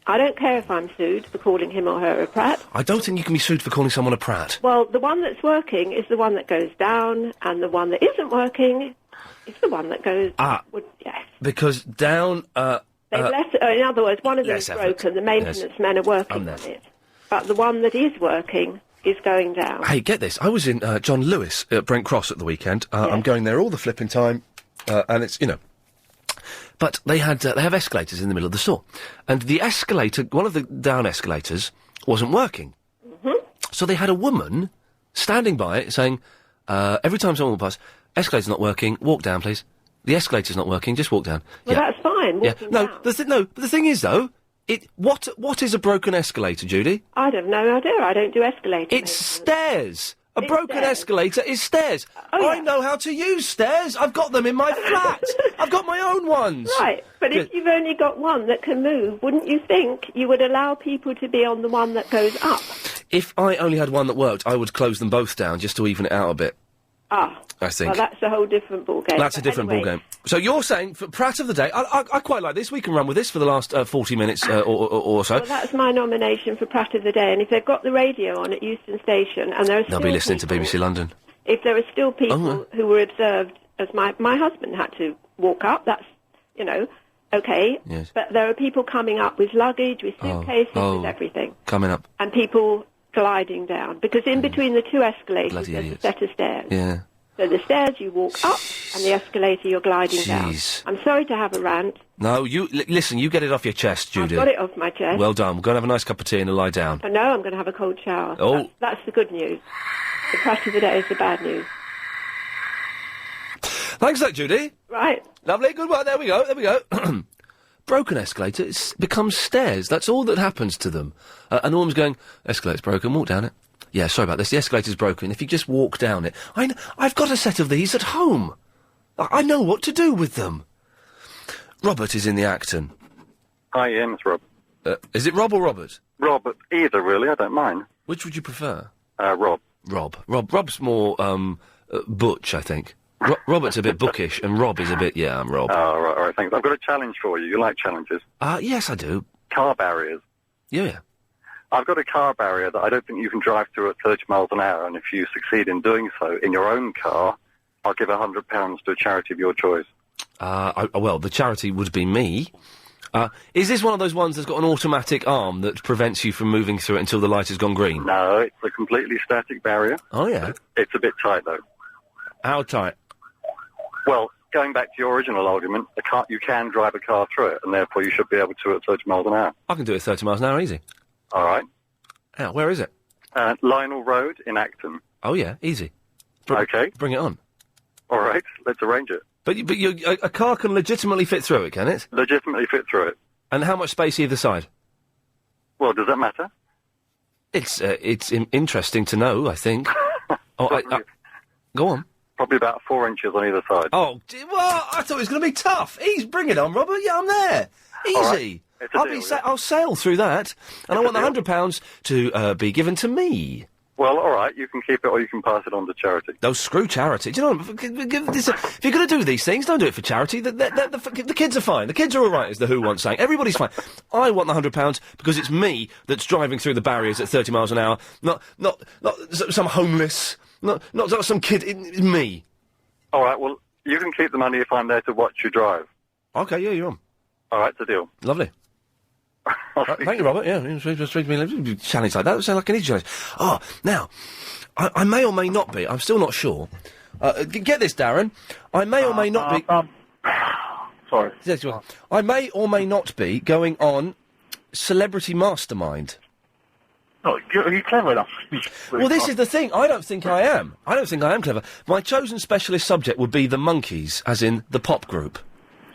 I don't care if I'm sued for calling him or her a Pratt. I don't think you can be sued for calling someone a Pratt. Well, the one that's working is the one that goes down, and the one that isn't working is the one that goes... yes. Because down... They've left... in other words, one of them is less effort. broken. The maintenance men are working on it. But the one that is working is going down. Hey, get this. I was in John Lewis at Brent Cross at the weekend. I'm going there all the flipping time. And it's, But they have escalators in the middle of the store. And the escalator, one of the down escalators, wasn't working. So they had a woman standing by it saying, every time someone will pass, escalator's not working, walk down, please. The escalator's not working, just walk down. Well, that's fine. Walking No, down. but the thing is, though, what is a broken escalator, Judy? I have no idea. I don't do escalators. It's stairs. A broken escalator is stairs. I know how to use stairs. I've got them in my flat. I've got my own ones. Right, but if you've only got one that can move, wouldn't you think you would allow people to be on the one that goes up? If I only had one that worked, I would close them both down just to even it out a bit. I think. Well, that's a whole different ballgame. That's a different ballgame. So you're saying, for Prat of the Day, I quite like this. We can run with this for the last 40 minutes or so. Well, that's my nomination for Prat of the Day, and if they've got the radio on at Euston Station, and there are They'll still be listening to BBC London. if there are still people who were observed, as my husband had to walk up, that's, okay. Yes. But there are people coming up with luggage, with suitcases, with everything. Coming up. And people gliding down, because in between the two escalators Bloody there's a idiots. set of stairs. Yeah. So the stairs you walk up, and the escalator you're gliding down. I'm sorry to have a rant. No, you listen. You get it off your chest, Judy. I've got it off my chest. Well done. We're going to have a nice cup of tea and a lie down. But no, I'm going to have a cold shower. Oh. That's the good news. The Prat of the Day is the bad news. Thanks for that, Judy. Right. Lovely. Good work. There we go. Broken escalator becomes stairs. That's all that happens to them. And the woman's going, escalator's broken, walk down it. Yeah, sorry about this. The escalator's broken. If you just walk down it. I've got a set of these at home. I know what to do with them. Robert is in the Acton. Hi, Ian, it's Rob. Is it Rob or Robert? Rob, either, really, I don't mind. Which would you prefer? Rob. Rob's more, butch, I think. Robert's a bit bookish, and Rob is a bit, I'm Rob. Oh, all right, thanks. I've got a challenge for you. You like challenges? Yes, I do. Car barriers. Yeah. I've got a car barrier that I don't think you can drive through at 30 miles an hour, and if you succeed in doing so in your own car, I'll give £100 to a charity of your choice. Well, the charity would be me. Is this one of those ones that's got an automatic arm that prevents you from moving through it until the light has gone green? No, it's a completely static barrier. Oh, yeah? It's a bit tight, though. How tight? Well, going back to your original argument, you can drive a car through it, and therefore you should be able to at 30 miles an hour. I can do it at 30 miles an hour, easy. All right. Where is it? Lionel Road in Acton. Oh, yeah, easy. Okay. Bring it on. All right, let's arrange it. But a car can legitimately fit through it, can it? Legitimately fit through it. And how much space either side? Well, does that matter? It's interesting to know, I think. Go on. Probably about 4 inches on either side. Oh, well, I thought it was going to be tough. Bring it on, Robert. Yeah, I'm there. Easy. Right. I'll sail through that. And I want the £100 to be given to me. Well, all right, you can keep it or you can pass it on to charity. No, screw charity. Do you know, if you're going to do these things, don't do it for charity. The kids are fine. The kids are all right, as The Who once sang. Everybody's fine. I want the £100 because it's me that's driving through the barriers at 30 miles an hour, not some homeless, not some kid. It's me. All right, well, you can keep the money if I'm there to watch you drive. Okay, yeah, you're on. All right, it's a deal. Lovely. Thank you, Robert. Yeah, challenge like that. Sound like an idiot challenge. Oh, now, I may or may not be. I'm still not sure. Get this, Darren. I may or may not be. Sorry. I may or may not be going on Celebrity Mastermind. Oh, are you clever enough? Well, this is the thing. I don't think I am. I don't think I am clever. My chosen specialist subject would be the Monkees, as in the pop group.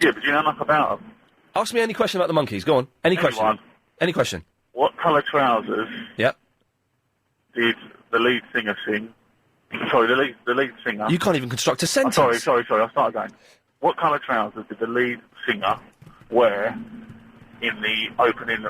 Yeah, but do you know enough about them? Ask me any question about the Monkees. Go on. Any question. Any question. What colour trousers Yep. did the lead singer sing? Sorry, the lead singer. You can't even construct a sentence. Sorry. I'll start again. What colour trousers did the lead singer wear in the opening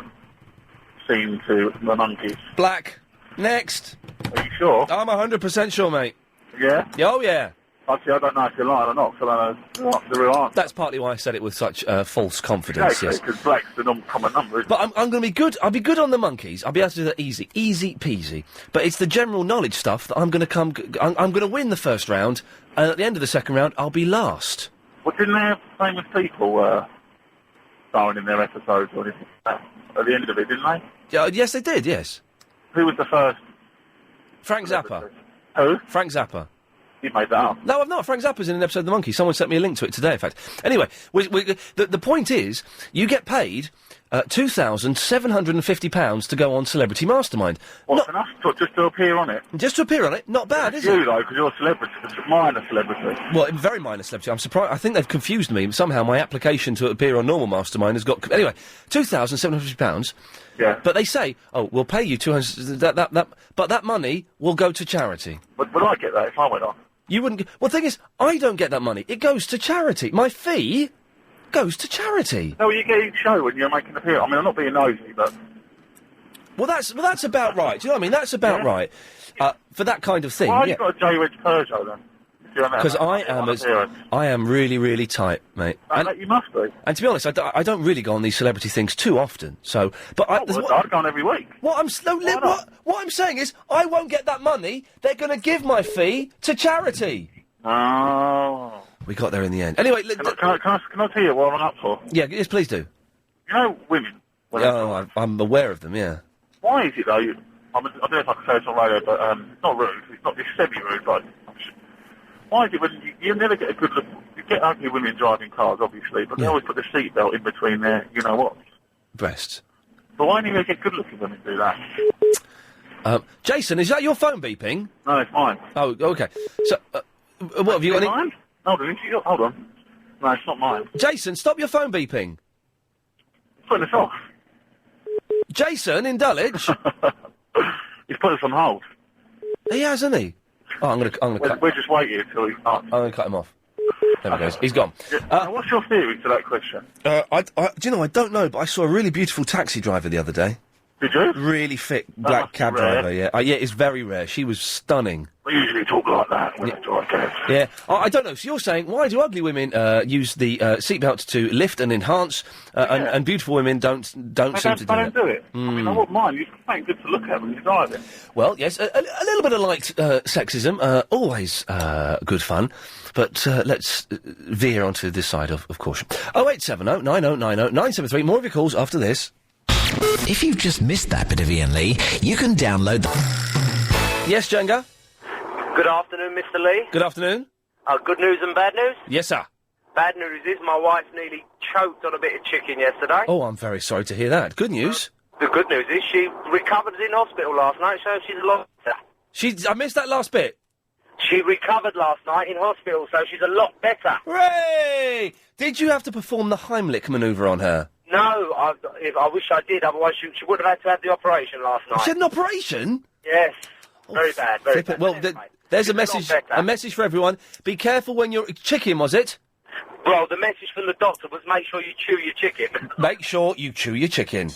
scene to the Monkees? Black. Next. Are you sure? I'm 100% sure, mate. Yeah? Oh, yeah. Actually, I don't know if you're lying or not, so I don't know what the real answer. That's partly why I said it with such false confidence, yes. because black's the common number, isn't But I'm going to be good. I'll be good on the Monkees. I'll be able to do that easy peasy. But it's the general knowledge stuff that I'm going to I'm going to win the first round, and at the end of the second round, I'll be last. Well, didn't they have famous people starring in their episodes or anything like that at the end of it, didn't they? Yes, they did, yes. Who was the first? Frank Zappa. Who? Frank Zappa. You made that up. No, I've not. Frank Zappa's in an episode of The Monkey. Someone sent me a link to it today, in fact. Anyway, the point is, you get paid £2,750 to go on Celebrity Mastermind. What's enough just to appear on it? Just to appear on it? Not bad, is it? You, though, because you're a celebrity. It's a minor celebrity. Well, a very minor celebrity. I'm surprised. I think they've confused me. Somehow my application to appear on normal Mastermind has got... Anyway, £2,750. Yeah. But they say, oh, we'll pay you 200... But that money will go to charity. But would I get that if I went on? You wouldn't... Well, the thing is, I don't get that money. It goes to charity. My fee goes to charity. No, you get each show when you're making the appearance. I mean, I'm not being nosy, but... Well, that's about right. Do you know what I mean? That's about right. For that kind of thing. Why have you got a J-Wedge Peugeot, then? Because I am really, really tight, mate. You must be. And to be honest, I don't really go on these celebrity things too often. So, but I'd go on every week. What I'm saying is, I won't get that money. They're going to give my fee to charity. Oh. We got there in the end. Anyway, can I tell you what I'm up for? Yeah, yes, please do. You know, women. I'm aware of them. Yeah. Why is it though? I don't know if I can say this on radio, but it's not rude. It's semi-rude, like. Why is it when you never get a good look? You get ugly women driving cars, obviously, but they always put the seatbelt in between their, you know what? Breasts. But why do you get good-looking women do that? Jason, is that your phone beeping? No, it's mine. Oh, okay. So, what have you got? Mine? Hold on. No, it's not mine. Jason, stop your phone beeping. Putting us off. Jason in Dulwich. He's put us on hold. He has, hasn't he? Oh, I'm gonna cut. We're just waiting until he starts. I'm gonna cut him off. There he goes. He's gone. Now, what's your theory to that question? Do you know? I don't know, but I saw a really beautiful taxi driver the other day. Did you? Really fit black cab driver. Yeah. Yeah, it's very rare. She was stunning. We usually talk like that when they drive cabs. Yeah. I don't know. So you're saying, why do ugly women use the seatbelts to lift and enhance, and beautiful women don't seem to do it? They don't do it. I mean, I wouldn't mind. It's quite good to look at when you're driving. Well, yes, a little bit of light sexism, always good fun. But let's veer onto this side of caution. 0870 9090 973. More of your calls after this. If you've just missed that bit of Iain Lee, you can download the... Yes, Jenga? Good afternoon, Mr. Lee. Good afternoon. Good news and bad news? Yes, sir. Bad news is my wife nearly choked on a bit of chicken yesterday. Oh, I'm very sorry to hear that. Good news. The good news is she recovered in hospital last night, so she's a lot better. I missed that last bit. She recovered last night in hospital, so she's a lot better. Hooray! Did you have to perform the Heimlich manoeuvre on her? No, I wish I did, otherwise she would have had to have the operation last night. She had an operation? Yes. Very bad, very bad. Well, there's a message for everyone. Be careful when you're... Chicken, was it? Well, the message from the doctor was make sure you chew your chicken. Make sure you chew your chicken.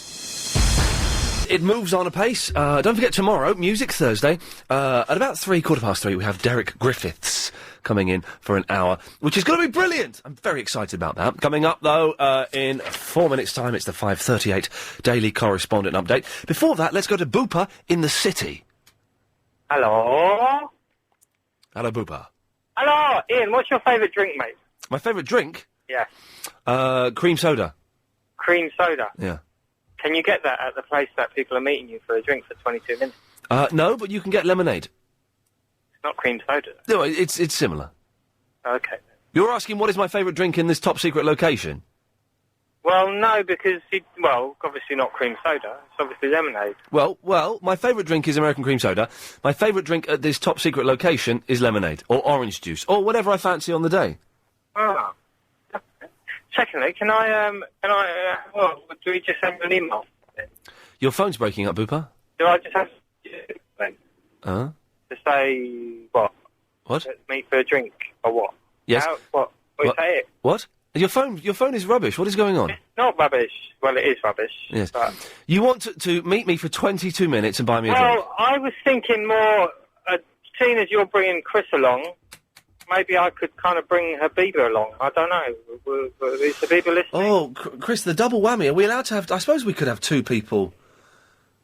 It moves on apace. Don't forget tomorrow, Music Thursday. At about 3:15, we have Derek Griffiths coming in for an hour, which is going to be brilliant. I'm very excited about that. Coming up, though, in 4 minutes' time, it's the 5:38 Daily Correspondent Update. Before that, let's go to Booper in the city. Hello? Hello, Booper. Hello, Ian, what's your favourite drink, mate? My favourite drink? Yeah. Cream soda. Cream soda? Yeah. Can you get that at the place that people are meeting you for a drink for 22 minutes? No, but you can get lemonade. It's not cream soda. No, it's similar. Okay. You're asking what is my favourite drink in this top-secret location? Well, no, because, obviously not cream soda. It's obviously lemonade. Well, my favourite drink is American cream soda. My favourite drink at this top-secret location is lemonade, or orange juice, or whatever I fancy on the day. Oh. Secondly, do we just send an email? Your phone's breaking up, Booper. Do I just have to say what? What? Let's meet for a drink, or what? Yes. What? Say it. What? Your phone is rubbish. What is going on? It's not rubbish. Well, it is rubbish. Yes. But... You want to meet me for 22 minutes and buy me a drink? Well, I was thinking more, seeing as you're bringing Chris along, maybe I could kind of bring Habiba along. I don't know. Is Habiba listening? Oh, Chris, the double whammy. Are we allowed to have... I suppose we could have two people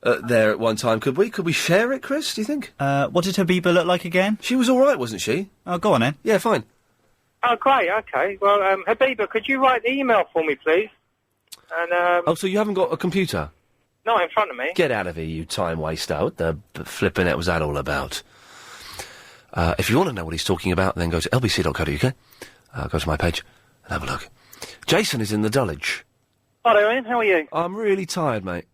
there at one time, could we? Could we share it, Chris, do you think? What did Habiba look like again? She was all right, wasn't she? Oh, go on then. Yeah, fine. Oh, great, okay. Well, Habiba, could you write the email for me, please? And, Oh, so you haven't got a computer? Not in front of me. Get out of here, you time waster. What the flipping hell was that all about? If you want to know what he's talking about, then go to lbc.co.uk, go to my page, and have a look. Jason is in the Dulwich. Hi there, Ian. How are you? I'm really tired, mate.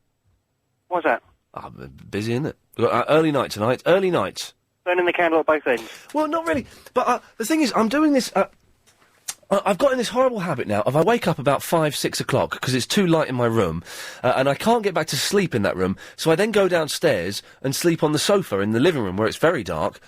Why's that? I'm busy, isn't it? We've got early night tonight. Early night. Burning the candle at both ends. Well, not really. But the thing is, I'm doing this... I've got in this horrible habit now of I wake up about 5, 6 o'clock because it's too light in my room, and I can't get back to sleep in that room, so I then go downstairs and sleep on the sofa in the living room where it's very dark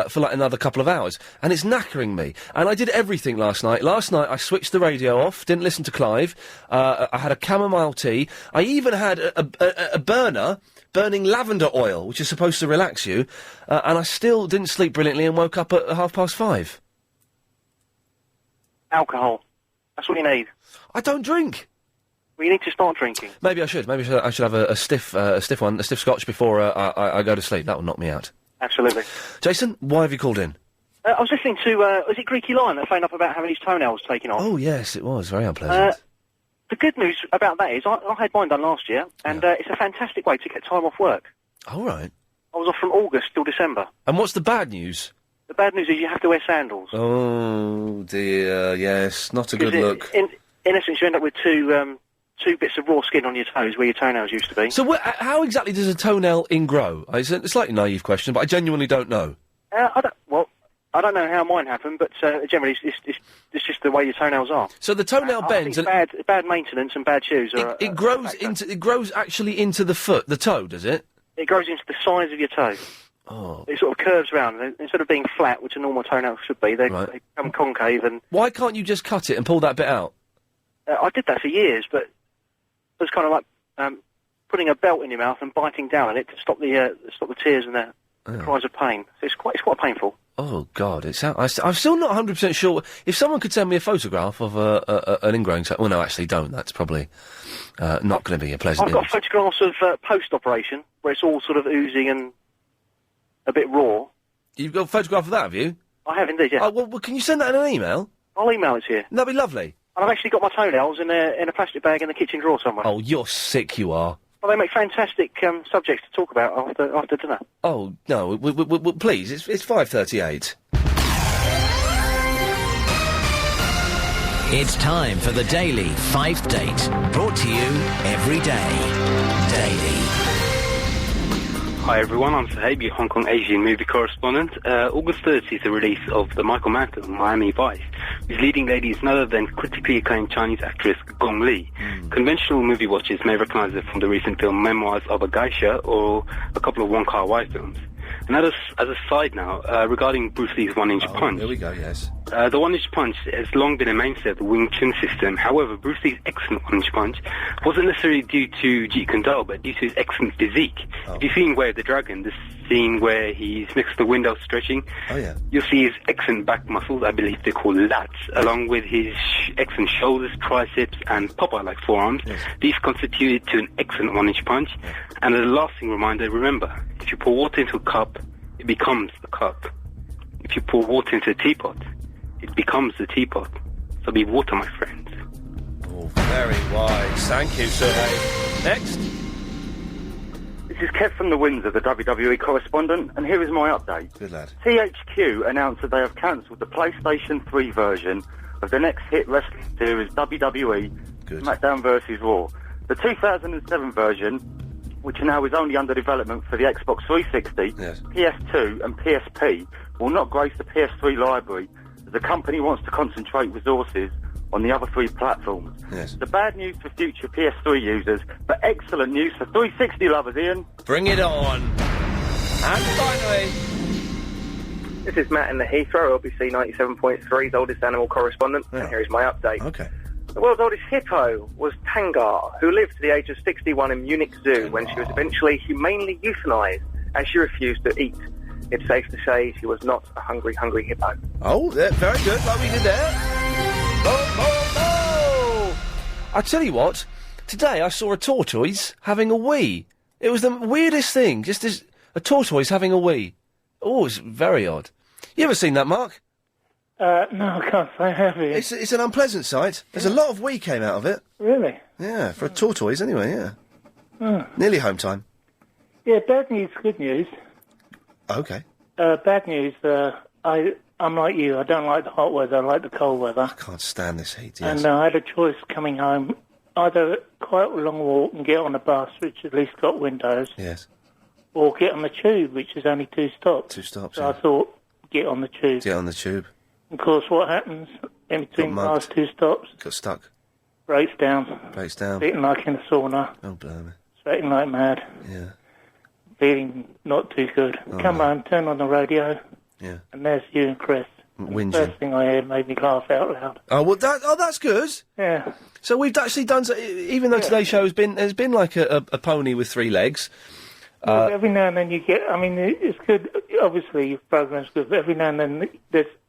for like another couple of hours, and it's knackering me. And I did everything last night. Last night I switched the radio off, didn't listen to Clive, I had a chamomile tea, I even had a burner burning lavender oil, which is supposed to relax you, and I still didn't sleep brilliantly and woke up at 5:30. Alcohol. That's what you need. I don't drink. Well, you need to start drinking. Maybe I should. Maybe I should have a stiff scotch before I go to sleep. That will knock me out. Absolutely. Jason, why have you called in? I was listening to, was it Greeky Lion that phoned up about having his toenails taken off? Oh, yes, it was. Very unpleasant. The good news about that is I had mine done last year, and it's a fantastic way to get time off work. All right. I was off from August till December. And what's the bad news? The bad news is you have to wear sandals. Oh, dear, yes. Not a good look. In essence, you end up with two bits of raw skin on your toes where your toenails used to be. So how exactly does a toenail ingrow? It's a slightly naive question, but I genuinely don't know. I don't know how mine happened, but generally it's just the way your toenails are. So the toenail bends and... Bad maintenance and bad shoes are... It grows actually into the foot, the toe, does it? It grows into the size of your toe. Oh. It sort of curves round. Instead of being flat, which a normal toenail should be, they become concave and... Why can't you just cut it and pull that bit out? I did that for years, but it was kind of like putting a belt in your mouth and biting down on it to stop the tears and the cries of pain. So it's quite painful. Oh, God, I'm still not 100% sure. If someone could send me a photograph of an ingrowing toe... Well, no, actually, don't. That's probably not going to be a pleasant I've got photographs of post-operation, where it's all sort of oozing and a bit raw. You've got a photograph of that, have you? I have indeed, yeah. Oh, well, can you send that in an email? I'll email it to you. That'd be lovely. And I've actually got my toenails in a plastic bag in the kitchen drawer somewhere. Oh, you're sick, you are. Well, they make fantastic subjects to talk about after dinner. Oh, no, please, it's 5:38. It's time for the Daily Fife Date, brought to you every day. Daily. Hi everyone, I'm Sahib, your Hong Kong Asian movie correspondent. August 30th is the release of the Michael Mann film, Miami Vice, whose leading lady is none other than critically acclaimed Chinese actress Gong Li. Conventional movie watchers may recognize her from the recent film Memoirs of a Geisha or a couple of Wong Kar-wai films. And as a side now, regarding Bruce Lee's One-Inch Punch. Here we go, yes. The One-Inch Punch has long been a mainstay of the Wing Chun system. However, Bruce Lee's excellent One-Inch Punch wasn't necessarily due to Jeet Kune Do, but due to his excellent physique. If you've seen Way of the Dragon, the scene where he's next to the window stretching, you'll see his excellent back muscles, I believe they're called lats, along with his excellent shoulders, triceps, and Popeye-like forearms. These constituted to an excellent One-Inch Punch. And as a lasting reminder, remember, if you pour water into a cup, it becomes a cup. If you pour water into a teapot, it becomes a teapot. So be water, my friends. Oh, very wise. Thank you, sir. Next. This is Kev from the Windsor, the WWE correspondent, and here is my update. Good lad. THQ announced that they have cancelled the PlayStation 3 version of the next hit wrestling series, WWE SmackDown vs. Raw. The 2007 version, which now is only under development for the Xbox 360, PS2 and PSP, will not grace the PS3 library, as the company wants to concentrate resources on the other three platforms. The bad news for future PS3 users, but excellent news for 360 lovers, Ian. Bring it on. And finally... This is Matt in the Heathrow, LBC 97.3's oldest animal correspondent, and here is my update. Okay. The world's oldest hippo was Tangar, who lived to the age of 61 in Munich Zoo when she was eventually humanely euthanized as she refused to eat. It's safe to say she was not a hungry hippo. Oh, very good, like we did there. I tell you what, today I saw a tortoise having a wee. It was the weirdest thing, just a tortoise having a wee. Oh, it's very odd. You ever seen that, Mark? No, I can't say I have you. It's an unpleasant sight. There's a lot of wee came out of it. Really? Yeah, for a tortoise anyway, yeah. Oh. Nearly home time. Yeah, bad news, good news. Okay. Bad news. I'm like you. I don't like the hot weather. I like the cold weather. I can't stand this heat, yes. And I had a choice coming home. Either quite a long walk and get on a bus, which at least got windows. Yes. Or get on the tube, which is only 2 stops. 2 stops, So yeah. I thought, get on the tube. Get on the tube. Of course, what happens in between the last 2 stops? Got stuck. Breaks down. Breaks down. Sitting like in a sauna. Oh, blimey. Sweating like mad. Yeah. Feeling not too good. Oh, Come no. home, turn on the radio. Yeah. And there's you and Chris. Whinging. The first thing I heard made me laugh out loud. Oh, well, that's good. Yeah. So we've actually done, even though today's show has been like a pony with 3 legs. Well, every now and then you get, I mean, it's good, obviously your programme's good, but every now and then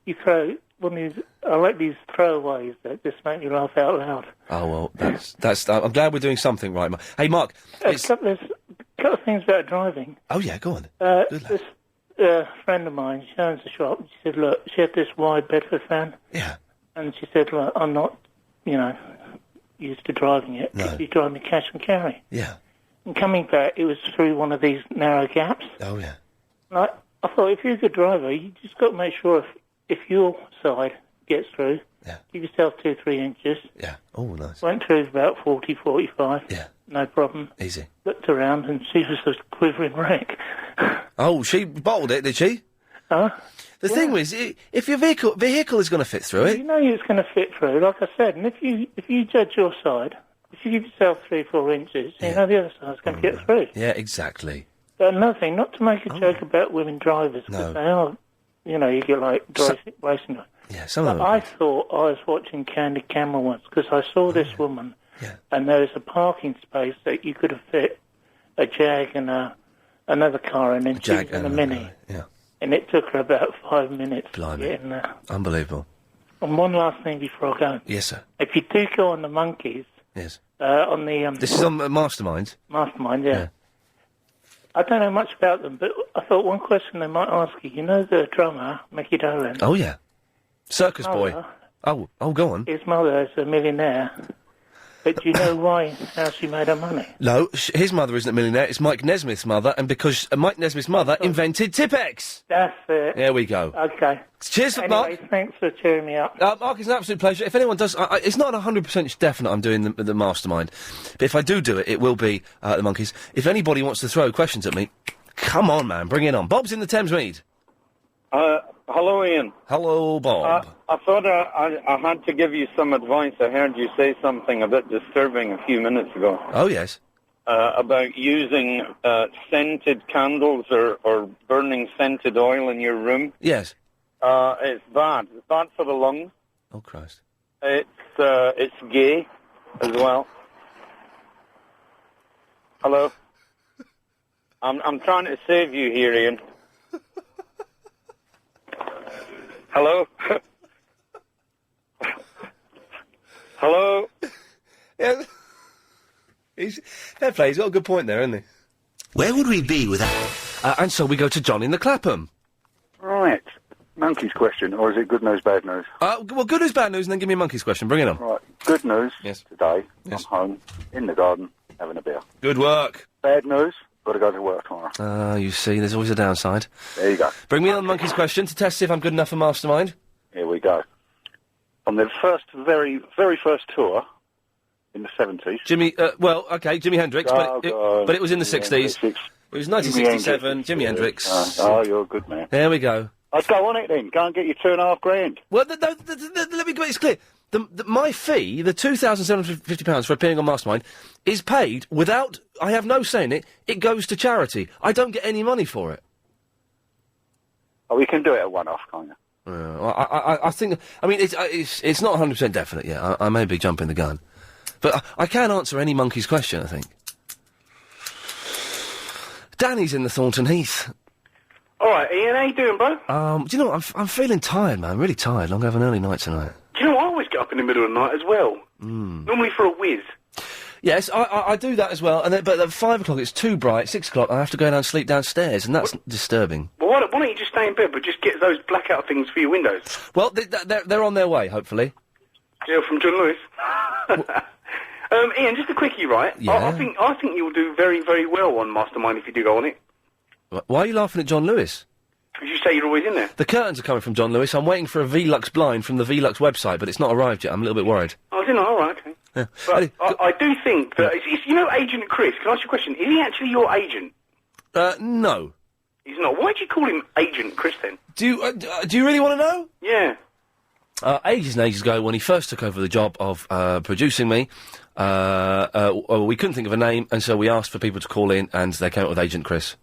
you throw one of these, I like these throwaways that just make me laugh out loud. Oh, well, that's I'm glad we're doing something right, Mark. Hey, Mark. There's a couple of things about driving. Oh, yeah, go on. This friend of mine, she owns a shop, and she said, look, she had this wide Bedford fan. Yeah. And she said, look, I'm not, used to driving it. No. Could you drive me cash and carry? Yeah. And coming back, it was through one of these narrow gaps. Oh, yeah. I thought, if you're a good driver, you just got to make sure if your side gets through, give yourself 2-3 inches. Yeah. Oh, nice. Went through about 40, 45. Yeah. No problem. Easy. Looked around and she was a quivering wreck. Oh, she bottled it, did she? Huh? The thing is, if your vehicle is going to fit through it... You know it's going to fit through, like I said, and if you judge your side, if you give yourself 3-4 inches, you know the other side's going to get through. Yeah, exactly. But another thing, not to make a joke about women drivers, because they are, you get like racing. Yeah, some of them. I thought I was watching Candid Camera once, because I saw this woman, and there was a parking space that you could have fit a Jag and another car, and then she was in a Mini. Yeah. And it took her about 5 minutes Blimey. to get in there. Unbelievable. And one last thing before I go. Yes, sir. If you do go on the Monkeys, Yes. on the... This is on Mastermind? Mastermind, yeah. I don't know much about them, but I thought one question they might ask you. You know the drummer, Mickey Dolan? Oh, yeah. Circus boy. Oh, go on. His mother is a millionaire. But do you know how she made her money? No, his mother isn't a millionaire. It's Mike Nesmith's mother, and because Mike Nesmith's mother invented Tipex. That's it. There we go. Okay. Cheers, anyway, Mark. Thanks for cheering me up. Mark, it's an absolute pleasure. If anyone does... it's not 100% definite I'm doing the Mastermind, but if I do it, it will be the Monkeys. If anybody wants to throw questions at me, come on, man, bring it on. Bob's in the Thames Mead. Hello, Ian. Hello, Bob. I thought I had to give you some advice. I heard you say something a bit disturbing a few minutes ago. Oh, yes. About using scented candles or burning scented oil in your room. Yes. It's bad. It's bad for the lungs. Oh, Christ. It's gay as well. Hello? I'm trying to save you here, Ian. Hello? Hello? Yeah. Fair play, he's got a good point there, hasn't he? Where would we be without... and so we go to John in the Clapham. Right. Monkey's question, or is it good news, bad news? Well, good news, bad news, and then give me a monkey's question. Bring it on. Right. Good news. Yes. Today, yes. I'm home, in the garden, having a beer. Good work. Bad news, got to go to work tomorrow. You see, there's always a downside. There you go. Bring me on the monkey's question to test if I'm good enough for Mastermind. Here we go. On the very first tour in the 70s. Jimi Hendrix, but it was in the 60s. It was 1967, Jimi Hendrix. You're a good man. There we go. I'd go on it then. Go and get your $2.5 grand. Well, let me make this clear. My fee, the £2,750 for appearing on Mastermind, is paid without... I have no say in it. It goes to charity. I don't get any money for it. Oh, we can do it at one-off, can't you? I think... I mean, it's not 100% definite yet. I may be jumping the gun. But I can answer any monkey's question, I think. Danny's in the Thornton Heath. All right, Ian, how you doing, bro? Do you know what? I'm feeling tired, man. Really tired. I'm going to have an early night tonight. Do you know, I always get up in the middle of the night as well. Normally for a whiz. Yes, I do that as well, but at 5 o'clock it's too bright, 6 o'clock I have to go down and sleep downstairs, and that's disturbing. Well, why don't you just stay in bed, but just get those blackout things for your windows? Well, they're on their way, hopefully. Yeah, from John Lewis. Ian, just a quickie, right? Yeah. I think you'll do very, very well on Mastermind if you do go on it. Why are you laughing at John Lewis? Because you say you're always in there. The curtains are coming from John Lewis. I'm waiting for a Velux blind from the Velux website, but it's not arrived yet. I'm a little bit worried. Oh, is it not? All right, okay. Yeah. But I do think that, you know Agent Chris, can I ask you a question? Is he actually your agent? No. He's not. Why do you call him Agent Chris then? Do you really want to know? Yeah. Ages and ages ago, when he first took over the job of producing me, we couldn't think of a name, and so we asked for people to call in, and they came up with Agent Chris.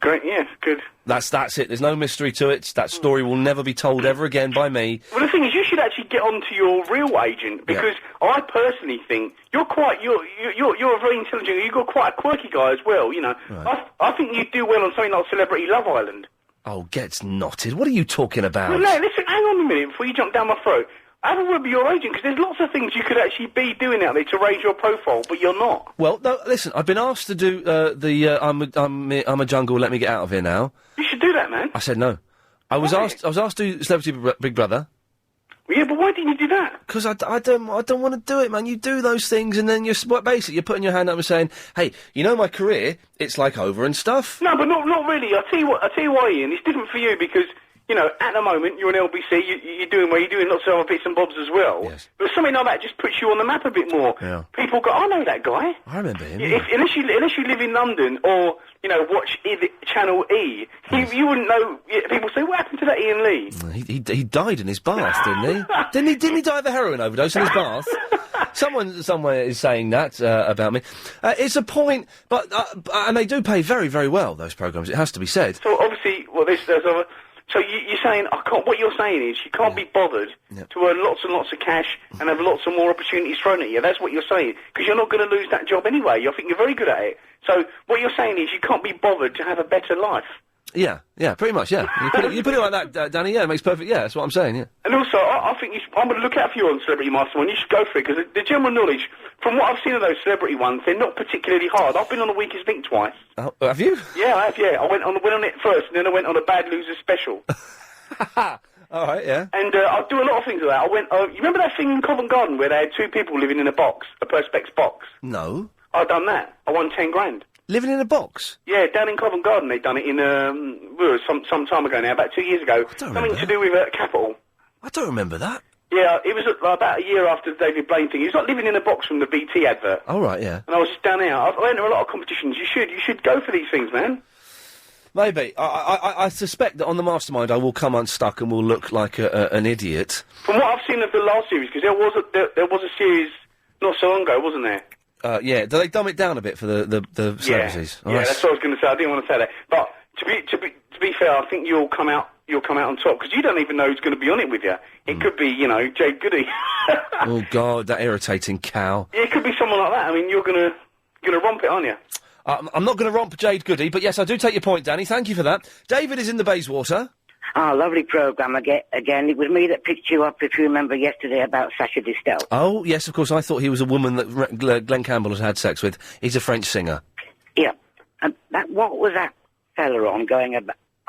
Great, yeah, good. That's it. There's no mystery to it. That story will never be told ever again by me. Well, the thing is, you should actually get on to your real agent, because I personally think you're a very intelligent, you've got quite a quirky guy as well, you know. Right. I think you'd do well on something like Celebrity Love Island. Oh, gets knotted. What are you talking about? Well, no, listen, hang on a minute before you jump down my throat. Have a word with your agent, because there's lots of things you could actually be doing out there to raise your profile, but you're not. Well, no, listen, I've been asked to do I'm a jungle, let me get out of here now. You should do that, man. I said no. I was asked to do Celebrity Big Brother. Yeah, but why didn't you do that? Because I don't want to do it, man. You do those things, and then you're you're putting your hand up and saying, "Hey, you know my career? It's like over and stuff." No, but not really. I tell you why, Ian. It's different for you because you know at the moment you're on LBC. You're doing well. You're doing lots of other bits and bobs as well. Yes. But something like that just puts you on the map a bit more. Yeah. People go, "I know that guy." I remember him. Unless you live in London or you know watch Channel E, you wouldn't know. People say, "What happened to that Ian Lee?" He died in his bath, didn't he? Didn't he die of a heroin overdose in his bath? Someone somewhere is saying that about me. It's a point, but and they do pay very, very well. Those programmes, it has to be said. So obviously, well, there's other. So you're saying I can't. What you're saying is you can't be bothered to earn lots and lots of cash and have lots of more opportunities thrown at you. That's what you're saying because you're not going to lose that job anyway. I think you're very good at it. So what you're saying is you can't be bothered to have a better life. Yeah, pretty much, yeah. You put it like that, Danny, yeah, it makes perfect, yeah, that's what I'm saying, yeah. And also, I think I'm going to look out for you on Celebrity Mastermind. You should go for it, because the general knowledge, from what I've seen of those celebrity ones, they're not particularly hard. I've been on The Weakest Link twice. Oh, have you? Yeah, I have, yeah. I went on it first, and then I went on a Bad Loser special. All right, yeah. And I do a lot of things like that. You remember that thing in Covent Garden where they had two people living in a box, a Perspex box? No. I've done that. I won 10 grand. Living in a box? Yeah, down in Covent Garden they done it in some time ago now, about 2 years ago. Something to do with Capital. I don't remember that. Yeah, it was about a year after the David Blaine thing. He was like living in a box from the BT advert. Oh, right, yeah. And I was just down there. I went to a lot of competitions. You should go for these things, man. Maybe. I suspect that on the Mastermind I will come unstuck and will look like an idiot. From what I've seen of the last series, because there was a series not so long ago, wasn't there? Yeah. Do they dumb it down a bit for the celebrities? Yeah, that's what I was going to say. I didn't want to say that. But to be fair, I think you'll come out on top, because you don't even know who's going to be on it with you. It could be, Jade Goody. Oh, God, that irritating cow. Yeah, it could be someone like that. I mean, you're going to romp it, aren't you? I'm not going to romp Jade Goody, but yes, I do take your point, Danny. Thank you for that. David is in the Bayswater. Oh, lovely programme again. It was me that picked you up, if you remember, yesterday about Sacha Distel. Oh, yes, of course. I thought he was a woman that Glenn Campbell has had sex with. He's a French singer. Yeah. What was that fella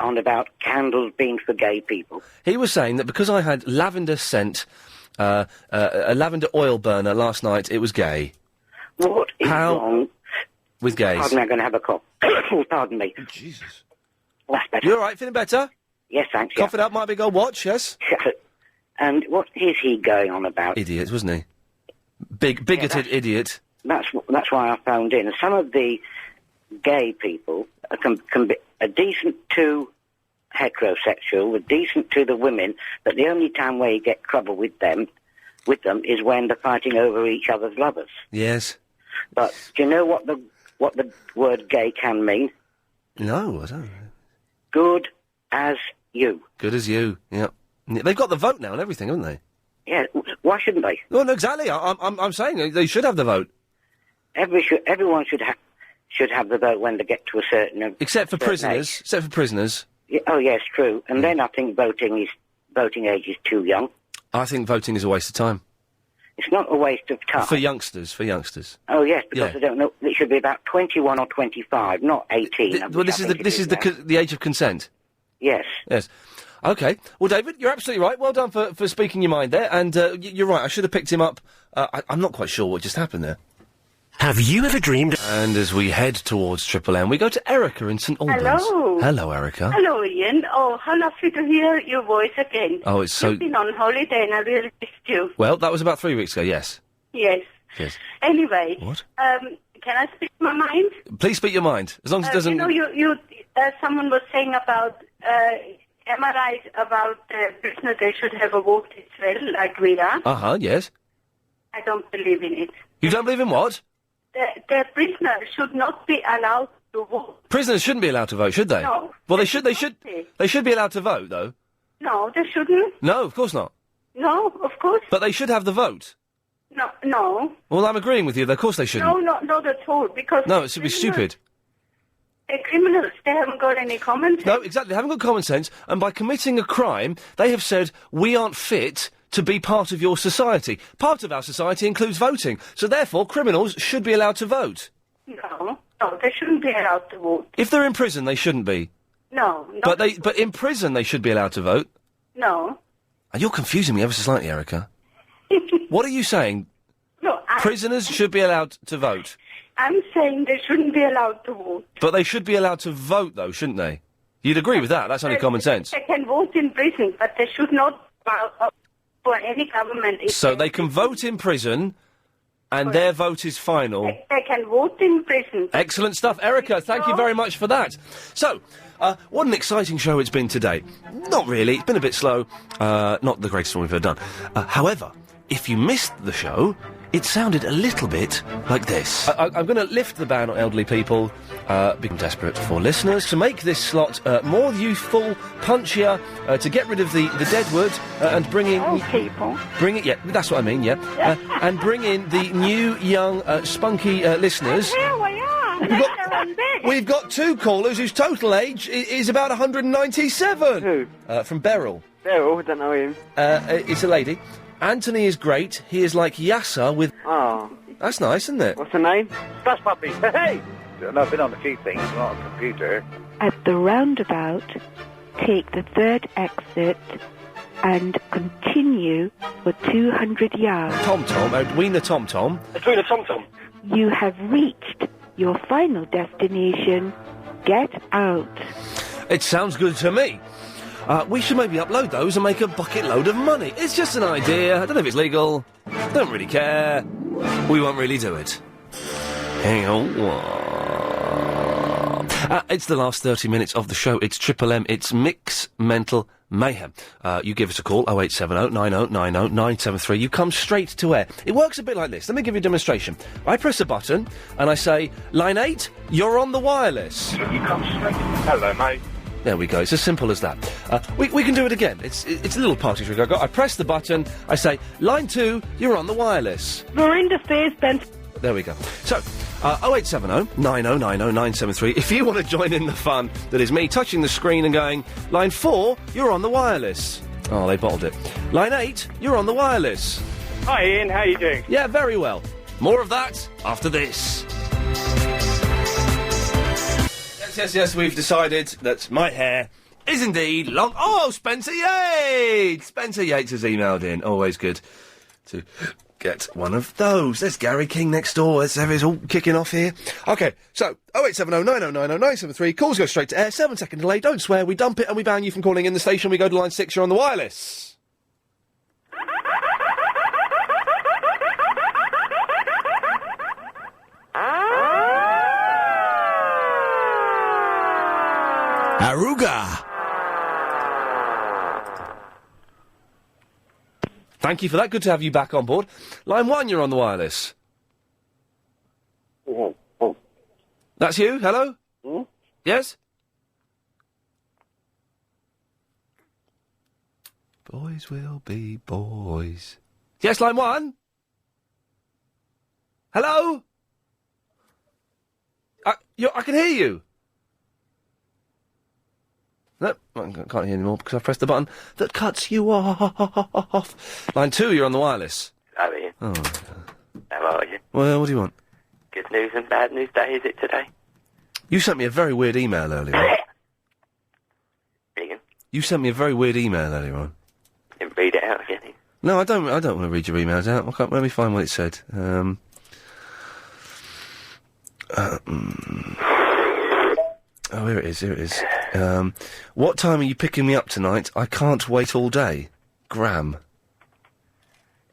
on about candles being for gay people? He was saying that because I had lavender scent, a lavender oil burner last night, it was gay. What is wrong? With gays. Pardon me, I'm going to have a cough. Pardon me. Oh, Jesus. That's better. You all right? Feeling better? Yes, thanks. Cough it up, might be a gold watch, yes? And what is he going on about? Idiot, wasn't he? Bigoted idiot. That's why I phoned in. Some of the gay people can be decent to heterosexual, decent to the women, but the only time where you get trouble with them is when they're fighting over each other's lovers. Yes. But do you know what the word gay can mean? No, I don't. Good as you. Good as you, yeah. They've got the vote now and everything, haven't they? Yeah, why shouldn't they? Well, no, exactly. I'm saying they should have the vote. Everyone should have the vote when they get to a certain... Except for prisoners. Age. Except for prisoners. Yeah, oh, yes, true. And then I think voting age is too young. I think voting is a waste of time. It's not a waste of time. For youngsters. Oh, yes, because I don't know. It should be about 21 or 25, not 18. Well, this is the age of consent. Yes. Yes. OK. Well, David, you're absolutely right. Well done for speaking your mind there. And you're right, I should have picked him up. I'm not quite sure what just happened there. Have you ever dreamed... And as we head towards Triple M, we go to Erica in St Albans. Hello. Hello, Erica. Hello, Ian. Oh, how lovely to hear your voice again. Oh, it's so... You've been on holiday and I really missed you. Well, that was about 3 weeks ago, yes. Yes. Yes. Anyway. What? Can I speak my mind? Please speak your mind, as long as it doesn't... Someone was saying about, am I right about prisoners, they should have a vote as well, like we are? Uh-huh, yes. I don't believe in it. You don't believe in what? The prisoners should not be allowed to vote. Prisoners shouldn't be allowed to vote, should they? No. Well, they should be allowed to vote, though. No, they shouldn't. No, of course not. No, of course. But they should have the vote. No. Well, I'm agreeing with you. Of course they shouldn't. No, not at all, because... No, it should be stupid. The criminals, they haven't got any common sense. No, exactly. They haven't got common sense, and by committing a crime, they have said, we aren't fit to be part of your society. Part of our society includes voting, so therefore criminals should be allowed to vote. No, they shouldn't be allowed to vote. If they're in prison, they shouldn't be. No, But in prison, they should be allowed to vote. No. And you're confusing me ever so slightly, Erica. What are you saying? No, Prisoners should be allowed to vote. I'm saying they shouldn't be allowed to vote. But they should be allowed to vote, though, shouldn't they? You'd agree with that? That's only common sense. They can vote in prison, but they should not vote for any government. So they can vote in prison, and their vote is final. They can vote in prison. Excellent stuff. Erica, thank you very much for that. So, what an exciting show it's been today. Not really, it's been a bit slow. Not the greatest one we've ever done. However, if you missed the show, it sounded a little bit like this. I'm going to lift the ban on elderly people, because I'm desperate for listeners, to make this slot more youthful, punchier, to get rid of the deadwood, and bring in... Old people. Bring it, yeah, that's what I mean, yeah. And bring in the new, young, spunky listeners. Here we are. We've got two callers whose total age is about 197. Who? From Beryl. Beryl, I don't know him. It's a lady. Anthony is great. He is like Yasser with... Oh. That's nice, isn't it? What's the name? That's puppy. Hey! No, I've been on a few things, not on a computer. At the roundabout, take the third exit and continue for 200 yards. Tom-Tom, Edwina Tom-Tom. Edwina Tom-Tom. You have reached your final destination. Get out. It sounds good to me. We should maybe upload those and make a bucket load of money. It's just an idea. I don't know if it's legal. Don't really care. We won't really do it. Hang on. It's the last 30 minutes of the show. It's Triple M. It's Mix Mental Mayhem. You give us a call, 0870 90 90 973. You come straight to air. It works a bit like this. Let me give you a demonstration. I press a button and I say, line 8, you're on the wireless. You come straight. Hello, mate. There we go. It's as simple as that. We can do it again. It's a little party trick. I press the button. I say, line 2, you're on the wireless. Verinda Spears, Ben. There we go. So, 0870 90 90 973. If you want to join in the fun that is me touching the screen and going, line 4, you're on the wireless. Oh, they bottled it. Line 8, you're on the wireless. Hi, Ian. How you doing? Yeah, very well. More of that after this. Yes, we've decided that my hair is indeed long. Oh, Spencer Yates! Spencer Yates has emailed in. Always good to get one of those. There's Gary King next door. Let's have it all kicking off here. OK, so 0870 90 90 973. Calls go straight to air. 7-second delay. Don't swear. We dump it and we ban you from calling in the station. We go to line 6. You're on the wireless. Aruga. Thank you for that. Good to have you back on board. Line 1, you're on the wireless. That's you? Hello? Yes? Boys will be boys. Yes, line 1? Hello? I can hear you. No, I can't hear anymore because I've pressed the button that cuts you off. Line 2, you're on the wireless. Hello, Ian. Oh. How are you? Well, what do you want? Good news and bad news day, is it today? You sent me a very weird email earlier on. Ian? You sent me a very weird email earlier on. Didn't read it out again. No, I don't want to read your emails out. Let me find what it said. Oh, here it is. What time are you picking me up tonight? I can't wait all day. Graham.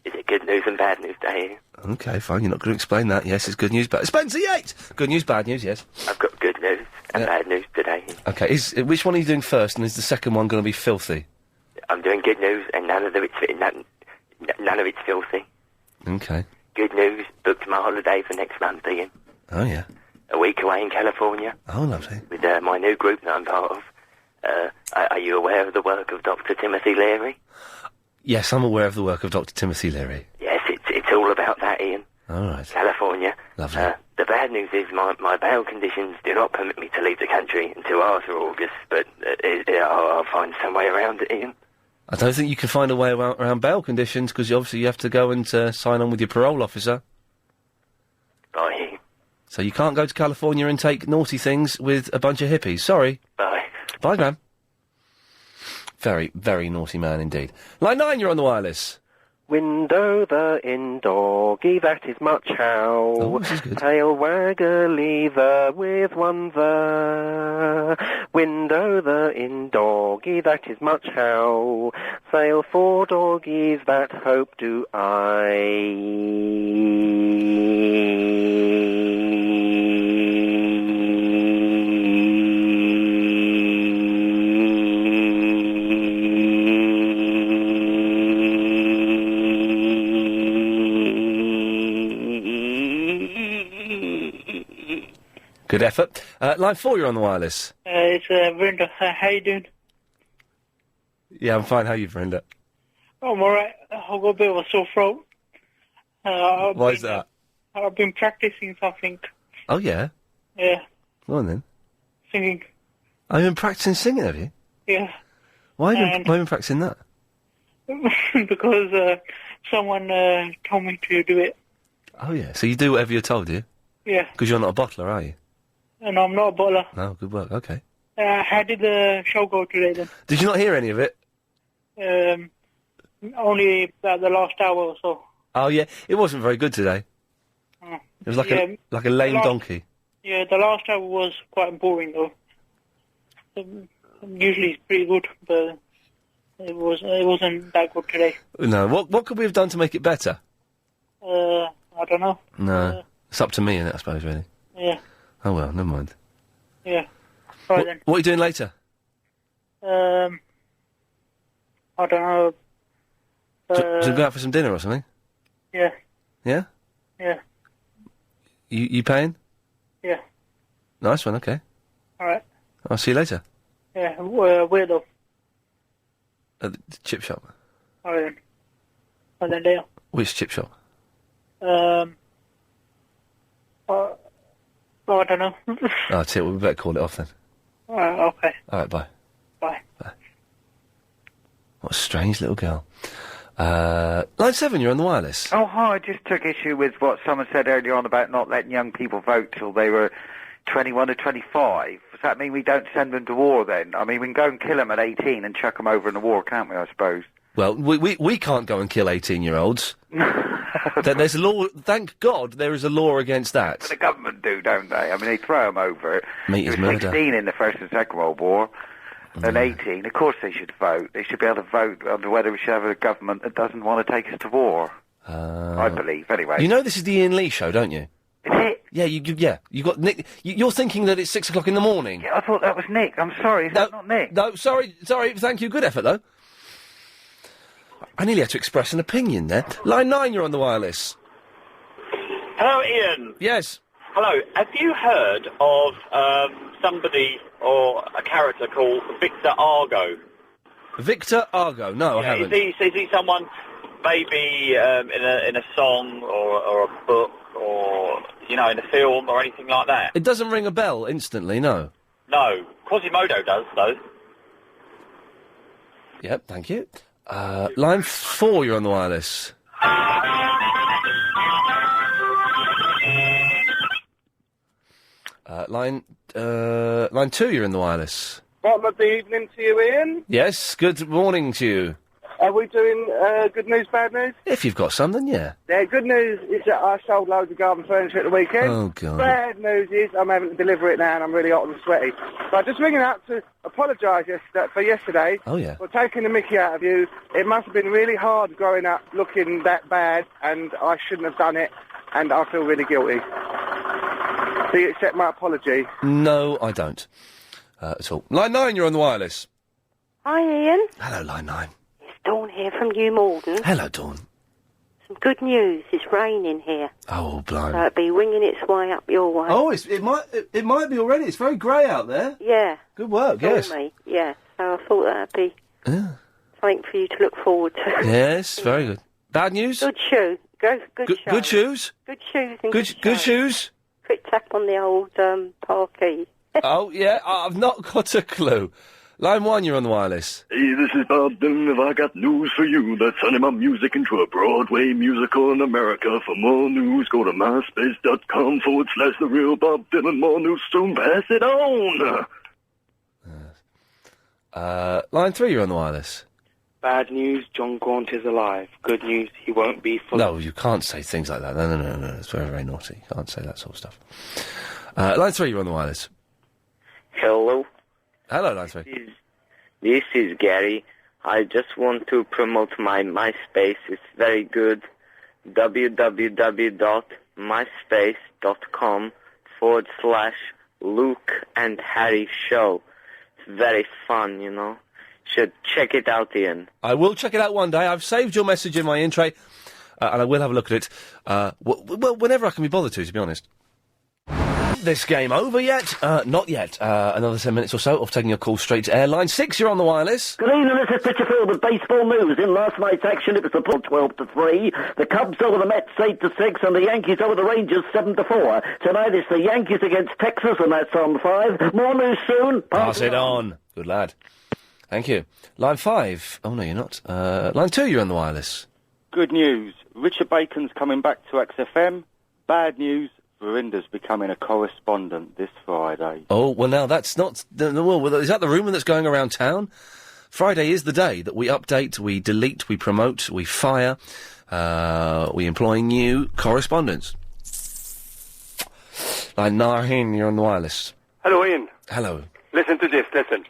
Is it good news and bad news day? Okay, fine. You're not going to explain that. Yes, it's good news, but Spencer Yates! Good news, bad news, yes. I've got good news and bad news today. Okay, which one are you doing first, and is the second one going to be filthy? I'm doing good news and none of it's filthy. Okay. Good news, booked my holiday for next month, Ian. Oh, yeah. A week away in California. Oh, lovely. With my new group that I'm part of. Are you aware of the work of Dr. Timothy Leary? Yes, I'm aware of the work of Dr. Timothy Leary. Yes, it's all about that, Ian. All right. California. Lovely. The bad news is my bail conditions do not permit me to leave the country until after August, but I'll find some way around it, Ian. I don't think you can find a way around bail conditions, because obviously you have to go and sign on with your parole officer. Bye. So you can't go to California and take naughty things with a bunch of hippies. Sorry. Bye. Bye, Graham. Very, very naughty man indeed. Line 9, you're on the wireless. Window the in doggy, that is much how. Oh, this is good. Tail waggly the with one the. Window the in doggy, that is much how. Sail for doggies that hope do Good effort. Line 4, you're on the wireless. It's Brenda. How you doing? Yeah, I'm fine. How are you, Brenda? I'm alright. I've got a bit of a sore throat. Why is that? I've been practicing something. Oh, yeah? Yeah, Go on, then. singing. Have you been practising singing, have you? Yeah. Why have you been practising that? Because someone told me to do it. Oh, yeah. So you do whatever you're told, do you? Yeah. Because you're not a bottler, are you? And I'm not a butler. No, good work. Okay. How did the show go today, then? Did you not hear any of it? Only about the last hour or so. Oh, yeah. It wasn't very good today. Oh. It was like Yeah, a lame the last- donkey. Yeah, the last hour was quite boring, though. Usually it's pretty good, but it wasn't that good today. No. What could we have done to make it better? I don't know. No. It's up to me, innit, I suppose, really. Yeah, Oh, well, never mind. yeah. Right then. What are you doing later? I don't know. Should we go out for some dinner or something? Yeah, Yeah? yeah, You paying? yeah. Nice one, okay. Alright. I'll see you later. Yeah, where though? At the chip shop. Alright then. And then there. Which chip shop? I don't know. Oh, that's it. Well, we better call it off then. Okay. All right, bye. Bye. What a strange little girl. Line 7, you're on the wireless. Oh, hi. I just took issue with what someone said earlier on about not letting young people vote till they were 21 or 25. Does that mean we don't send them to war then? I mean, we can go and kill them at 18 and chuck them over in the war, can't we, I suppose? Well, we can't go and kill 18-year-olds. There's a law. Thank God there is a law against that. But the government do, don't they? I mean, they throw them over. Meat They is were murder. 16 in the First and Second World War. And 18. Of course they should vote. They should be able to vote on whether we should have a government that doesn't want to take us to war. I believe, anyway. You know this is the Iain Lee show, don't you? Is it? Yeah, you got Nick. You're thinking that it's 6 o'clock in the morning. Yeah, I thought that was Nick. I'm sorry, is that not Nick? No, sorry. Thank you. Good effort, though. I nearly had to express an opinion there. Line 9, you're on the wireless. Hello, Ian. Yes. Hello. Have you heard of somebody or a character called Victor Argo? Victor Argo? No, I haven't. Is he someone maybe in a song or a book or in a film or anything like that? It doesn't ring a bell instantly, no. No. Quasimodo does though. Yep, thank you. Line 4, you're on the wireless. Line 2, you're in the wireless. Bottom of the evening to you, Ian. Yes, good morning to you. Are we doing good news, bad news? If you've got some, then yeah. Yeah, good news is that I sold loads of garden furniture at the weekend. Oh, God. Bad news is I'm having to deliver it now and I'm really hot and sweaty. So I'm just ringing up to apologise for yesterday. Oh, yeah. For taking the mickey out of you. It must have been really hard growing up looking that bad and I shouldn't have done it and I feel really guilty. Do you accept my apology? No, I don't. At all. Line 9, you're on the wireless. Hi, Ian. Hello, Line 9. It's Dawn here from New Malden. Hello, Dawn. Some good news. It's raining here. Oh, blimey. So it'll be winging its way up your way. Oh, it might be already. It's very grey out there. Yeah. Good work, yes. Me. Yeah. So I thought that'd be something for you to look forward to. Yes, very good. Bad news? Good shoe. Good show. Good shoes? Good shoes and Good shoes? Quick tap on the old parquet. Oh, yeah, I've not got a clue. Line 1, you're on the wireless. Hey, this is Bob Dylan. Have I got news for you? They're turning my music into a Broadway musical in America. For more news, go to myspace.com/The Real Bob Dylan. More news soon. Pass it on. Line 3, you're on the wireless. Bad news, John Grant is alive. Good news, he won't be for... No, you can't say things like that. No. It's very, very naughty. You can't say that sort of stuff. Line 3, you're on the wireless. Hello. Hello, Line 3. This is Gary. I just want to promote my MySpace. It's very good. www.myspace.com/Luke and Harry Show. It's very fun, you know. Should check it out, Ian. I will check it out one day. I've saved your message in my in-tray, and I will have a look at it. Well, whenever I can be bothered to be honest. This game over yet? Not yet. Another 10 minutes or so of taking your call straight to air. Line 6, you're on the wireless. Good evening, this is Pitcherfield with baseball news. In last night's action, it was the Bulls 12-3, the Cubs over the Mets 8-6, and the Yankees over the Rangers 7-4. Tonight it's the Yankees against Texas, and that's on 5. More news soon. Pass it on. Good lad. Thank you. Line 5. Oh, no, you're not. Line 2, you're on the wireless. Good news. Richard Bacon's coming back to XFM. Bad news. Verinda's becoming a correspondent this Friday. Oh, well, now, that's not... Well, is that the rumour that's going around town? Friday is the day that we update, we delete, we promote, we fire, we employ new correspondents. Line 9, you're on the wireless. Hello, Ian. Hello. Listen to this, listen.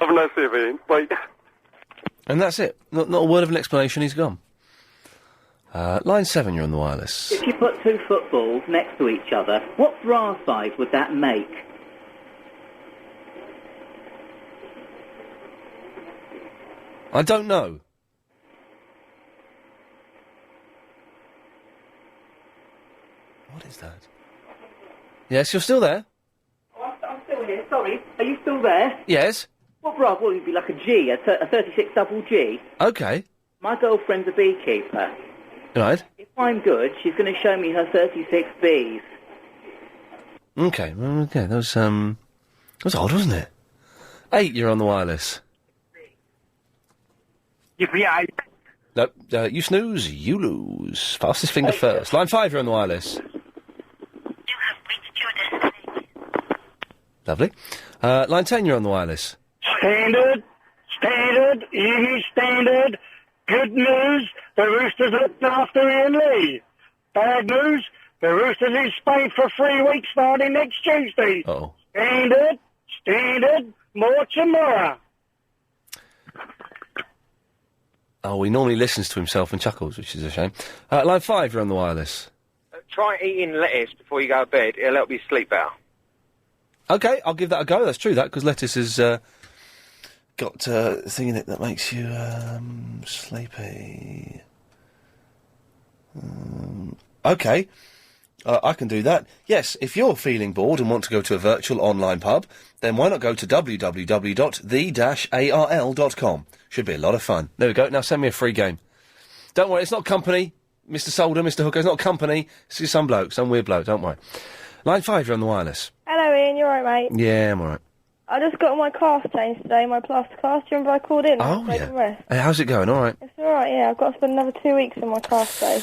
Have a nice day, Ian. Bye. And that's it. Not a word of an explanation, he's gone. Line 7, you're on the wireless. If you put two footballs next to each other, what bra size would that make? I don't know. What is that? Yes, you're still there? Oh, I'm still here, sorry. Are you still there? Yes. What bra? Well, it'd be like a G, a 36 double G. Okay. My girlfriend's a beekeeper. Right. If I'm good, she's going to show me her 36 bees. Okay, well, okay, that was odd, wasn't it? 8, you're on the wireless. Yippee-yi. No, you snooze, you lose. Fastest finger first. Line 5, you're on the wireless. Lovely. Line 10, you're on the wireless. Standard, easy standard. Good news, the Roosters looked after Ian Lee. Bad news, the Roosters in Spain for 3 weeks starting next Tuesday. Uh-oh. Standard, more tomorrow. Oh, he normally listens to himself and chuckles, which is a shame. Line 5, you're on the wireless. Try eating lettuce before you go to bed. It'll help you sleep better. Okay, I'll give that a go. That's true, that, because lettuce has got a thing in it that makes you sleepy. Okay, I can do that. Yes, if you're feeling bored and want to go to a virtual online pub, then why not go to www.the-arl.com. Should be a lot of fun. There we go. Now send me a free game. Don't worry, it's not company, Mr. Solder, Mr. Hooker. It's not company. It's just some bloke, some weird bloke. Don't worry. Line 5, you're on the wireless. Hello, Ian. You alright, mate? Yeah, I'm alright. I just got my cast changed today, my plaster cast. Do you remember I called in? Oh, yeah. Rest? Hey, how's it going? Alright. It's alright, yeah. I've got to spend another 2 weeks in my cast day.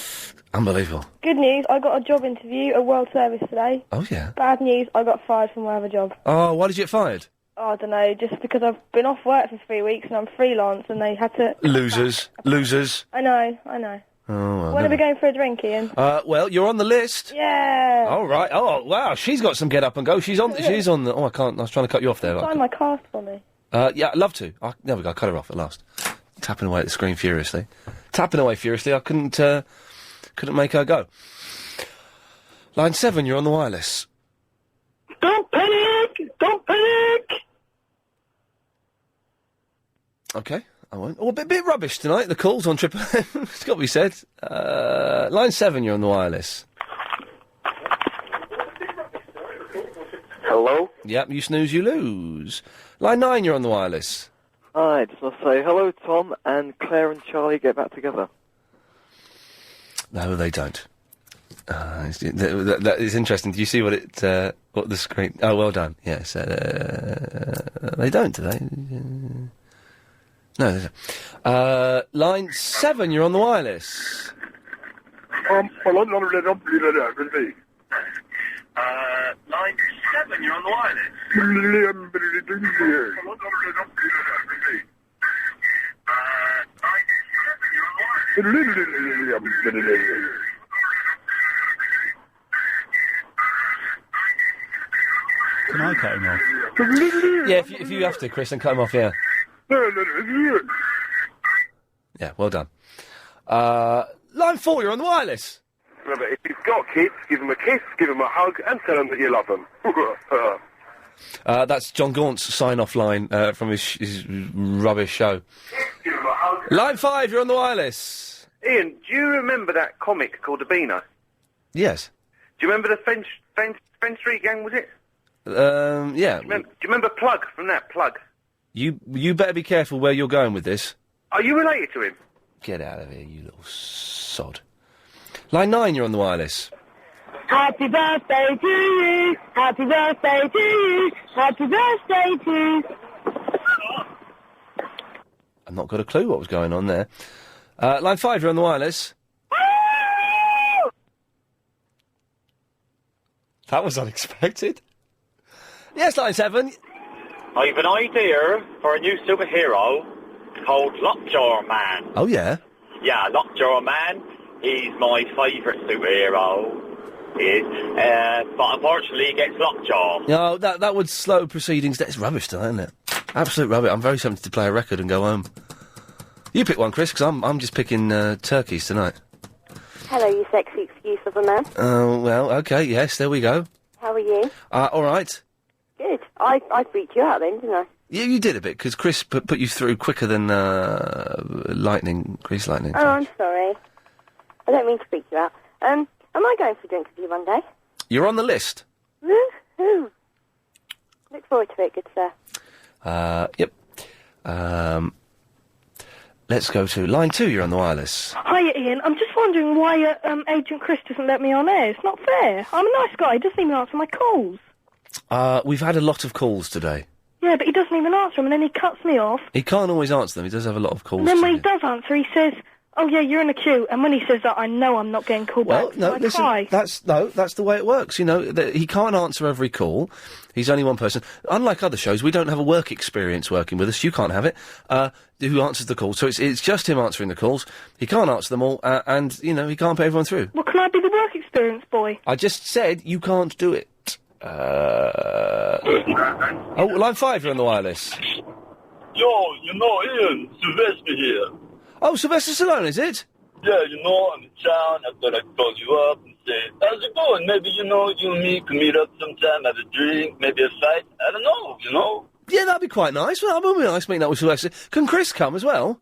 Unbelievable. Good news, I got a job interview at World Service today. Oh, yeah. Bad news, I got fired from my other job. Oh, why did you get fired? Oh, I don't know, just because I've been off work for 3 weeks and I'm freelance and they had to... Losers. Losers. I know. Oh, well. When are we going for a drink, Ian? Well, you're on the list. Yeah! All right. Oh, wow. She's got some get up and go. She's on the... Oh, I can't. I was trying to cut you off there. Sign my cast for me. Yeah, I'd love to. There we go. I cut her off at last. Tapping away at the screen furiously. Tapping away furiously. I couldn't make her go. Line 7, you're on the wireless. Don't panic! Don't panic! Okay, I won't. Oh, a bit rubbish tonight, the calls on Triple M. It's got to be said. Line 7, you're on the wireless. Hello? Yep, you snooze, you lose. Line 9, you're on the wireless. Hi, just want to say hello, Tom, and Claire and Charlie get back together. No, they don't. That is interesting. Do you see what the screen... Oh, well done. Yes. They don't, do they? No, they don't. Line 7, you're on the wireless. Line 7, you're on the wireless. Can I cut him off? Yeah, if you have to, Chris, then cut him off, yeah. Yeah, well done. Line 4, you're on the wireless. Remember, if you've got kids, give them a kiss, give them a hug, and tell them that you love them. That's John Gaunt's sign-off line from his rubbish show. Line 5, you're on the wireless. Ian, do you remember that comic called The Beano? Yes. Do you remember the Fenn Street Gang, was it? Yeah. Do you remember Plug from that, Plug? You better be careful where you're going with this. Are you related to him? Get out of here, you little sod. Line 9, you're on the wireless. Happy birthday to you! Happy birthday to you! Happy birthday to you! I've not got a clue what was going on there. Line 5, you're on the wireless. That was unexpected. Yes, Line 7. I've an idea for a new superhero called Lockjaw Man. Oh, yeah? Yeah, Lockjaw Man. He's my favourite superhero. But unfortunately he gets Lockjaw. No, that would slow proceedings. That's rubbish, though, isn't it? Absolute rubbish. I'm very tempted to play a record and go home. You pick one, Chris, because I'm just picking turkeys tonight. Hello, you sexy excuse of a man. Oh, well, okay, yes, there we go. How are you? All right. Good. I freaked you out then, didn't I? Yeah, you did a bit, because Chris put you through quicker than Grease Lightning. Oh, I'm sorry. I don't mean to freak you out. Am I going for a drink with you one day? You're on the list. Woohoo! Look forward to it, good sir. Yep. Let's go to line 2, you're on the wireless. Hiya, Ian. I'm just wondering why Agent Chris doesn't let me on air. It's not fair. I'm a nice guy. He doesn't even answer my calls. We've had a lot of calls today. Yeah, but he doesn't even answer them, and then he cuts me off. He can't always answer them. He does have a lot of calls. And then when he does answer, he says, "Oh yeah, you're in a queue." And when he says that, I know I'm not getting called Well, back. no, So I listen, cry. that's the way it works. You know, he can't answer every call. He's only one person. Unlike other shows, we don't have a work experience working with us. You can't have it. Who answers the calls? So it's just him answering the calls. He can't answer them all, and he can't put everyone through. Well, can I be the work experience boy? I just said you can't do it. Oh, line 5, you're on the wireless. Yo, Ian, Sylvester here. Oh, Sylvester Stallone, is it? Yeah, I'm in town. I thought I'd call you up and say, how's it going? Maybe, you and me can meet up sometime, have a drink, maybe a fight. I don't know, Yeah, that'd be quite nice. Well, it would be nice meeting up with Sylvester. Can Chris come as well?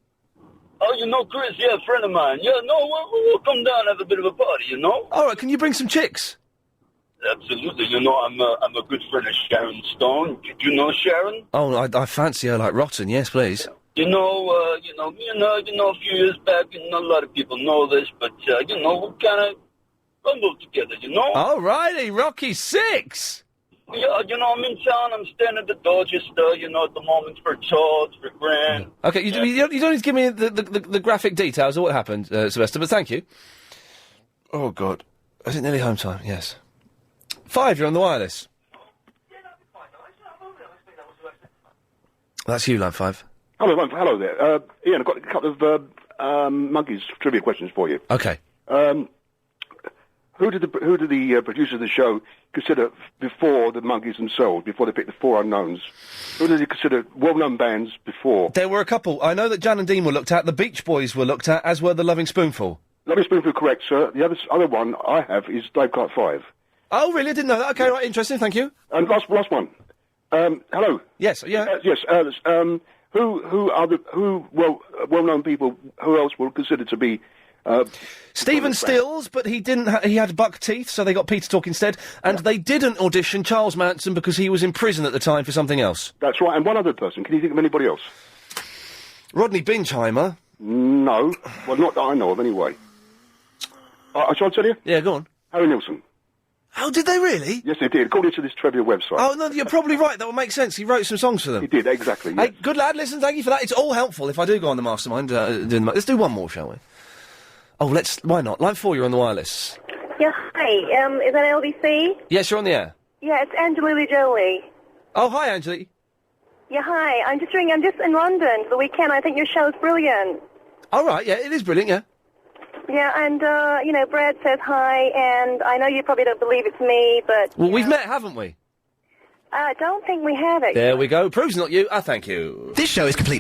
Oh, Chris, yeah, a friend of mine. Yeah, no, we'll come down and have a bit of a party, All right, can you bring some chicks? Absolutely. I'm a good friend of Sharon Stone. Do you know Sharon? Oh, I fancy her like rotten. Yes, please. A few years back, a lot of people know this, but, we kind of bundled together, you know? Alrighty, Rocky 6! Yeah, you know, I'm in town, I'm standing at the door just, you know, at the moment for Charles, for Grant. Okay, you don't need to give me the graphic details of what happened, Sylvester, but thank you. Oh, God. Is it nearly home time? Yes. 5, you're on the wireless. That's you, Line 5. Hello there. Ian, I've got a couple of monkeys trivia questions for you. Okay. Who did the producers of the show consider before the monkeys themselves, before they picked the 4 unknowns? Who did they consider well-known bands before? There were a couple. I know that Jan and Dean were looked at, the Beach Boys were looked at, as were the Loving Spoonful. Loving Spoonful, correct, sir. The other one I have is Dave Clark 5. Oh, really? I didn't know that. Okay, right, interesting, thank you. And last one. Hello. Yes, yeah. Yes. Who are the well-known people? Who else were considered to be? Stephen Stills, but he didn't. He had buck teeth, so they got Peter Talk instead. And they didn't audition Charles Manson because he was in prison at the time for something else. That's right. And one other person. Can you think of anybody else? Rodney Bingheimer. No. Well, not that I know of, anyway. Shall I tell you? Yeah, go on. Harry Nilsson. Oh, did they really? Yes, they did, according to this trivia website. Oh, no, you're probably right. That would make sense. He wrote some songs for them. He did, exactly. Hey, good lad, listen, thank you for that. It's all helpful if I do go on the Mastermind. Let's do one more, shall we? Oh, why not? Line 4, you're on the wireless. Yeah, hi. Is that LBC? Yes, you're on the air. Yeah, it's Angelina Jolie. Oh, hi, Angela. Yeah, hi. I'm just in London for the weekend. I think your show's brilliant. All right, yeah, it is brilliant, yeah. Yeah, and, Brad says hi, and I know you probably don't believe it's me, but... Well, we've met, haven't we? I don't think we have it. There we go. Proves not you. Thank you. This show is completely